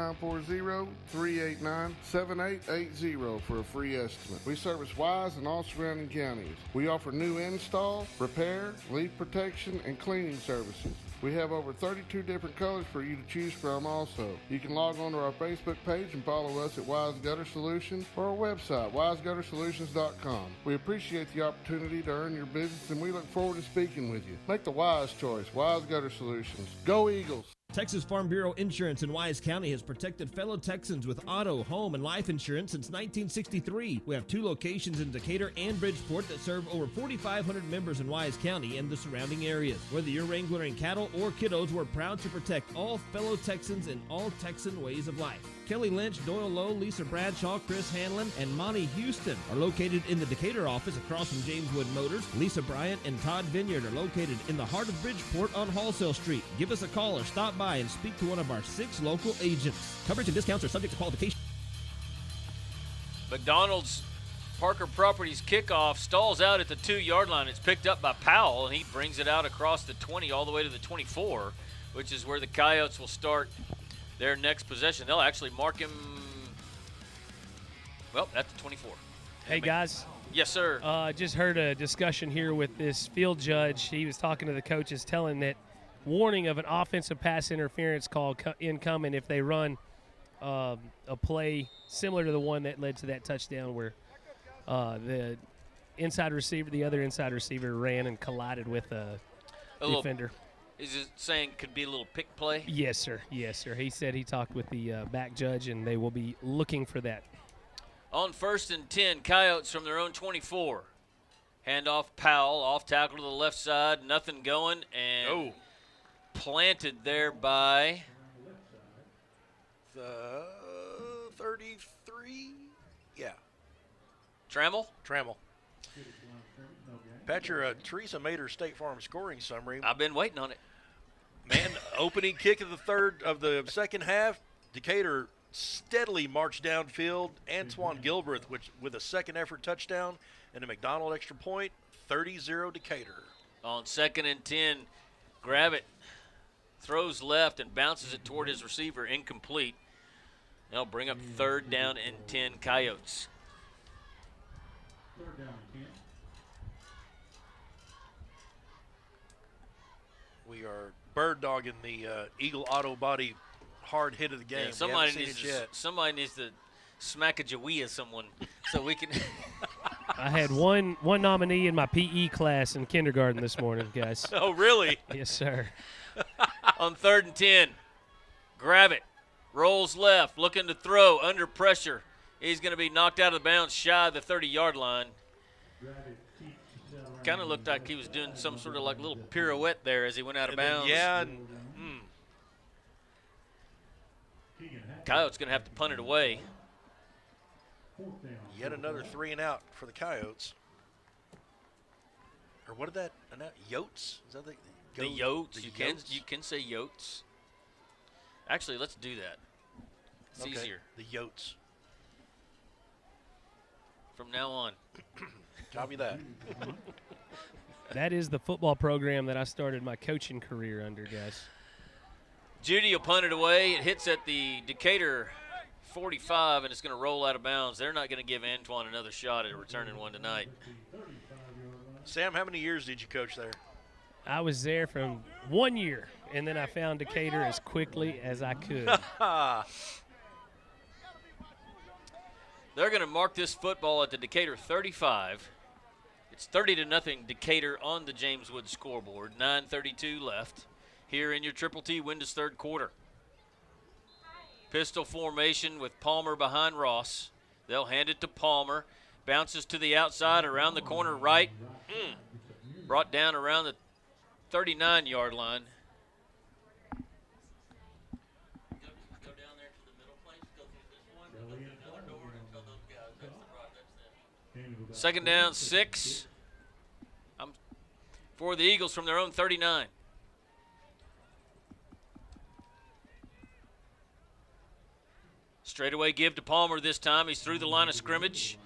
940-389-7880 for a free estimate. We service Wise and all surrounding counties. We offer new install, repair, leak protection, and cleaning services. We have over 32 different colors for you to choose from also. You can log on to our Facebook page and follow us at Wise Gutter Solutions or our website, wiseguttersolutions.com. We appreciate the opportunity to earn your business, and we look forward to speaking with you. Make the wise choice. Wise Gutter Solutions. Go Eagles! Texas Farm Bureau Insurance in Wise County has protected fellow Texans with auto, home, and life insurance since 1963. We have 2 locations in Decatur and Bridgeport that serve over 4,500 members in Wise County and the surrounding areas. Whether you're wrangling cattle or kiddos, we're proud to protect all fellow Texans in all Texan ways of life. Kelly Lynch, Doyle Lowe, Lisa Bradshaw, Chris Hanlon, and Monty Houston are located in the Decatur office across from James Wood Motors. Lisa Bryant and Todd Vineyard are located in the heart of Bridgeport on Wholesale Street. Give us a call or stop by and speak to one of our 6 local agents. Coverage and discounts are subject to qualification. McDonald's Parker Properties kickoff stalls out at the 2-yard line. It's picked up by Powell, and he brings it out across the 20 all the way to the 24, which is where the Coyotes will start their next possession. They'll actually mark him, well, at the 24. Hey, guys. Yes, sir. Just heard a discussion here with this field judge. He was talking to the coaches, telling that warning of an offensive pass interference call incoming if they run a play similar to the one that led to that touchdown where the other inside receiver ran and collided with a defender. Is it saying could be a little pick play? Yes, sir. Yes, sir. He said he talked with the back judge, and they will be looking for that. On 1st and 10, Coyotes from their own 24. Handoff Powell, off tackle to the left side, nothing going, and planted there by the 33. Yeah. Trammell? Trammell. Patcher, Teresa made her State Farm scoring summary. I've been waiting on it. Man, opening kick of the second half, Decatur steadily marched downfield. Antoine Gilbreth with a second effort touchdown and a McDonald extra point, 30-0 Decatur. On 2nd and 10, Gravitt throws left and bounces it toward his receiver, incomplete. They'll bring up 3rd down and 10 Coyotes. 3rd down and 10. We are bird dogging the Eagle Auto Body hard hit of the game. Yeah, somebody needs to smack-a-jawea someone so we can. I had one nominee in my PE class in kindergarten this morning, guys. Oh, really? Yes, sir. On 3rd and 10, grab it, rolls left, looking to throw, under pressure. He's going to be knocked out of bounds shy of the 30-yard line. Kind of looked like he was doing some sort of like little pirouette there as he went out of bounds. Coyotes going to have to punt it away. Yet another 3 and out for the Coyotes. Or what did that? Yotes? Is that the Yotes? The You can say Yotes. Actually, let's do that. It's easier. The Yotes. From now on. Copy that. That is the football program that I started my coaching career under, guys. Judy will punt it away. It hits at the Decatur 45, and it's going to roll out of bounds. They're not going to give Antoine another shot at returning one tonight. Sam, how many years did you coach there? I was there from 1 year, and then I found Decatur as quickly as I could. They're going to mark this football at the Decatur 35. It's 30-0 Decatur on the James Wood scoreboard. 9:32 left here in your Triple T Windows third quarter. Pistol formation with Palmer behind Ross. They'll hand it to Palmer. Bounces to the outside around the corner right. Brought down around the 39-yard line. Second down, 6 for the Eagles from their own 39. Straightaway give to Palmer this time. He's through the line of scrimmage,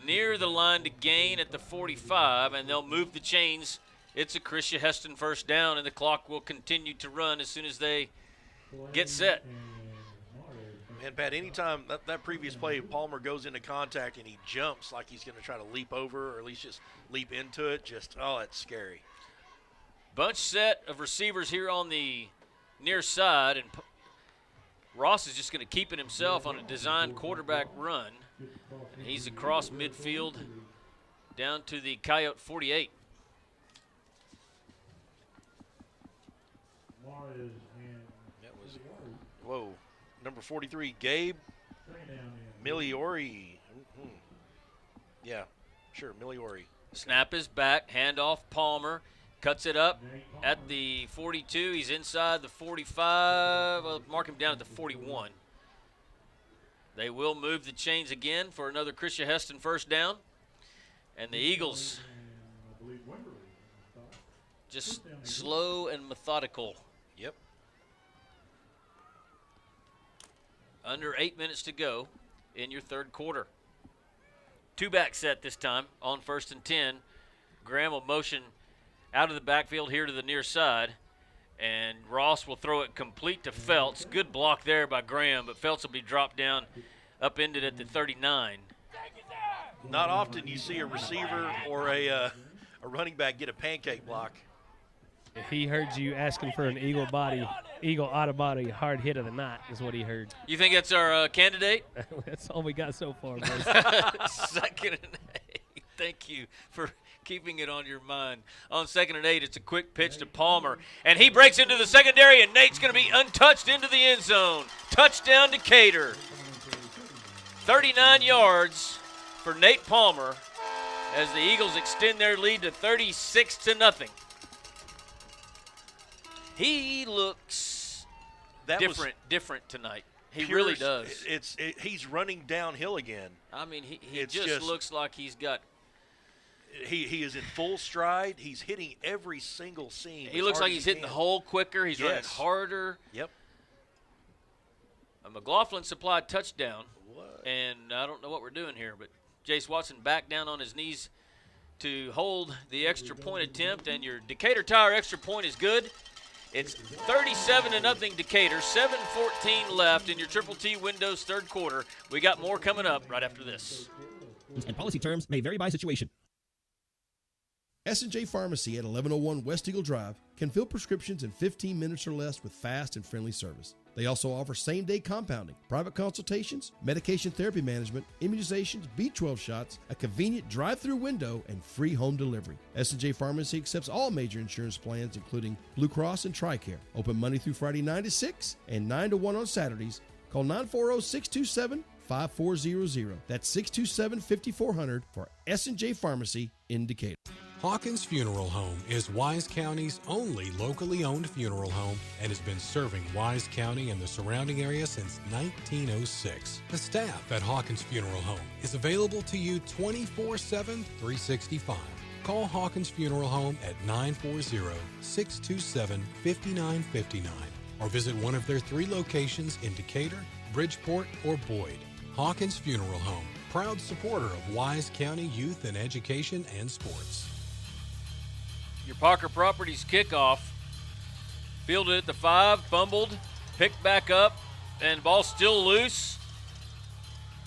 near the line to gain at the 45, and they'll move the chains. It's a Christian Heston first down, and the clock will continue to run as soon as they get set. Man, Pat, anytime that previous play, Palmer goes into contact and he jumps like he's going to try to leap over or at least just leap into it, it's scary. Bunch set of receivers here on the near side, and Ross is just going to keep it himself on a designed quarterback run. And he's across midfield down to the Coyote 48. That was, whoa. Number 43, Gabe Miliori. Yeah, sure, Miliori. Snap is back, handoff Palmer, cuts it up at the 42. He's inside the 45. I'll mark him down at the 41. They will move the chains again for another Christian Heston first down. And the Eagles just slow and methodical. Yep. Under 8 minutes to go in your third quarter. Two-back set this time on 1st and 10. Graham will motion out of the backfield here to the near side, and Ross will throw it complete to Feltz. Good block there by Graham, but Feltz will be dropped down, upended at the 39. Not often you see a receiver or a running back get a pancake block. He heard you asking for an Eagle out-of-body hard hit of the night is what he heard. You think that's our candidate? That's all we got so far, boys. 2nd and 8. Thank you for keeping it on your mind. On 2nd and 8, it's a quick pitch to Palmer, and he breaks into the secondary, and Nate's going to be untouched into the end zone. Touchdown Decatur. 39 yards for Nate Palmer as the Eagles extend their lead to 36-0. He looks different tonight. He really does. He's running downhill again. I mean, he just looks like he's got. He is in full stride. He's hitting every single seam. He looks like he's hitting the hole quicker. He's running harder. Yep. A McLaughlin Supply touchdown. And I don't know what we're doing here, but Jace Watson back down on his knees to hold the extra point attempt, and your Decatur Tire extra point is good. It's 37-0 Decatur, 7:14 left in your Triple T Windows third quarter. We got more coming up right after this. And policy terms may vary by situation. S&J Pharmacy at 1101 West Eagle Drive can fill prescriptions in 15 minutes or less with fast and friendly service. They also offer same-day compounding, private consultations, medication therapy management, immunizations, B12 shots, a convenient drive-through window, and free home delivery. S&J Pharmacy accepts all major insurance plans, including Blue Cross and TRICARE. Open Monday through Friday 9 to 6 and 9 to 1 on Saturdays. Call 940-627-5400. That's 627-5400 for S&J Pharmacy in Decatur. Hawkins Funeral Home is Wise County's only locally owned funeral home and has been serving Wise County and the surrounding area since 1906. The staff at Hawkins Funeral Home is available to you 24/7, 365. Call Hawkins Funeral Home at 940-627-5959 or visit one of their 3 locations in Decatur, Bridgeport, or Boyd. Hawkins Funeral Home, proud supporter of Wise County youth and education and sports. Your Parker Properties kickoff. Fielded at the 5, fumbled, picked back up, and ball still loose.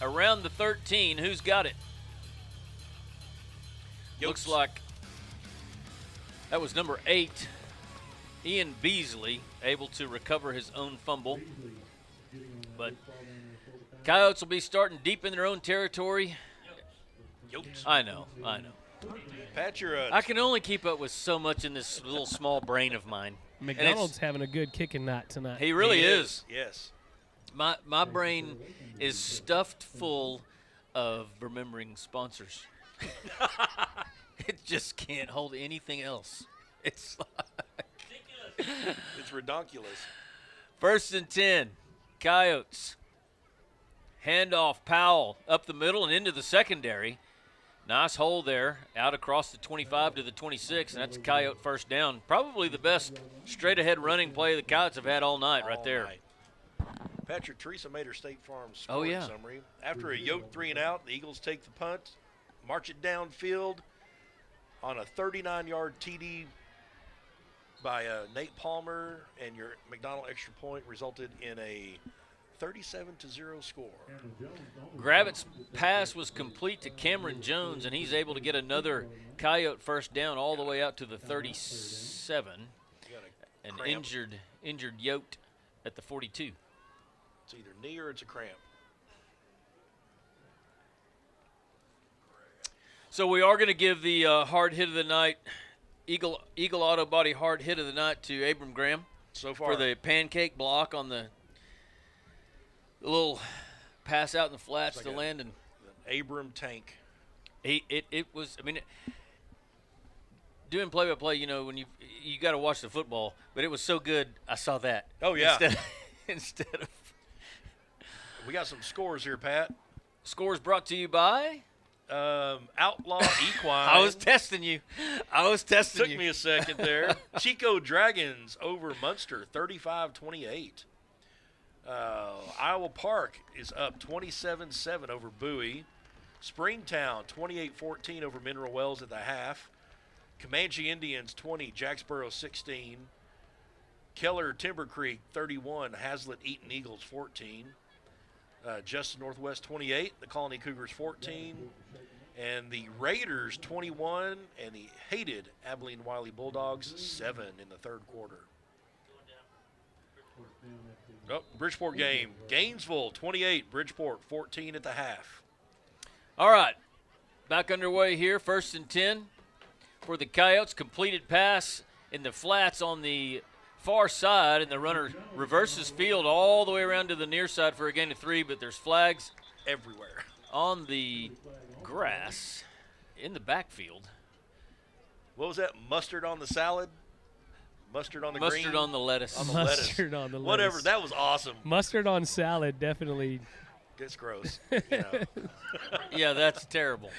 Around the 13, who's got it? Looks like that was number 8, Ian Beasley, able to recover his own fumble. But Coyotes will be starting deep in their own territory. I know. Pat, I can only keep up with so much in this little small brain of mine. McDonald's having a good kicking night tonight. He really is. Yes. My brain is stuffed full of remembering sponsors. It just can't hold anything else. It's like it's redonkulous. 1st and 10, Coyotes. Handoff, Powell up the middle and into the secondary. Nice hole there, out across the 25 to the 26, and that's a Coyote first down. Probably the best straight-ahead running play the Coyotes have had all night right there. Patrick, Teresa made her State Farm scoring summary. After a Yote 3-and-out, the Eagles take the punt, march it downfield on a 39-yard TD by Nate Palmer, and your McDonald extra point resulted in a 37-0 score. Gravitt's pass was complete to Cameron Jones, and he's able to get another Coyote first down all the way out to the 37. An injured Yote at the 42. It's either knee or it's a cramp. So we are going to give the hard hit of the night, Eagle Auto Body hard hit of the night to Abram Graham. So far. For the pancake block on the little pass out in the flats like to Landon. An Abram tank. It was, I mean, doing play-by-play, you know, when you got to watch the football, but it was so good, I saw that. Oh, yeah. Instead of. We got some scores here, Pat. Scores brought to you by? Outlaw Equine. I was testing you. Took me a second there. Chico Dragons over Munster, 35-28. Iowa Park is up 27-7 over Bowie. Springtown 28-14 over Mineral Wells at the half. Comanche Indians 20, Jacksboro 16. Keller Timber Creek 31, Hazlitt Eaton Eagles 14. Justin Northwest 28, the Colony Cougars 14. And the Raiders 21 and the hated Abilene Wiley Bulldogs 7 in the third quarter. Oh, Bridgeport game. Gainesville 28, Bridgeport 14 at the half. All right, back underway here. 1st and 10 for the Coyotes. Completed pass in the flats on the far side, and the runner reverses field all the way around to the near side for a gain of 3, but there's flags everywhere on the grass in the backfield. What was that? Mustard on the salad? Mustard on the green? Mustard on the lettuce. On the Mustard lettuce. on the lettuce. Whatever. That was awesome. Mustard on salad definitely. It's gross. You know. Yeah, that's terrible.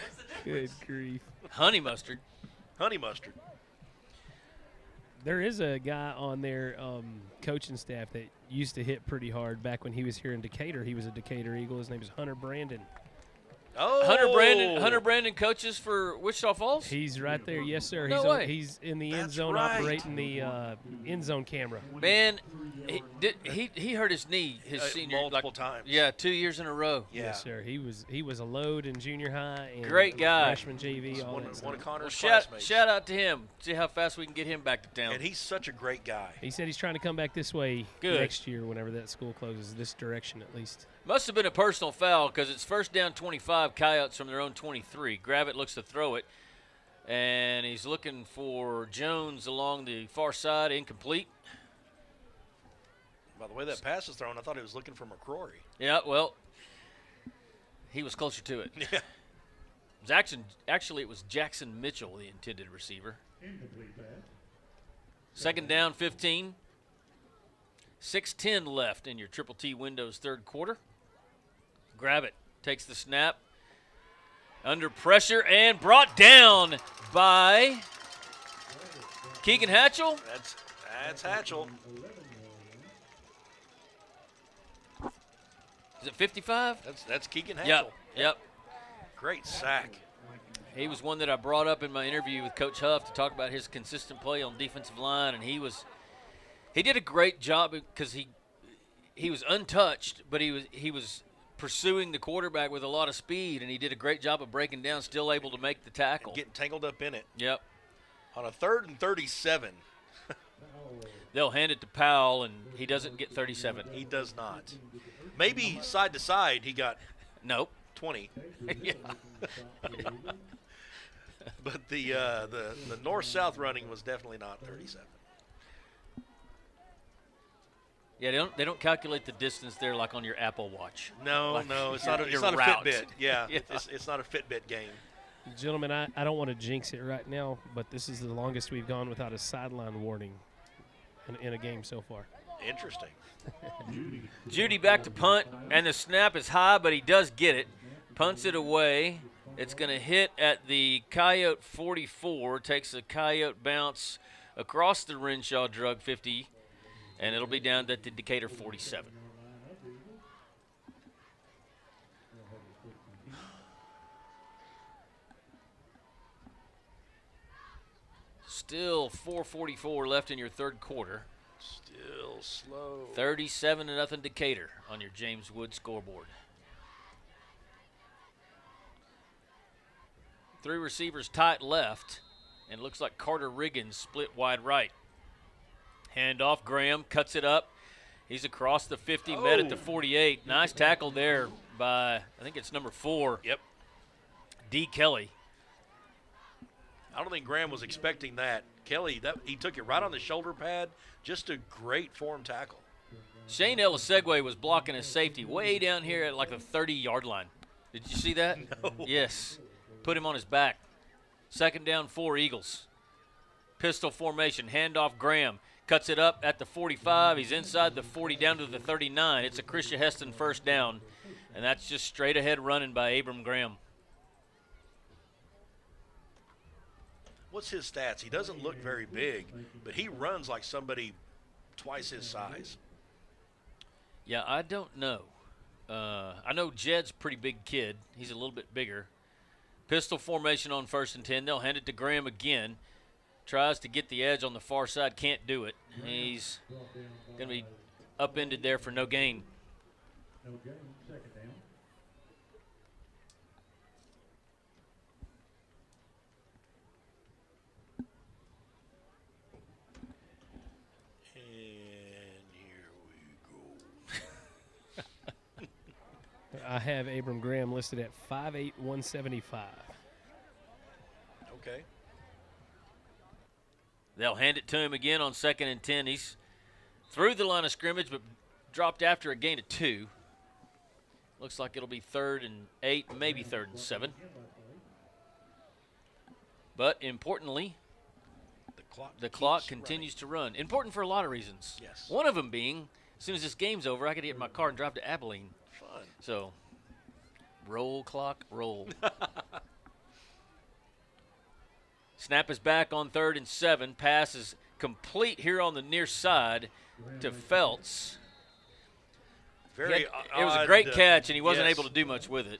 Good grief. Honey mustard. Honey mustard. There is a guy on their coaching staff that used to hit pretty hard back when he was here in Decatur. He was a Decatur Eagle. His name is Hunter Brandon. Oh, Hunter Brandon coaches for Wichita Falls. He's right there, yes sir. No he's way. He's in the end That's zone right. operating the end zone camera. Man, he hurt his knee his senior multiple times. Yeah, 2 years in a row. Yeah. Yes sir. He was a load in junior high and Great guy. freshman JV. All One that of stuff. Connor's Shout classmates. out to him. See how fast we can get him back to town. And he's such a great guy. He said he's trying to come back this way Good. next year whenever that school closes, this direction at least. Must have been a personal foul because it's first down 25, Coyotes from their own 23. Gravitt looks to throw it, and he's looking for Jones along the far side, incomplete. By the way that pass is thrown, I thought he was looking for McCrory. Yeah, well, he was closer to it. Yeah. Actually, it was Jackson Mitchell, the intended receiver. Second down, 15. 6:10 left in your Triple T Windows third quarter. Gravitt takes the snap. Under pressure and brought down by Keegan Hatchell. That's Hatchell. Is it 55? That's Keegan Hatchell. Yep. Great sack. He was one that I brought up in my interview with Coach Huff to talk about his consistent play on defensive line, and he did a great job because he was untouched, but he was pursuing the quarterback with a lot of speed, and he did a great job of breaking down, still able to make the tackle. And getting tangled up in it. Yep. On a 3rd and 37. They'll hand it to Powell, and he doesn't get 37. He does not. Maybe side to side he got 20. Yeah. But the north-south running was definitely not 37. Yeah, they don't calculate the distance there like on your Apple Watch. No, it's not a route. Fitbit. Yeah, it's not a Fitbit game. Gentlemen, I don't want to jinx it right now, but this is the longest we've gone without a sideline warning in a game so far. Interesting. Judy back to punt, and the snap is high, but he does get it. Punts it away. It's going to hit at the Coyote 44, takes a Coyote bounce across the Renshaw Drug 50, and it'll be down at the Decatur 47. Still 4:44 left in your third quarter. Still slow. 37-0 Decatur on your James Wood scoreboard. 3 receivers tight left, and it looks like Carter Riggins split wide right. Hand off, Graham cuts it up. He's across the 50, met at the 48. Nice tackle there by, I think it's number 4. Yep. D. Kelly. I don't think Graham was expecting that. Kelly, he took it right on the shoulder pad. Just a great form tackle. Shane Elisegwe was blocking his safety way down here at like the 30-yard line. Did you see that? No. Yes. Put him on his back. Second down, 4 Eagles. Pistol formation, handoff Graham. Cuts it up at the 45. He's inside the 40 down to the 39. It's a Christian Heston first down, and that's just straight ahead running by Abram Graham. What's his stats? He doesn't look very big, but he runs like somebody twice his size. Yeah, I don't know. I know Jed's a pretty big kid. He's a little bit bigger. Pistol formation on 1st and 10. They'll hand it to Graham again. Tries to get the edge on the far side. Can't do it. He's going to be upended there for no gain. No gain, second down. I have Abram Graham listed at 5'8", 175. Okay. They'll hand it to him again on 2nd and 10. He's through the line of scrimmage, but dropped after a gain of 2. Looks like it'll be 3rd and 8, maybe 3rd and 7. But importantly, the clock continues to run. Important for a lot of reasons. Yes. One of them being, as soon as this game's over, I got to get in my car and drive to Abilene. Fun. So, roll clock, roll. Snap is back on 3rd and 7. Pass is complete here on the near side to Feltz. Very it was a great catch, and he wasn't able to do much with it.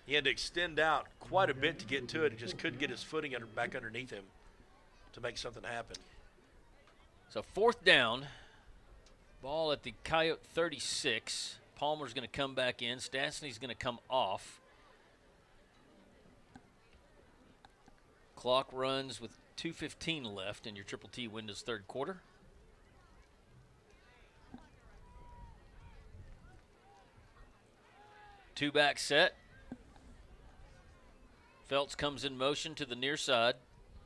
He had to extend out quite a bit to get to it and just couldn't get his footing back underneath him to make something happen. So 4th down, ball at the Coyote 36. Palmer's going to come back in. Stastny's going to come off. Clock runs with 2:15 left in your Triple T Windows third quarter. Two-back set. Felts comes in motion to the near side.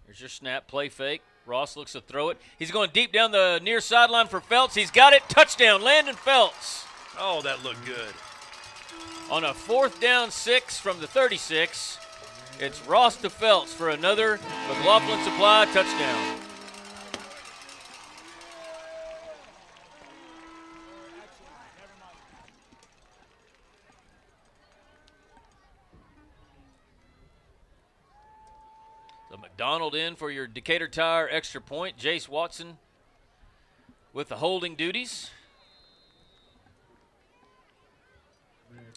Here's your snap, play fake. Ross looks to throw it. He's going deep down the near sideline for Felts. He's got it. Touchdown, Landon Felts. Oh, that looked good. On a 4th down 6 from the 36, it's Ross to Felts for another McLaughlin Supply touchdown. So McDonald in for your Decatur Tire extra point. Jace Watson with the holding duties.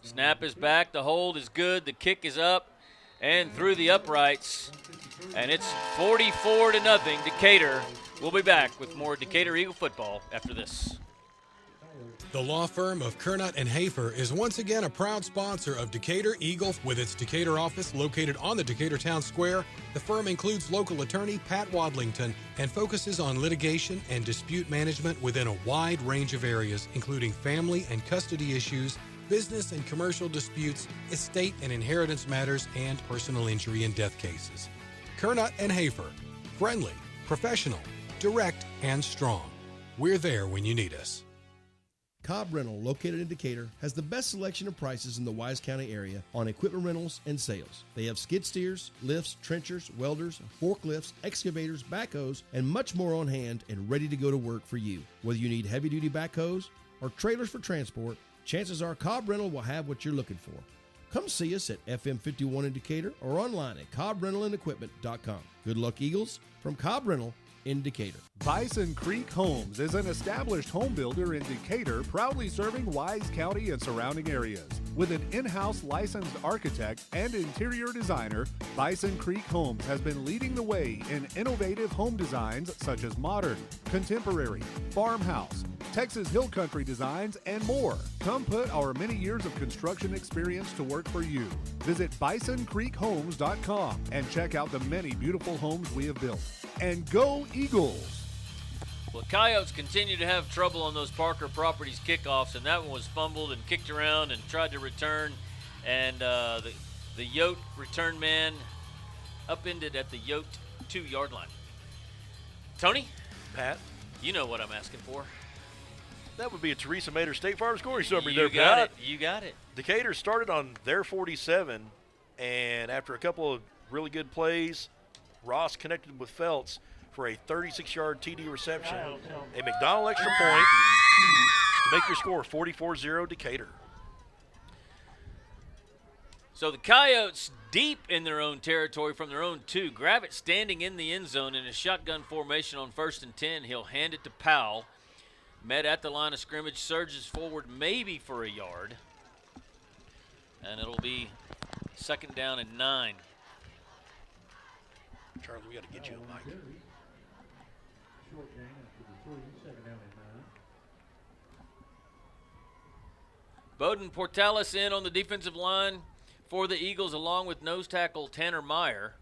Snap is back. The hold is good. The kick is up and through the uprights. And it's 44-0. Decatur. We'll be back with more Decatur Eagle football after this. The law firm of Kernot and Hafer is once again a proud sponsor of Decatur Eagle with its Decatur office located on the Decatur Town Square. The firm includes local attorney Pat Wadlington and focuses on litigation and dispute management within a wide range of areas, including family and custody issues, business and commercial disputes, estate and inheritance matters, and personal injury and death cases. Kernot and Hafer, friendly, professional, direct, and strong. We're there when you need us. Cobb Rental, located in Decatur, has the best selection of prices in the Wise County area on equipment rentals and sales. They have skid steers, lifts, trenchers, welders, forklifts, excavators, backhoes, and much more on hand and ready to go to work for you. Whether you need heavy-duty backhoes or trailers for transport, chances are Cobb Rental will have what you're looking for. Come see us at FM 51 in Decatur or online at CobbRentalAndEquipment.com. Good luck, Eagles, from Cobb Rental in Decatur. Bison Creek Homes is an established home builder in Decatur, proudly serving Wise County and surrounding areas. With an in-house licensed architect and interior designer, Bison Creek Homes has been leading the way in innovative home designs such as modern, contemporary, farmhouse, Texas Hill Country designs, and more. Come put our many years of construction experience to work for you. Visit BisonCreekHomes.com and check out the many beautiful homes we have built. And go Eagles! Well, Coyotes continue to have trouble on those Parker Properties kickoffs, and that one was fumbled and kicked around and tried to return, and the Yote return man upended at the Yote 2-yard line. Tony? Pat? You know what I'm asking for. That would be a Teresa Mater State Farm scoring summary You there, got Pat. it. You got it. Decatur started on their 47, and after a couple of really good plays, Ross connected with Felts for a 36-yard TD reception. A McDonald extra point to make your score 44-0 Decatur. So the Coyotes deep in their own territory from their own 2. Gravett standing in the end zone in a shotgun formation on 1st and 10. He'll hand it to Powell. Met at the line of scrimmage, surges forward maybe for a yard. And it'll be 2nd down and 9. Charles, we got to get you a mic. Bowden Portales in on the defensive line for the Eagles, along with nose tackle Tanner Meyer.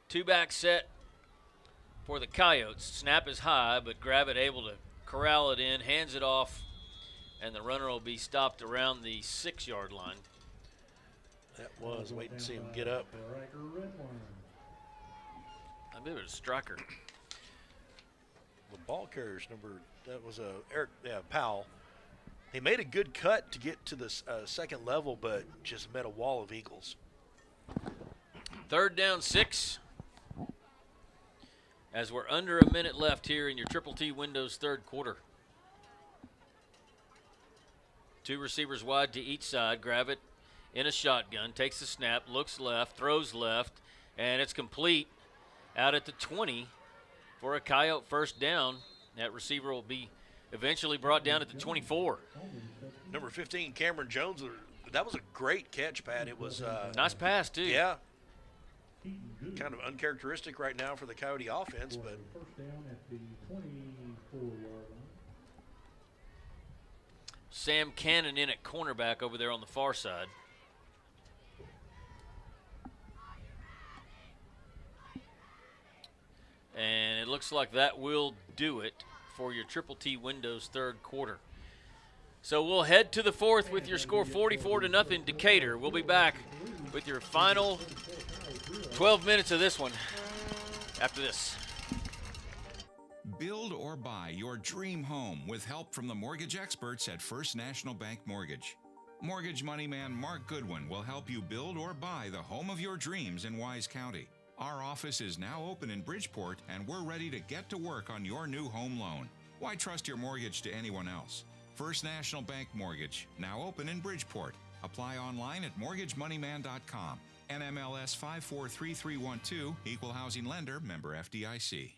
2-back set for the Coyotes. Snap is high, but Gravett able to corral it in, hands it off, and the runner will be stopped around the 6-yard line. That was waiting to see him get up. I believe it was a striker. The ball carrier's number, that was Powell. He made a good cut to get to the second level, but just met a wall of Eagles. 3rd down 6. As we're under a minute left here in your Triple T Windows third quarter. 2 receivers wide to each side. Gravett in a shotgun, takes the snap, looks left, throws left, and it's complete out at the 20 for a Coyote 1st down. That receiver will be eventually brought down at the 24. Number 15, Cameron Jones. That was a great catch, Pat. It was nice pass too. Yeah. Kind of uncharacteristic right now for the Coyote offense, but First down at the 24-yard line. Sam Cannon in at cornerback over there on the far side. And it looks like that will do it for your Triple T Windows third quarter. So we'll head to the fourth with your score 44-0 Decatur. We'll be back with your final 12 minutes of this one after this. Build or buy your dream home with help from the mortgage experts at First National Bank Mortgage. Mortgage money man Mark Goodwin will help you build or buy the home of your dreams in Wise County. Our office is now open in Bridgeport, and we're ready to get to work on your new home loan. Why trust your mortgage to anyone else? First National Bank Mortgage, now open in Bridgeport. Apply online at mortgagemoneyman.com. NMLS 543312, Equal Housing Lender, member FDIC.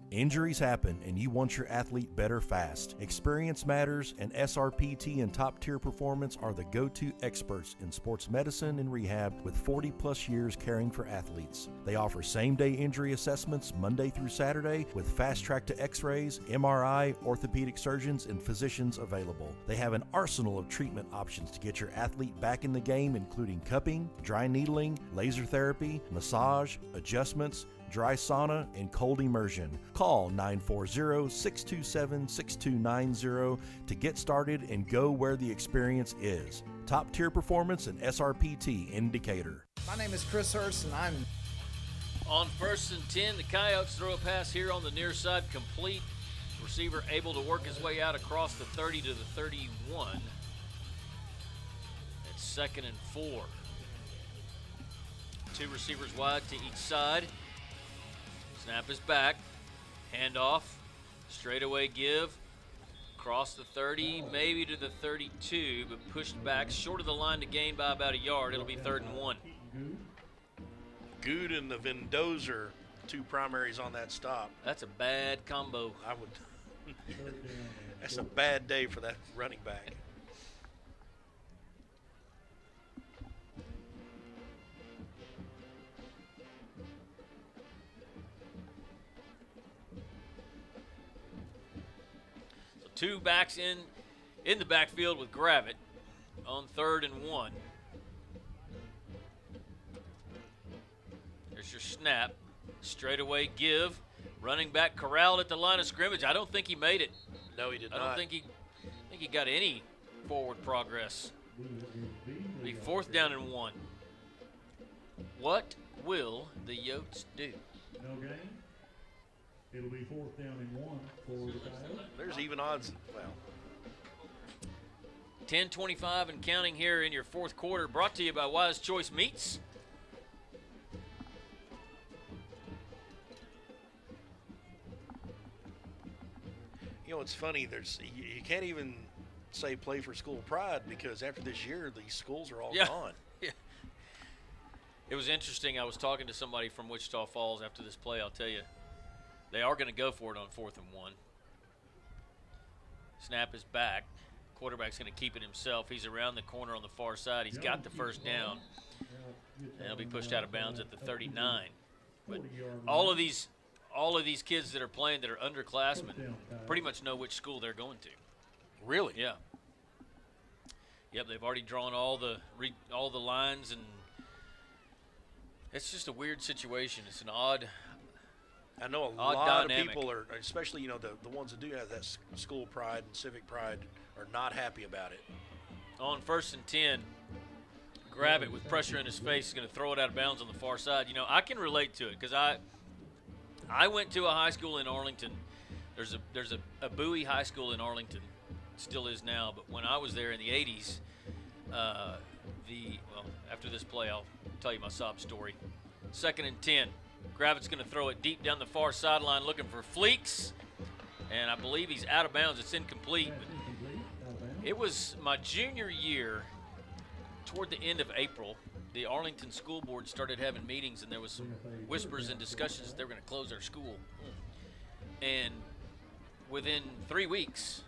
Injuries happen and you want your athlete better fast. Experience Matters and SRPT and Top Tier Performance are the go-to experts in sports medicine and rehab with 40-plus years caring for athletes. They offer same-day injury assessments Monday through Saturday with fast-track to x-rays, MRI, orthopedic surgeons, and physicians available. They have an arsenal of treatment options to get your athlete back in the game, including cupping, dry needling, laser therapy, massage, adjustments, dry sauna, and cold immersion. Call 940-627-6290 to get started and go where the experience is. Top Tier Performance and SRPT in Decatur. My name is Chris Hurst, and I'm On 1st and 10, the Coyotes throw a pass here on the near side, complete. Receiver able to work his way out across the 30 to the 31. It's 2nd and 4. Two receivers wide to each side. Snap is back. Handoff. Straightaway give. Across the 30, maybe to the 32, but pushed back short of the line to gain by about a yard. It'll be 3rd and 1. Good and the Vendozer, two primaries on that stop. That's a bad combo. I would. That's a bad day for that running back. Two backs in the backfield with Gravett on 3rd and 1. There's your snap. Straightaway give. Running back corralled at the line of scrimmage. I don't think he made it. No, he did not. I think he got any forward progress. It'll be 4th down and 1. What will the Yotes do? No gain. It'll be 4th down and 1 for the Coyotes. There's even odds. Well, 10:25 and counting here in your 4th quarter, brought to you by Wise Choice Meats. you know, it's funny. You can't even say play for school pride because after this year, these schools are all gone. Yeah. It was interesting. I was talking to somebody from Wichita Falls after this play. I'll tell you, they are going to go for it on 4th and 1. Snap is back. Quarterback's going to keep it himself. He's around the corner on the far side. He's got the 1st down. And he'll be pushed out of bounds at the 39. But all of these kids that are playing that are underclassmen pretty much know which school they're going to. Really? Yeah. Yep, they've already drawn all the lines, and it's just a weird situation. It's an odd. I know a odd lot dynamic. of people are, especially the ones that do have that school pride and civic pride, are not happy about it. On 1st and 10, grab it with pressure in his face. He's going to throw it out of bounds on the far side. You know, I can relate to it because I went to a high school in Arlington. There's a Bowie High School in Arlington, still is now. But when I was there in the 80s, after this play, I'll tell you my sob story. 2nd and 10. Gravitt's going to throw it deep down the far sideline looking for Fleeks. And I believe he's out of bounds. It's incomplete. But it was my junior year, toward the end of April. The Arlington School Board started having meetings, and there was some whispers and discussions that they were going to close their school. And within 3 weeks,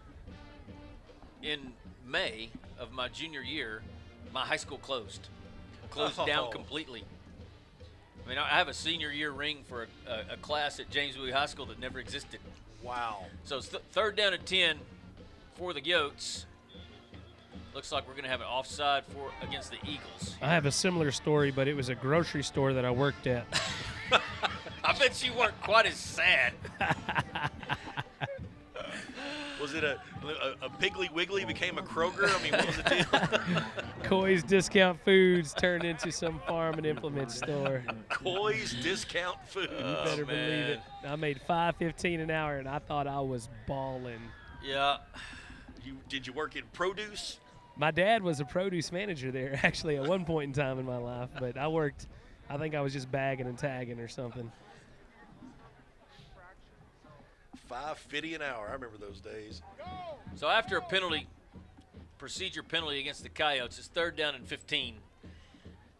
in May of my junior year, my high school closed down completely. I mean, I have a senior year ring for a class at James Bowie High School that never existed. Wow. So it's third down and 10 for the Yotes. Looks like we're going to have an offside against the Eagles. I have a similar story, but it was a grocery store that I worked at. I bet you weren't quite as sad. Was it a Piggly Wiggly became a Kroger? I mean, what was the deal? Coy's Discount Foods turned into some farm and implement store. Coy's Discount Foods. You better believe it. I made $5.15 an hour, and I thought I was balling. Yeah. Did you work in produce? My dad was a produce manager there, actually, at one point in time in my life. But I think I was just bagging and tagging or something. $5.50 an hour. I remember those days. So after a procedure penalty against the Coyotes, it's third down and 15.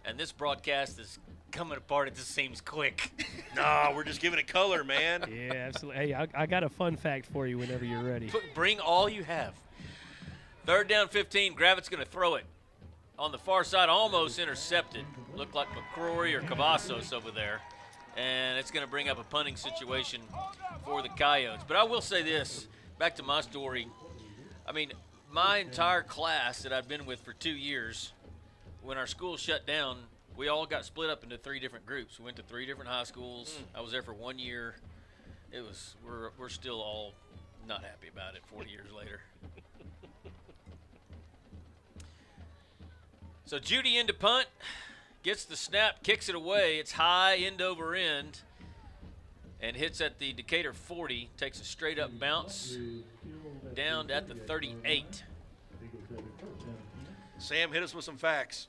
And this broadcast is coming apart. It just seems quick. Nah, we're just giving it color, man. Yeah, absolutely. Hey, I got a fun fact for you whenever you're ready. Bring all you have. Third down 15. Gravitt's going to throw it. On the far side, almost intercepted. Looked like McCrory or Cavazos over there. And it's going to bring up a punting situation for the Coyotes. But I will say this, back to my story. I mean, my entire class that I've been with for 2 years, when our school shut down, we all got split up into 3 different groups. We went to 3 different high schools. I was there for 1 year. We're still all not happy about it 40 years later. So Judy into punt, gets the snap, kicks it away. It's high, end over end, and hits at the Decatur 40. Takes a straight up bounce down at the 38. Sam, hit us with some facts.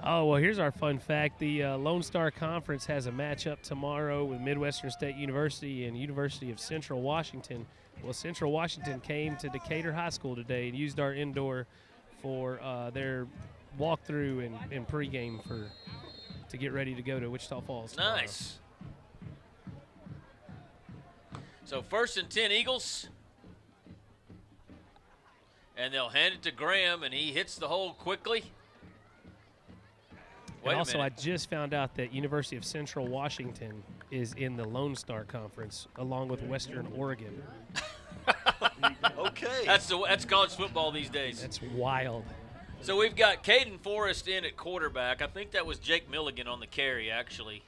Oh, well, here's our fun fact. The Lone Star Conference has a matchup tomorrow with Midwestern State University and University of Central Washington. Well, Central Washington came to Decatur High School today and used our indoor for their walkthrough and pregame to get ready to go to Wichita Falls tomorrow. Nice. So 1st and 10 Eagles. And they'll hand it to Graham, and he hits the hole quickly. Wait and also, a I minute. just found out that University of Central Washington is in the Lone Star Conference along with Western Oregon. Okay. That's college football these days. That's wild. So we've got Caden Forrest in at quarterback. I think that was Jake Milligan on the carry, actually.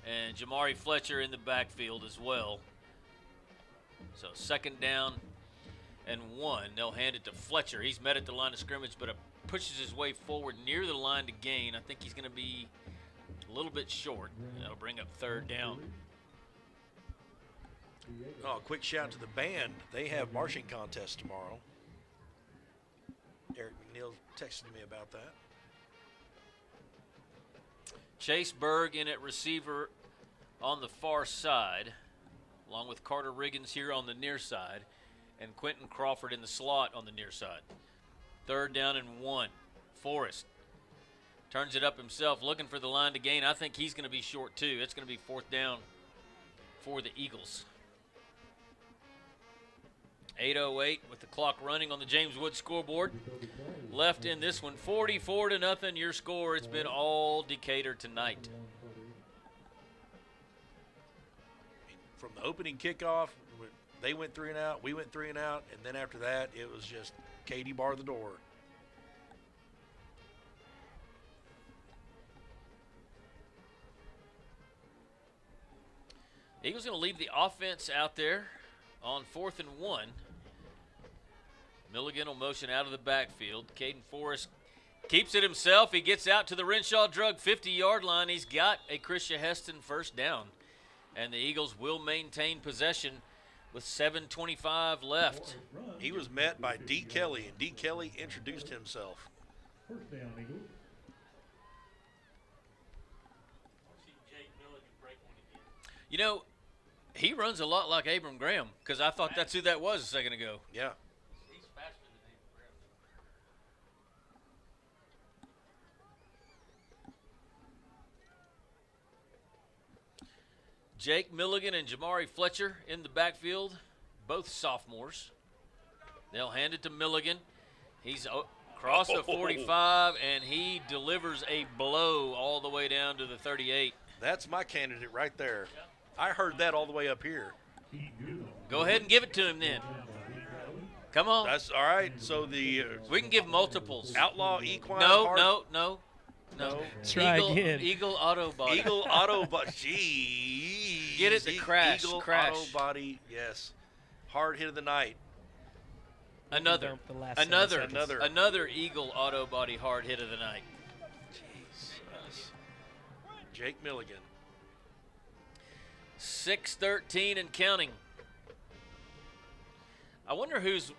And Jamari Fletcher in the backfield as well. So 2nd down and 1. They'll hand it to Fletcher. He's met at the line of scrimmage, but pushes his way forward near the line to gain. I think he's going to be a little bit short. That'll bring up 3rd down. Oh, quick shout to the band. They have marching contest tomorrow. Eric McNeil texted me about that. Chase Berg in at receiver on the far side, along with Carter Riggins here on the near side, and Quentin Crawford in the slot on the near side. 3rd down and 1. Forrest turns it up himself, looking for the line to gain. I think he's going to be short too. It's going to be 4th down for the Eagles. 8:08 with the clock running on the James Wood scoreboard. Left in this one, 44-0. Your score. It's been all Decatur tonight. From the opening kickoff, they went 3 and out, we went 3 and out, and then after that, it was just Katie bar the door. Eagles going to leave the offense out there on 4th and 1. Milligan will motion out of the backfield. Caden Forrest keeps it himself. He gets out to the Renshaw Drug 50-yard line. He's got a Christian Heston 1st down. And the Eagles will maintain possession with 7:25 left. He was met by D. Kelly, and D. Kelly introduced himself. 1st down, Eagles. You know, he runs a lot like Abram Graham, because I thought that's who that was a second ago. Yeah. He's faster than Abram Graham. Jake Milligan and Jamari Fletcher in the backfield, both sophomores. They'll hand it to Milligan. He's across the 45, and he delivers a blow all the way down to the 38. That's my candidate right there. I heard that all the way up here. Go ahead and give it to him then. Come on. That's all right. So we can give multiples. Outlaw Equine. No. Try again. Eagle Auto Body. Eagle Auto Body. Jeez. Get it to crash. Eagle crash. Auto Body. Yes. Hard hit of the night. Another Eagle Auto Body hard hit of the night. Jesus. Jake Milligan. 6:13 and counting. I wonder who's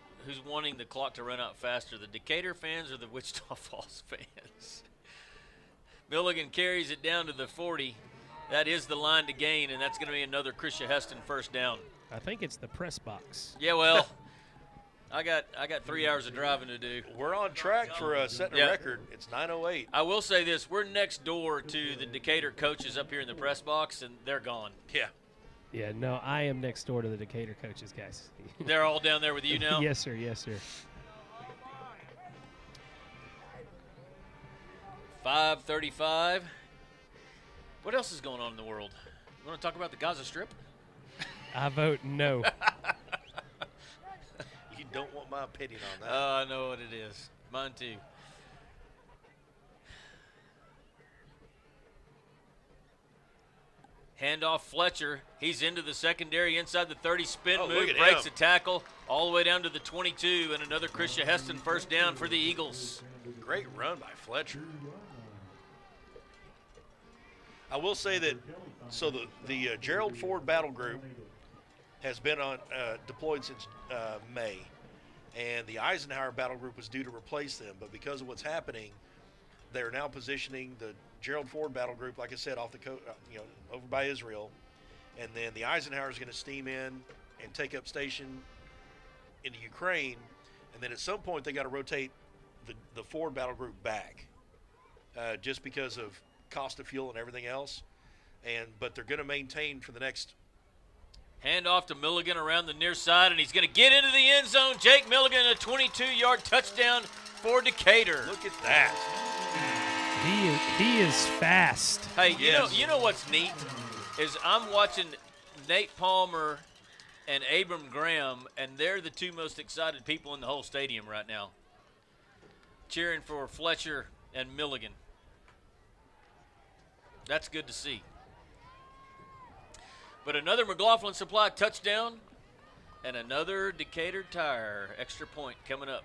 wanting the clock to run out faster, the Decatur fans or the Wichita Falls fans? Milligan carries it down to the 40. That is the line to gain, and that's going to be another Krisha Heston first down. I think it's the press box. Yeah, well, I got 3 hours of driving to do. We're on track for setting a record. It's 9:08. I will say this: we're next door to the Decatur coaches up here in the press box, and they're gone. Yeah. Yeah, no, I am next door to the Decatur coaches, guys. They're all down there with you now? Yes, sir. Yes, sir. 5:35. What else is going on in the world? You want to talk about the Gaza Strip? I vote no. You don't want my opinion on that. I know what it is. Mine too. Handoff Fletcher. He's into the secondary inside the 30 spin move, breaks a tackle all the way down to the 22, and another Krisha Heston first down for the Eagles. Great run by Fletcher. I will say that, so the Gerald Ford Battle Group has been deployed since May, and the Eisenhower Battle Group was due to replace them, but because of what's happening, they're now positioning the Gerald Ford Battle Group, like I said, off the over by Israel, and then the Eisenhower is going to steam in and take up station into Ukraine, and then at some point they got to rotate the Ford Battle Group back, just because of cost of fuel and everything else, but they're going to maintain for the next. Hand off to Milligan around the near side, and he's going to get into the end zone. Jake Milligan, a 22-yard touchdown for Decatur. Look at that. He is fast. Hey, you know what's neat is I'm watching Nate Palmer and Abram Graham, and they're the two most excited people in the whole stadium right now, cheering for Fletcher and Milligan. That's good to see. But another McLaughlin Supply touchdown and another Decatur Tire extra point coming up.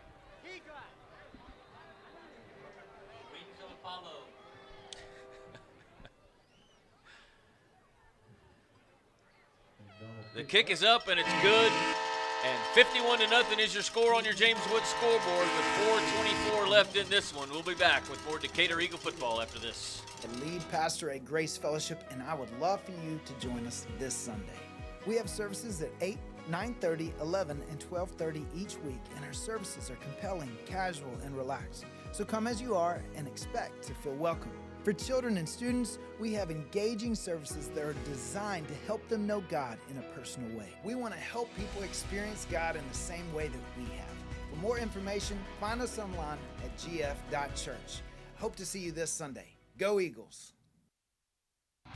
The kick is up, and it's good. And 51-0 is your score on your James Woods scoreboard with 4:24 left in this one. We'll be back with more Decatur Eagle football after this. The lead pastor at Grace Fellowship, and I would love for you to join us this Sunday. We have services at 8, 9:30, 11, and 12:30 each week, and our services are compelling, casual, and relaxed. So come as you are and expect to feel welcome. For children and students, we have engaging services that are designed to help them know God in a personal way. We want to help people experience God in the same way that we have. For more information, find us online at gf.church. Hope to see you this Sunday. Go Eagles!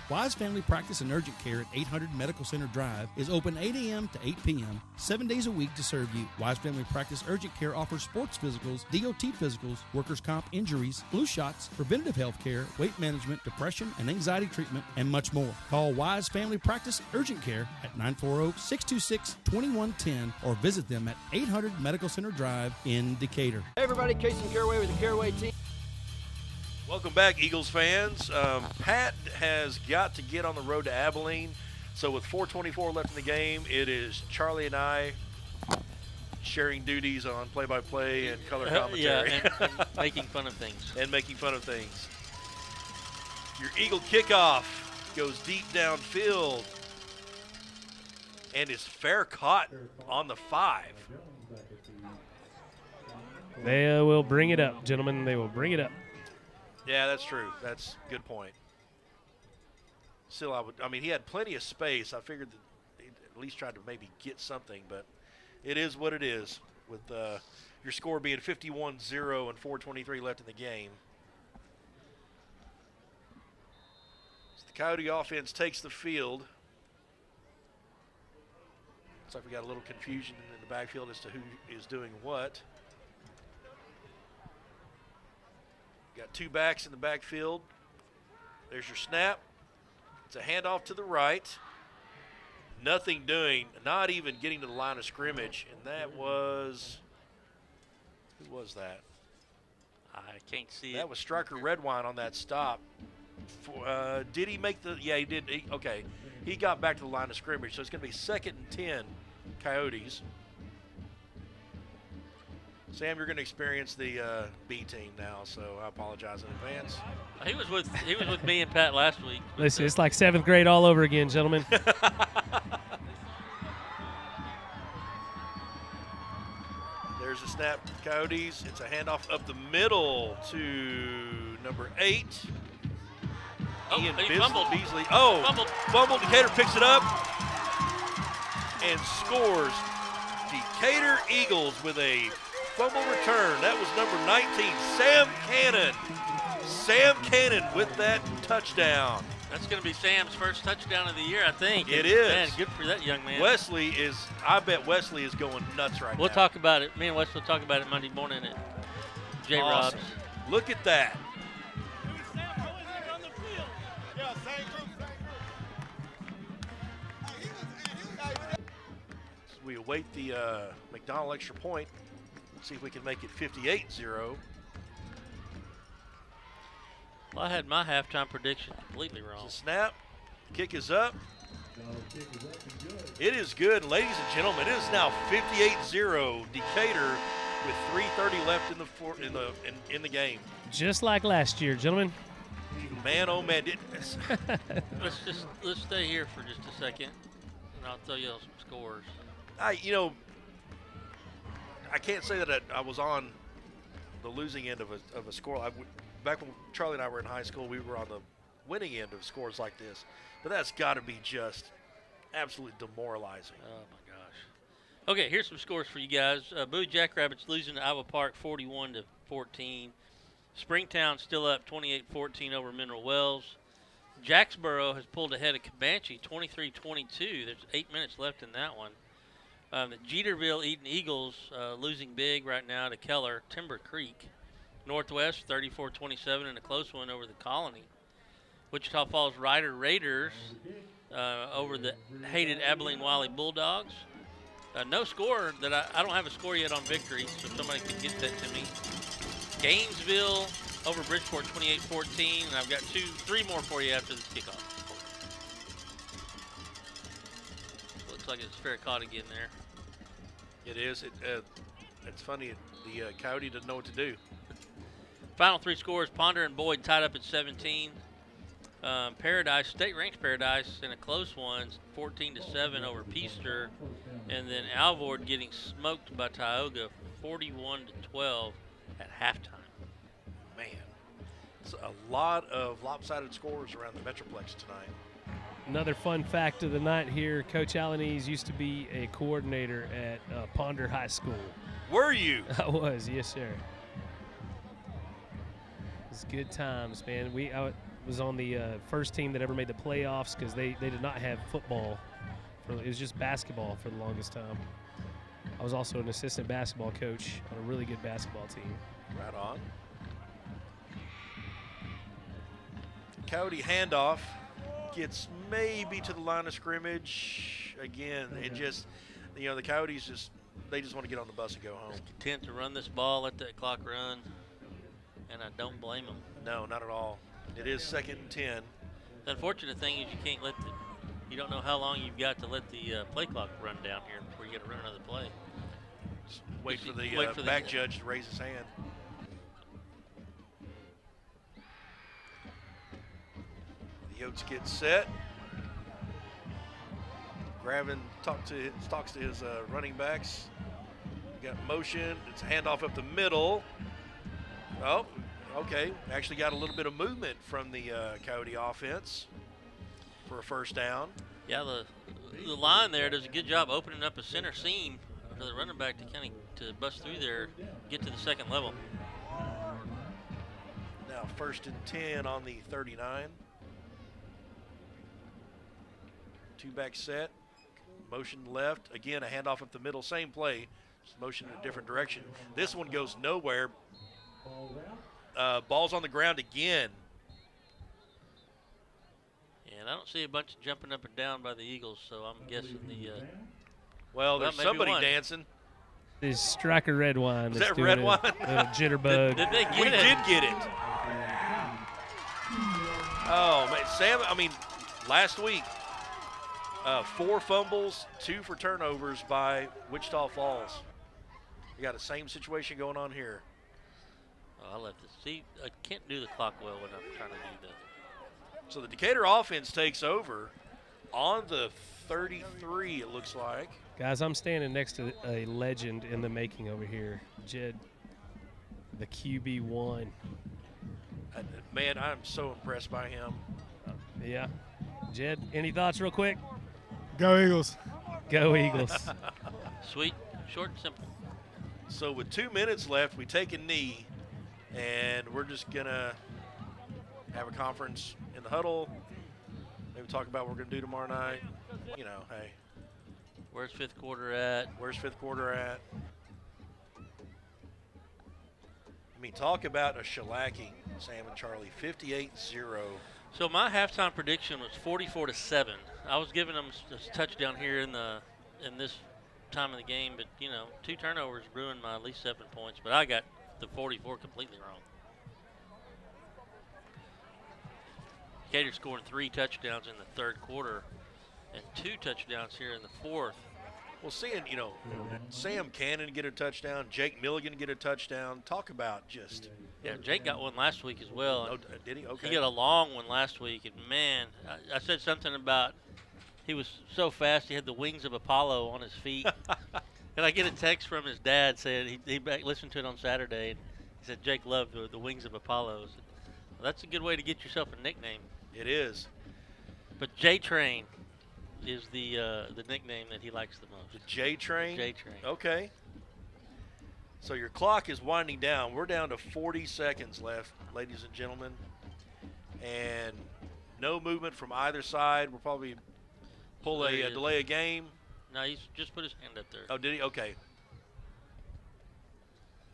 Wise Family Practice and Urgent Care at 800 Medical Center Drive is open 8 a.m. to 8 p.m., 7 days a week to serve you. Wise Family Practice Urgent Care offers sports physicals, DOT physicals, workers' comp injuries, flu shots, preventative health care, weight management, depression and anxiety treatment, and much more. Call Wise Family Practice Urgent Care at 940-626-2110 or visit them at 800 Medical Center Drive in Decatur. Hey everybody, Casey Caraway with the Caraway team. Welcome back, Eagles fans. Pat has got to get on the road to Abilene. So with 4:24 left in the game, it is Charlie and I sharing duties on play-by-play and color commentary. and making fun of things. And making fun of things. Your Eagle kickoff goes deep downfield and is fair caught on the 5. They will bring it up, gentlemen. They will bring it up. Yeah, that's true. That's a good point. Still, I mean, he had plenty of space. I figured that he'd at least tried to maybe get something, but it is what it is. with your score being 51-0 and 4:23 left in the game. So the Coyote offense takes the field. Looks like we got a little confusion in the backfield as to who is doing what. Got two backs in the backfield. There's your snap. It's a handoff to the right. Nothing doing, not even getting to the line of scrimmage. And that was, who was that? I can't see it. That was Striker Redwine on that stop. Did he make the, yeah, he did. Okay, he got back to the line of scrimmage. So it's going to be 2nd and 10, Coyotes. Sam, you're going to experience the B team now, so I apologize in advance. He was with me and Pat last week. Listen, it's like 7th grade all over again, gentlemen. There's a snap, Coyotes. It's a handoff up the middle to number 8. Ian Beasley. Fumbled. Decatur picks it up and scores. Decatur Eagles with a fumble return. That was number 19, Sam Cannon. Sam Cannon with that touchdown. That's going to be Sam's first touchdown of the year, I think. It is. Man, good for that young man. I bet Wesley is going nuts right now. We'll talk about it. Me and Wesley will talk about it Monday morning at J-Rob's. Awesome. Look at that. We await the McDonald extra point. See if we can make it 58-0. Well, I had my halftime prediction completely wrong. It's a snap. Kick is up. It is good. And ladies and gentlemen, it is now 58-0 Decatur with 3:30 left in the game. Just like last year, gentlemen. Man, oh man. Let's stay here for just a second, and I'll tell you some scores. I can't say that I was on the losing end of a score. Back when Charlie and I were in high school, we were on the winning end of scores like this. But that's got to be just absolutely demoralizing. Oh, my gosh. Okay, here's some scores for you guys. Bowie Jackrabbits losing to Iowa Park 41-14. Springtown still up 28-14 over Mineral Wells. Jacksboro has pulled ahead of Comanche 23-22. There's 8 minutes left in that one. The Jeterville Eden Eagles losing big right now to Keller Timber Creek. Northwest 34-27 in a close one over the Colony. Wichita Falls Rider Raiders over the hated Abilene Wiley Bulldogs. No score that I don't have a score yet on victory, so somebody can get that to me. Gainesville over Bridgeport 28-14, and I've got three more for you after this kickoff. Looks like it's fair caught again there. It is. It's funny. The Coyote doesn't know what to do. Final three scores: Ponder and Boyd tied up at 17. Paradise, state-ranked Paradise, in a close one, 14-7 over Peaster, and then Alvord getting smoked by Tioga, 41-12 at halftime. Man, it's a lot of lopsided scores around the Metroplex tonight. Another fun fact of the night here, Coach Alaniz used to be a coordinator at Ponder High School. Were you? I was, yes, sir. It was good times, man. I was on the first team that ever made the playoffs because they did not have football. It was just basketball for the longest time. I was also an assistant basketball coach on a really good basketball team. Right on. Coyote handoff. Gets maybe to the line of scrimmage. Again, it just, the Coyotes they just want to get on the bus and go home. Just content to run this ball, let that clock run, and I don't blame them. No, not at all. It is 2nd and 10. The unfortunate thing is you don't know how long you've got to let the play clock run down here before you get to run another play. Just wait for the back judge to raise his hand. The Yotes get set. Gravin talks to his running backs. We got motion. It's a handoff up the middle. Oh, okay. Actually got a little bit of movement from the Coyote offense for a first down. Yeah, the line there does a good job opening up a center seam for the running back to kind of to bust through there, get to the second level. Now 1st and 10 on the 39. Two-back set. Motion left. Again, a handoff up the middle. Same play. Just motion in a different direction. This one goes nowhere. Ball's on the ground again. And I don't see a bunch of jumping up and down by the Eagles, so I'm guessing the. Well, there's somebody dancing. Is Striker Red Wine. Is that Red Wine? Jitterbug. Did they get we it? did get it. Oh, man. Sam, last week, 4 fumbles, 2 for turnovers by Wichita Falls. We got the same situation going on here. Oh, I left it. See, I can't do the clock well when I'm trying to do that. So the Decatur offense takes over on the 33, it looks like. Guys, I'm standing next to a legend in the making over here, Jed, the QB1. Man, I'm so impressed by him. Yeah. Jed, any thoughts real quick? Go Eagles. Go Eagles. Sweet, short and simple. So with 2 minutes left, we take a knee, and we're just going to have a conference in the huddle, maybe talk about what we're going to do tomorrow night. You know, hey. Where's 5th quarter at? Where's 5th quarter at? I mean, talk about a shellacking, Sam and Charlie, 58-0. So my halftime prediction was 44-7. I was giving them a touchdown here in this time of the game, but, 2 turnovers ruined my at least 7 points, but I got the 44 completely wrong. Decatur scoring 3 touchdowns in the 3rd quarter and 2 touchdowns here in the 4th. Well, seeing, Sam Cannon get a touchdown, Jake Milligan get a touchdown, talk about just. Yeah, Jake got one last week as well. Oh, did he? Okay. He got a long one last week, and man, I said something about he was so fast he had the wings of Apollo on his feet. And I get a text from his dad saying he listened to it on Saturday, and he said Jake loved the wings of Apollo. Well, that's a good way to get yourself a nickname. It is. But J-Train is the nickname that he likes the most. The J-Train? J-Train. Okay. So your clock is winding down. We're down to 40 seconds left, ladies and gentlemen. And no movement from either side. We'll probably pull a delay a game. No, he's just put his hand up there. Oh, did he? Okay.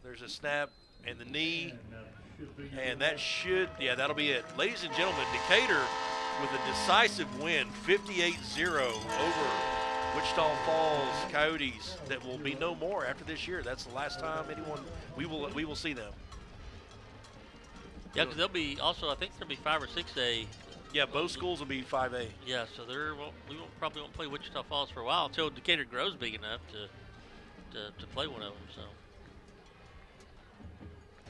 There's a snap and the knee. And that that'll be it. Ladies and gentlemen, Decatur with a decisive win, 58-0 over Wichita Falls Coyotes that will be no more after this year. That's the last time we will see them. Yeah, because they'll be also, I think there'll be 5 or 6A. Yeah, both schools will be 5A. Yeah, so probably won't play Wichita Falls for a while until Decatur grows big enough to play one of them. So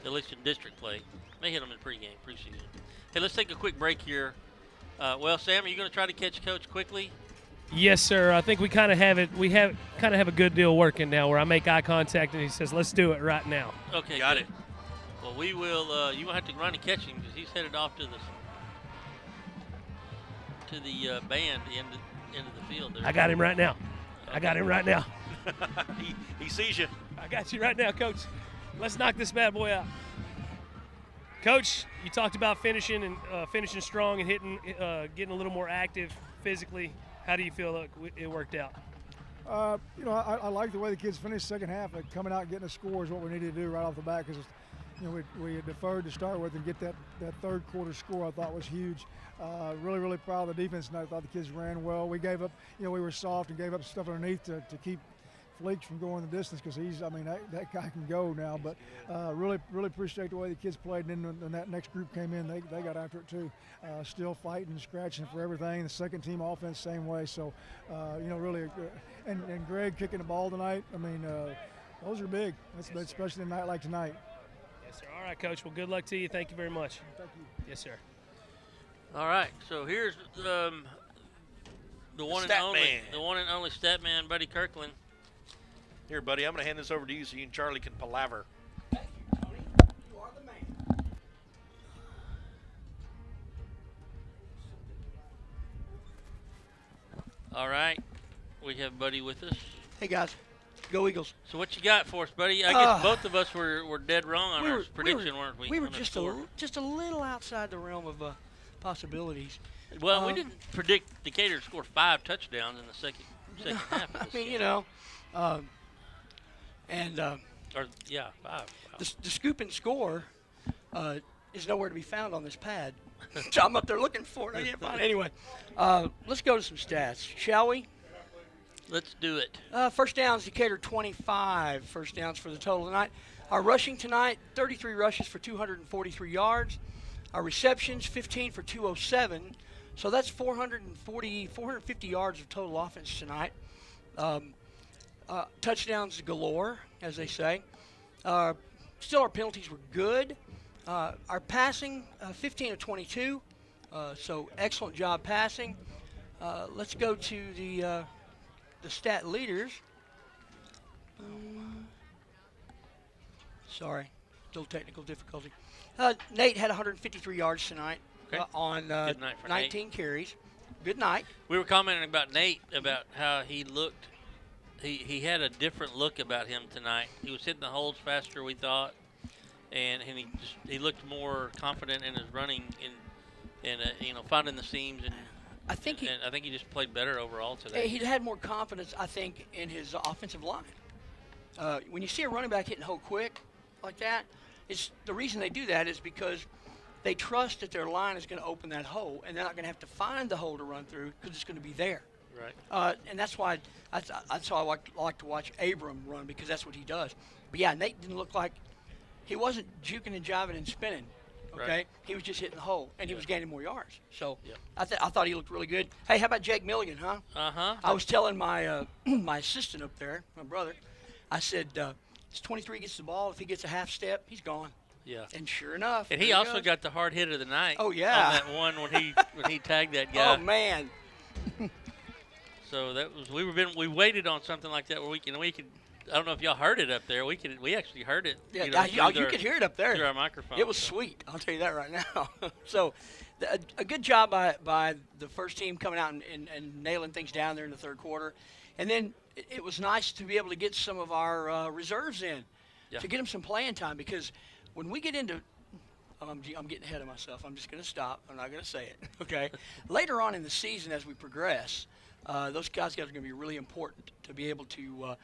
at least in district play, may hit them in pregame, preseason. Hey, let's take a quick break here. Well, Sam, are you going to try to catch Coach quickly? Yes, sir. I think we kind of have it. We have a good deal working now, where I make eye contact and he says, "Let's do it right now." Okay, got it. Well, we will. You will have to run and catch him because he's headed off to the band end of the field there. I got him right now. Okay. I got him right now. he sees you. I got you right now, Coach. Let's knock this bad boy out. Coach, you talked about finishing strong and getting a little more active physically. How do you feel it worked out? I like the way the kids finished second half. Like coming out and getting a score is what we needed to do right off the bat because we had deferred to start with and get that 3rd quarter score I thought was huge. Really, really proud of the defense, and I thought the kids ran well. We gave up, we were soft and gave up stuff underneath to keep Fleeks from going the distance because that guy can go now. But really, really appreciate the way the kids played. And then when that next group came in, they got after it too. Still fighting, scratching for everything. The second team offense, same way. So, really, and Greg kicking the ball tonight. Those are big, especially a night like tonight. Yes, sir. All right, Coach. Well, good luck to you. Thank you very much. Thank you. Yes, sir. All right. So here's the one and only stat man, Buddy Kirkland. Here, buddy, I'm going to hand this over to you so you and Charlie can palaver. Thank you, Tony. You are the man. All right. We have Buddy with us. Hey, guys. Go Eagles. So what you got for us, buddy? I guess both of us were dead wrong on our prediction, weren't we? We were just a little outside the realm of possibilities. Well, we didn't predict Decatur to score 5 touchdowns in the second half of this game. You know, 5. The scoop and score is nowhere to be found on this pad. So I'm up there looking for it. I can't find it. Anyway, let's go to some stats, shall we? Let's do it. First downs, Decatur 25 first downs for the total tonight. Our rushing tonight, 33 rushes for 243 yards. Our receptions, 15 for 207. So that's 450 yards of total offense tonight. Touchdowns galore, as they say. Still, our penalties were good. Our passing, 15 of 22. So excellent job passing. Let's go to the stat leaders. Sorry, little technical difficulty. Nate had 153 yards tonight on 19 carries. Good night. We were commenting about Nate, about how he looked. He had a different look about him tonight. He was hitting the holes faster, we thought, and he looked more confident in his running and finding the seams. And I think he just played better overall today. He had more confidence, I think, in his offensive line. When you see a running back hitting hole quick like that, the reason they do that is because they trust that their line is going to open that hole, and they're not going to have to find the hole to run through because it's going to be there. Right. And that's why I like to watch Abram run, because that's what he does. But yeah, Nate didn't look like he wasn't juking and jiving and spinning. Okay, Right. He was just hitting the hole, and he was gaining more yards. So I thought he looked really good. Hey, how about Jake Milligan, huh? I was telling my my assistant up there, my brother, I said, "This 23 gets the ball. If he gets a half step, he's gone." Yeah. And sure enough. And he also got the hard hit of the night. Oh yeah. On that one when he tagged that guy. Oh man. So that was we waited on something like that where we could. I don't know if y'all heard it up there. We actually heard it. Yeah, you could hear it up there through our microphone. It was sweet. I'll tell you that right now. So, a good job by the first team coming out and nailing things down there in the third quarter, and then it was nice to be able to get some of our reserves in, to get them some playing time, because when we get into I'm getting ahead of myself. I'm just going to stop. I'm not going to say it. Okay. Later on in the season, as we progress, those guys are going to be really important to be able to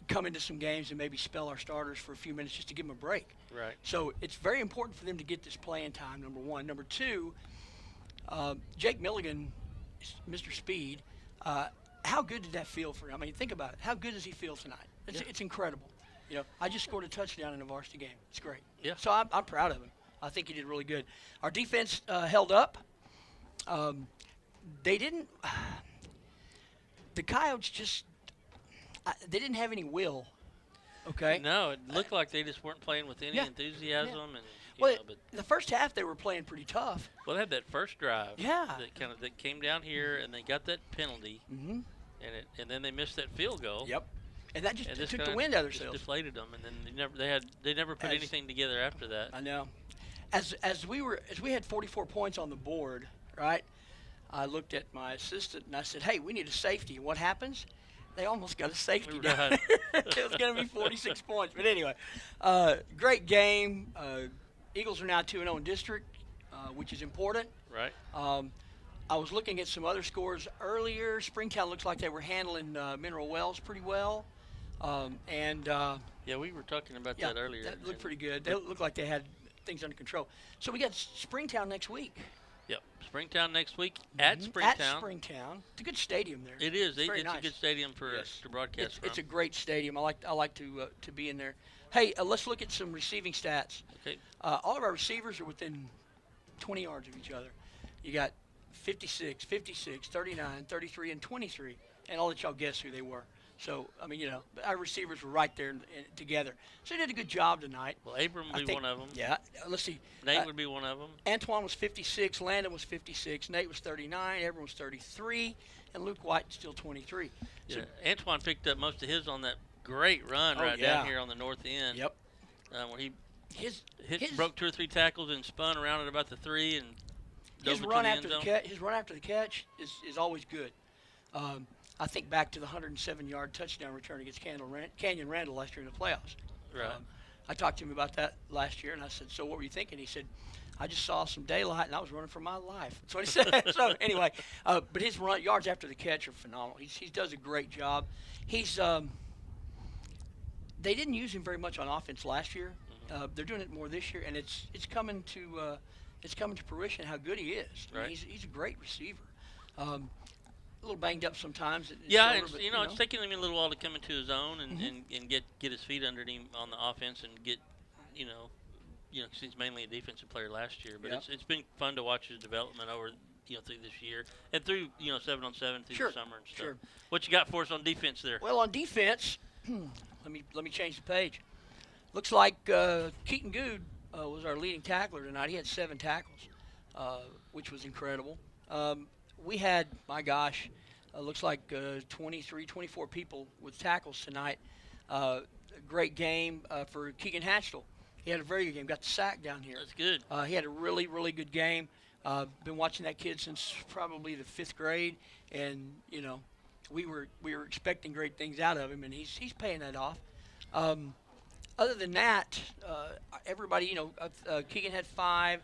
come into some games and maybe spell our starters for a few minutes just to give them a break. Right. So it's very important for them to get this playing time, number one. Number two, Jake Milligan, Mr. Speed, how good did that feel for him? I mean, think about it. How good does he feel tonight? It's incredible. You know, I just scored a touchdown in a varsity game. It's great. Yeah. So I'm proud of him. I think he did really good. Our defense held up. They didn't. The Coyotes just. They didn't have any will. Okay. No, it looked like they just weren't playing with any enthusiasm, and but the first half they were playing pretty tough. Well, they had that first drive. Yeah. That came down here, and they got that penalty. Mm-hmm. And then they missed that field goal. Yep. And that just took the wind out of their sails. Deflated them, and then they never put anything together after that. I know. As we had 44 points on the board, right? I looked at my assistant and I said, "Hey, we need a safety." What happens? They almost got a safety down. It was going to be 46 points, but anyway, great game. Eagles are now 2-0 in district, which is important. Right. I was looking at some other scores earlier. Springtown looks like they were handling Mineral Wells pretty well. Yeah, we were talking about that earlier. That looked pretty good. They looked like they had things under control. So we got Springtown next week. Yep, Springtown next week at Springtown. At Springtown. It's a good stadium there. It is. It's a good stadium for us to broadcast from. It's a great stadium. I like to be in there. Hey, let's look at some receiving stats. Okay. All of our receivers are within 20 yards of each other. You got 56, 56, 39, 33, and 23. And I'll let y'all guess who they were. So, I mean, our receivers were right there together. So they did a good job tonight. Well, Abram would be one of them. Yeah. Let's see. Nate would be one of them. Antoine was 56. Landon was 56. Nate was 39. Abram was 33. And Luke White still 23. Yeah. Antoine picked up most of his on that great run down here on the north end. Yep. When he broke 2 or 3 tackles and spun around at about the 3 and his run after the catch is always good. I think back to the 107-yard touchdown return against Canyon Randall last year in the playoffs. Right. I talked to him about that last year, and I said, so what were you thinking? He said, I just saw some daylight, and I was running for my life. That's what he said. So anyway, but his yards after the catch are phenomenal. He does a great job. He's they didn't use him very much on offense last year. They're doing it more this year, and it's coming to fruition how good he is. I mean, he's a great receiver. A little banged up sometimes. Yeah, shoulder, and, it's taking him a little while to come into his own and get his feet under him on the offense and get, cause he's mainly a defensive player last year. But it's been fun to watch his development over, through this year and through, 7-on-7 through the summer and stuff. Sure. What you got for us on defense there? Well, on defense, let me change the page. Looks like Keaton Good was our leading tackler tonight. He had 7 tackles, which was incredible. We had, my gosh, looks like 23, 24 people with tackles tonight. Great game for Keegan Hatchell. He had a very good game. Got the sack down here. That's good. He had a really, really good game. Been watching that kid since probably the 5th grade, and we were expecting great things out of him, and he's paying that off. Other than that, everybody, Keegan had 5.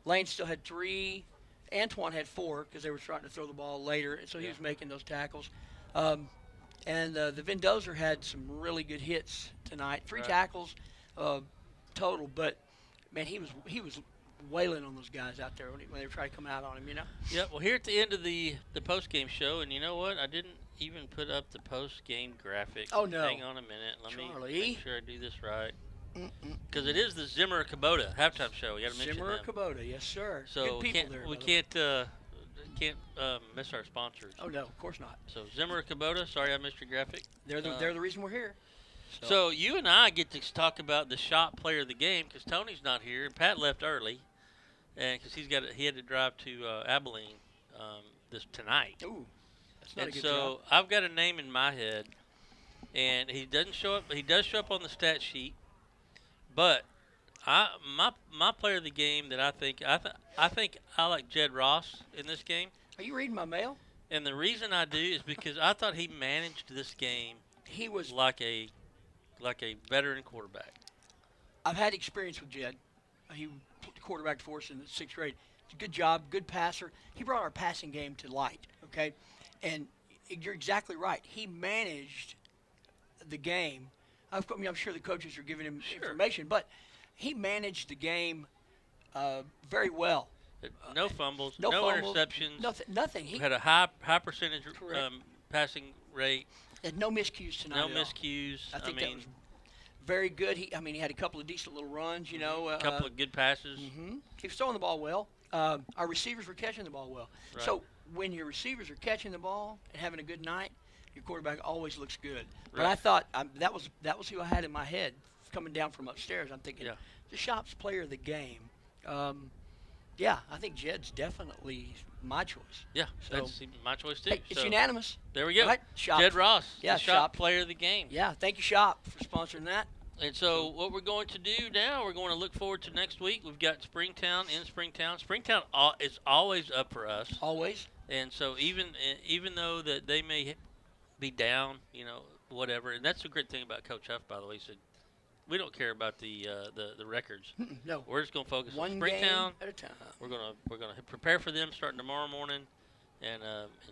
Lane still had 3. Antoine had 4 because they were trying to throw the ball later, and so he was making those tackles. And the Vendozer had some really good hits tonight. 3 tackles total, but man, he was wailing on those guys out there when they were trying to come out on him. Yeah. Well, here at the end of the post game show, and you know what? I didn't even put up the post game graphic. Oh no! Hang on a minute. Let me make sure I do this right. Because it is the Zimmer Kubota halftime show. You got to mention Zimmer them. Kubota, yes sir. So good people there. We can't miss our sponsors. Oh no, of course not. So Zimmer Kubota. Sorry, I missed your graphic. They're the reason we're here. So you and I get to talk about the shop player of the game because Tony's not here and Pat left early, and because he had to drive to Abilene tonight. Ooh, that's not a good job. So I've got a name in my head, and he doesn't show up. He does show up on the stat sheet, but my player of the game that I think I like Jed Ross in this game. Are you reading my mail? And the reason I do is because I thought he managed this game. He was like a veteran quarterback. I've had experience with Jed. He quarterbacked for us in the 6th grade. Good job, good passer. He brought our passing game to light, okay? And you're exactly right. He managed the game. I'm sure the coaches are giving him information, but he managed the game very well. No fumbles, no interceptions. Nothing. He had a high percentage passing rate. Had no miscues tonight. No miscues. I think that was very good. He had a couple of decent little runs. A couple of good passes. He was throwing the ball well. Our receivers were catching the ball well. Right. So when your receivers are catching the ball and having a good night, your quarterback always looks good. Right. But I thought that was who I had in my head coming down from upstairs. I'm thinking the shop's player of the game. I think Jed's definitely my choice. Yeah, so, that's my choice too. Hey, it's unanimous. There we go. Right? Shop. Jed Ross, the shop player of the game. Yeah, thank you, Shop, for sponsoring that. And so what we're going to do now, we're going to look forward to next week. We've got Springtown in Springtown. Springtown is always up for us. Always. And so even though that they may be down, whatever, and that's the great thing about Coach Huff, by the way. He said, we don't care about the records. No. We're just going to focus on Springtown. Game at a time. We're going to prepare for them starting tomorrow morning. And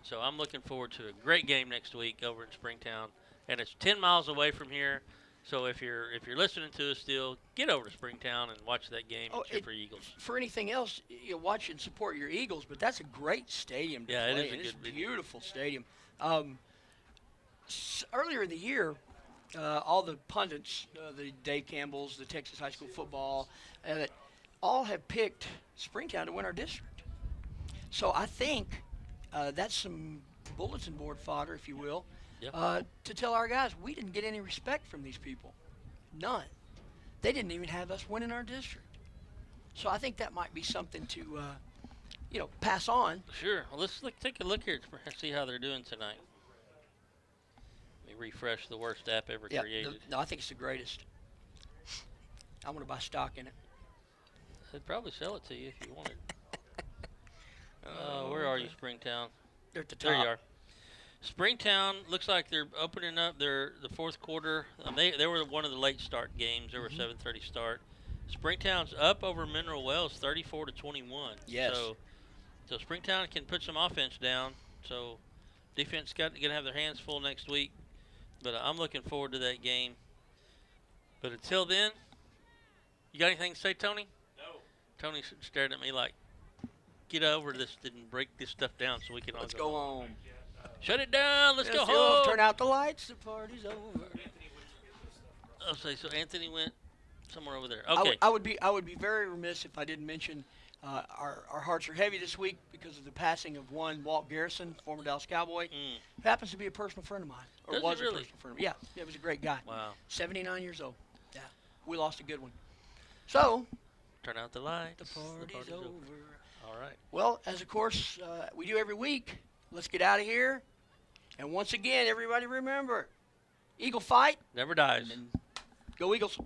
so I'm looking forward to a great game next week over in Springtown. And it's 10 miles away from here. So if you're listening to us still, get over to Springtown and watch that game and cheer for Eagles. For anything else, you watch and support your Eagles, but that's a great stadium to play. It is a beautiful stadium. Earlier in the year, all the pundits, the Dave Campbells, the Texas High School Football, all have picked Springtown to win our district. So I think that's some bulletin board fodder, if you will, to tell our guys we didn't get any respect from these people. None. They didn't even have us winning our district. So I think that might be something to, pass on. Sure. Well, let's take a look here and see how they're doing tonight. Let me refresh the worst app ever created. No, I think it's the greatest. I want to buy stock in it. They'd probably sell it to you if you wanted. Where are you, Springtown? They're at the top. There you are. Springtown looks like they're opening up the fourth quarter. They were one of the late start games. They were 7:30 start. Springtown's up over Mineral Wells 34-21. Yes. So Springtown can put some offense down. So defense going to have their hands full next week. But I'm looking forward to that game. But until then, you got anything to say, Tony? No. Tony stared at me like, get over this and break this stuff down so we can all Let's go home. Shut it down. Let's go Yes, home. Turn out the lights. The party's over. Okay, so Anthony went somewhere over there. Okay. I would be very remiss if I didn't mention our hearts are heavy this week because of the passing of one Walt Garrison, former Dallas Cowboy. Who happens to be a personal friend of mine. Or Does was he a really? personal friend of mine. Yeah, he was a great guy. Wow. 79 years old. Yeah, we lost a good one. So, turn out the lights. The party's over. All right. Well, as of course we do every week, let's get out of here. And once again, everybody remember, Eagle fight. Never dies. Go Eagles.